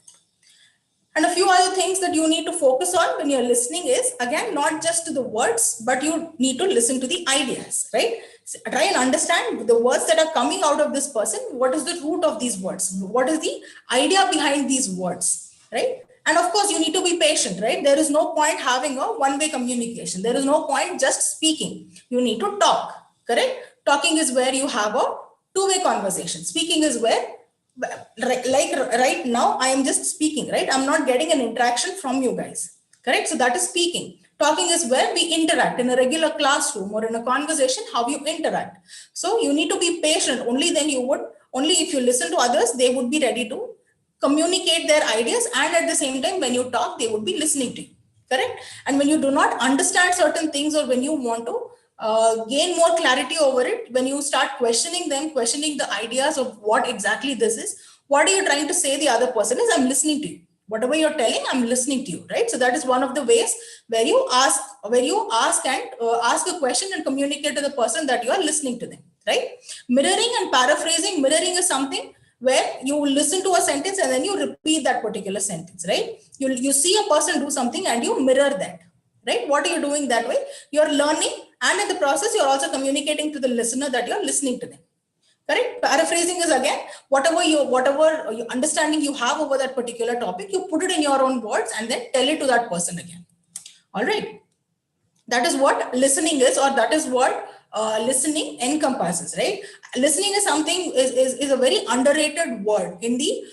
And a few other things that you need to focus on when you're listening is, again, not just to the words, but you need to listen to the ideas, right? So try and understand the words that are coming out of this person. What is the root of these words? What is the idea behind these words, right? And of course, you need to be patient, right? There is no point having a one-way communication. There is no point just speaking. You need to talk, correct? Talking is where you have a two-way conversation. Speaking is where, like right now, I am just speaking, right? I'm not getting an interaction from you guys, correct? So that is speaking. Talking is where we interact in a regular classroom or in a conversation, how you interact. So you need to be patient. Only if you listen to others, they would be ready to communicate their ideas, and at the same time, when you talk, they would be listening to you, correct? And when you do not understand certain things, or when you want to gain more clarity over it, when you start questioning the ideas of what exactly this is, what are you trying to say the other person is, I'm listening to you. Whatever you're telling, I'm listening to you, right? So that is one of the ways where you ask a question and communicate to the person that you are listening to them, right? Mirroring and paraphrasing. Mirroring is something where you listen to a sentence and then you repeat that particular sentence, right? You see a person do something and you mirror that, right? What are you doing that way? You're learning, and in the process, you're also communicating to the listener that you're listening to them, correct? Paraphrasing is, again, whatever understanding you have over that particular topic, you put it in your own words and then tell it to that person again. All right. That is what listening is, or that is what listening encompasses, right? Listening is something is a very underrated word in the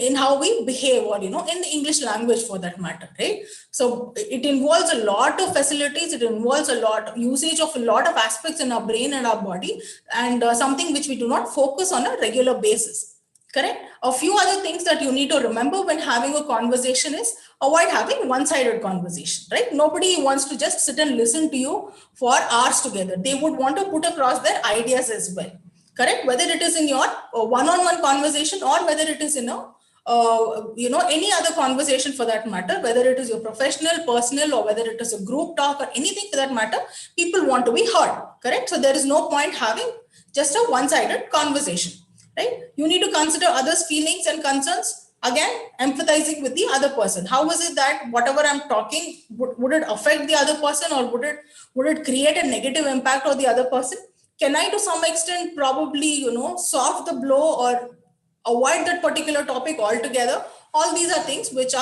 in how we behave, or in the English language for that matter, right? So it involves a lot of facilities. It involves a lot usage of a lot of aspects in our brain and our body, and something which we do not focus on a regular basis. Correct? A few other things that you need to remember when having a conversation is avoid having one-sided conversation, right? Nobody wants to just sit and listen to you for hours together. They would want to put across their ideas as well. Correct? Whether it is in your one-on-one conversation or whether it is in a any other conversation for that matter, whether it is your professional, personal, or whether it is a group talk or anything for that matter, people want to be heard, correct? So there is no point having just a one-sided conversation, right? You need to consider others' feelings and concerns. Again, empathizing with the other person. How is it that whatever I'm talking, would it affect the other person, or would it create a negative impact on the other person? Can I to some extent probably, soften the blow or avoid that particular topic altogether? All these are things which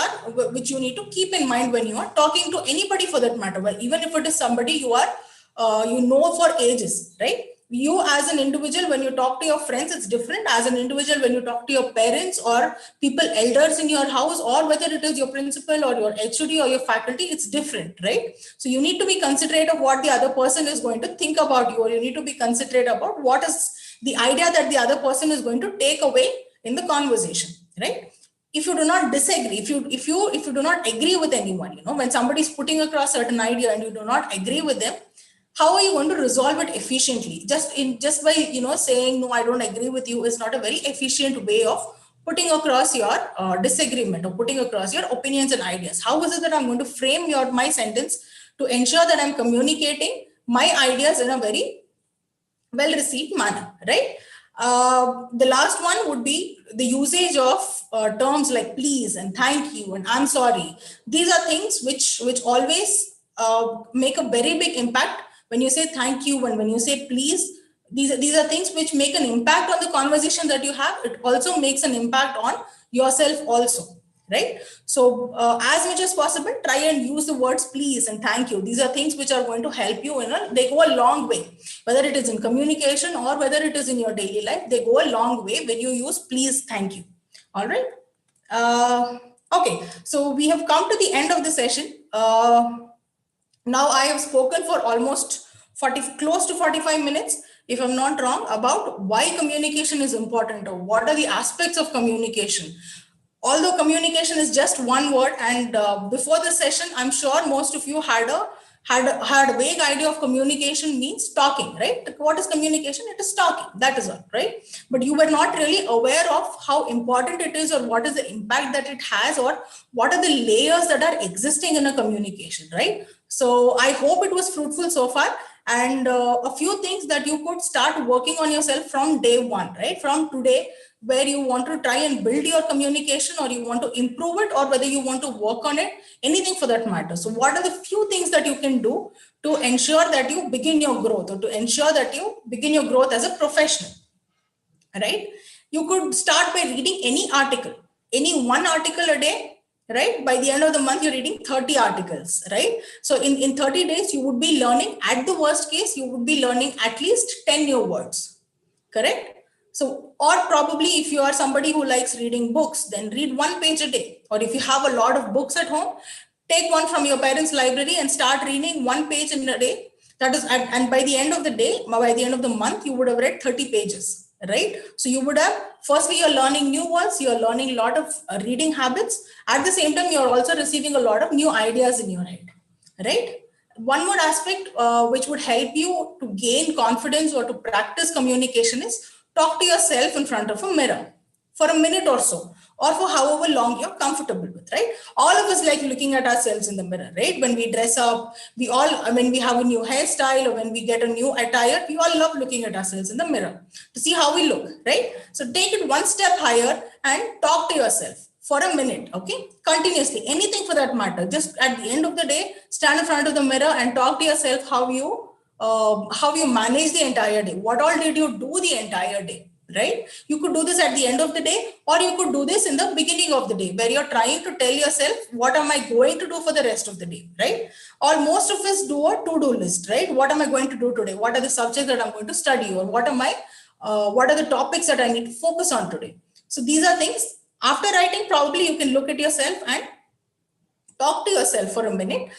you need to keep in mind when you are talking to anybody for that matter. Well, even if it is somebody you are, for ages, right? You as an individual, when you talk to your friends, it's different. As an individual, when you talk to your parents or people, elders in your house, or whether it is your principal or your HOD or your faculty, it's different, right? So you need to be considerate of what the other person is going to think about you, or you need to be considerate about what is the idea that the other person is going to take away in the conversation, right? If you do not disagree, if you do not agree with anyone, when somebody is putting across certain idea and you do not agree with them, how are you going to resolve it efficiently? Just by saying no, I don't agree with you is not a very efficient way of putting across your disagreement or putting across your opinions and ideas. How is it that I'm going to frame my sentence to ensure that I'm communicating my ideas in a very well received manner, right? The last one would be the usage of terms like please and thank you and I'm sorry. These are things which always make a very big impact. When you say thank you and when you say please, these are things which make an impact on the conversation that you have. It also makes an impact on yourself also, right? So as much as possible, try and use the words please and thank you. These are things which are going to help you, they go a long way, whether it is in communication or whether it is in your daily life. They go a long way when you use please, thank you. All right. Okay, so we have come to the end of the session. Now I have spoken for almost close to 45 minutes, if I'm not wrong, about why communication is important or what are the aspects of communication. Although communication is just one word, and before the session, I'm sure most of you had a vague idea of communication means talking, right? What is communication? It is talking, that is all, right? But you were not really aware of how important it is or what is the impact that it has or what are the layers that are existing in a communication, right? So I hope it was fruitful so far, and a few things that you could start working on yourself from day one, right? From today, where you want to try and build your communication or you want to improve it or whether you want to work on it, anything for that matter. So what are the few things that you can do to ensure that you begin your growth or to ensure that you begin your growth as a professional, right? You could start by reading any article, any one article a day, right? By the end of the month, you're reading 30 articles, right? So in 30 days, you would be learning, at the worst case, you would be learning at least 10 new words, correct? So, or probably if you are somebody who likes reading books, then read 1 page a day. Or if you have a lot of books at home, take one from your parents' library and start reading 1 page in a day. That is, and by the end of the day, by the end of the month, you would have read 30 pages, right? So you would have, firstly, you're learning new words, you're learning a lot of reading habits. At the same time, you're also receiving a lot of new ideas in your head, right? One more aspect which would help you to gain confidence or to practice communication is talk to yourself in front of a mirror for a minute or so, or for however long you're comfortable with, right? All of us like looking at ourselves in the mirror, right? When we dress up, when we have a new hairstyle or when we get a new attire, we all love looking at ourselves in the mirror to see how we look, right? So take it one step higher and talk to yourself for a minute, okay? Continuously, anything for that matter. Just at the end of the day, stand in front of the mirror and talk to yourself how you manage the entire day. What all did you do the entire day, right? You could do this at the end of the day, or you could do this in the beginning of the day, where you're trying to tell yourself, what am I going to do for the rest of the day, right? Or most of us do a to-do list, right? What am I going to do today? What are the subjects that I'm going to study? Or what are the topics that I need to focus on today? So these are things, after writing, probably you can look at yourself and talk to yourself for a minute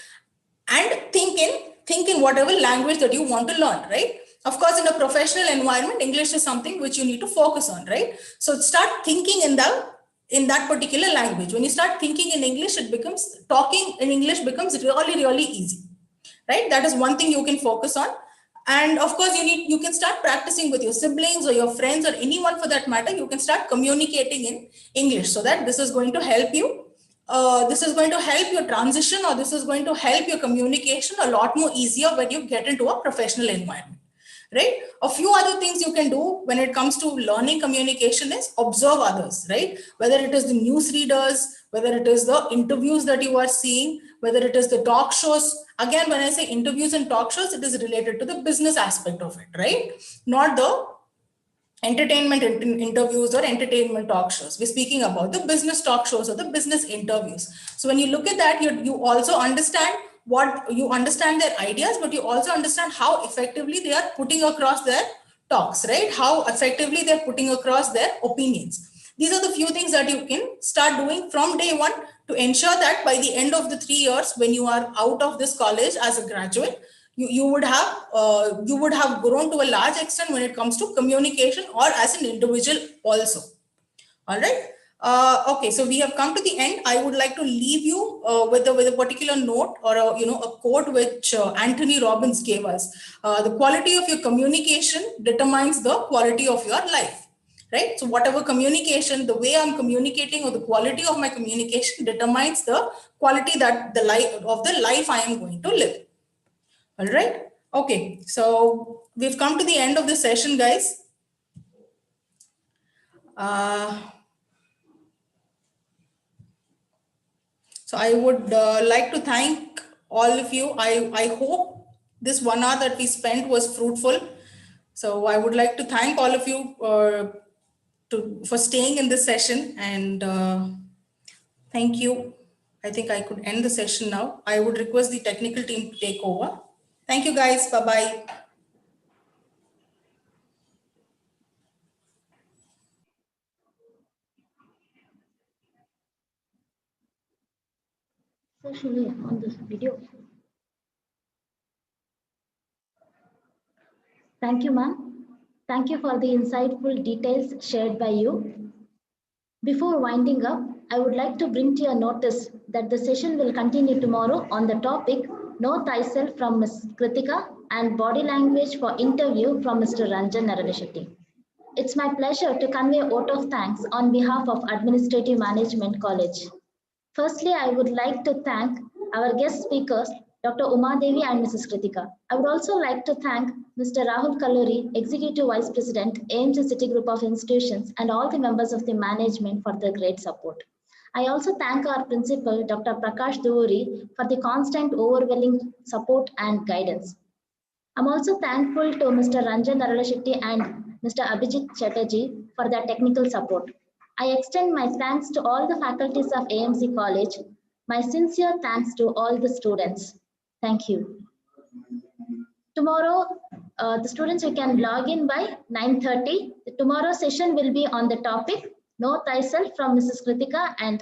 and think in whatever language that you want to learn, right? Of course, in a professional environment, English is something which you need to focus on, right? So start thinking in that particular language. When you start thinking in English, talking in English becomes really, really easy, right? That is one thing you can focus on. And of course, you can start practicing with your siblings or your friends or anyone for that matter. You can start communicating in English, so that this is going to help you. This is going to help your transition, or this is going to help your communication a lot more easier when you get into a professional environment, right? A few other things you can do when it comes to learning communication is observe others, right? Whether it is the news readers, whether it is the interviews that you are seeing, whether it is the talk shows. Again, when I say interviews and talk shows, it is related to the business aspect of it, right? Not the entertainment interviews or entertainment talk shows. We're speaking about the business talk shows or the business interviews. So when you look at that, you also understand their ideas, but you also understand how effectively they are putting across their talks, right? How effectively they're putting across their opinions. These are the few things that you can start doing from day one to ensure that by the end of the 3 years, when you are out of this college as a graduate, you would have grown to a large extent when it comes to communication or as an individual also. All right. Okay, so we have come to the end. I would like to leave you with a particular note, or a quote which Anthony Robbins gave us. The quality of your communication determines the quality of your life. Right. So whatever communication, the way I'm communicating or the quality of my communication determines the quality that the life I am going to live. All right. Okay. So we've come to the end of the session, guys. So I would like to thank all of you. I hope this 1 hour that we spent was fruitful. So I would like to thank all of you for staying in this session, and thank you. I think I could end the session now. I would request the technical team to take over. Thank you, guys. Bye-bye. So should we on this video? Thank you, ma'am. Thank you for the insightful details shared by you. Before winding up, I would like to bring to your notice that the session will continue tomorrow on the topic Know Thyself from Ms. Kritika and Body Language for Interview from Mr. Ranjan Naraleshetty. It's my pleasure to convey a vote of thanks on behalf of Administrative Management College. Firstly, I would like to thank our guest speakers, Dr. Uma Devi and Mrs. Kritika. I would also like to thank Mr. Rahul Kaluri, Executive Vice President, AMC City Group of Institutions, and all the members of the management for their great support. I also thank our principal, Dr. Prakash Duvuri, for the constant overwhelming support and guidance. I'm also thankful to Mr. Ranjan Naraleshetty and Mr. Abhijit Chatterjee for their technical support. I extend my thanks to all the faculties of AMC College. My sincere thanks to all the students. Thank you. Tomorrow, the students, you can log in by 9:30. Tomorrow's session will be on the topic Know Thyself from Mrs. Kritika and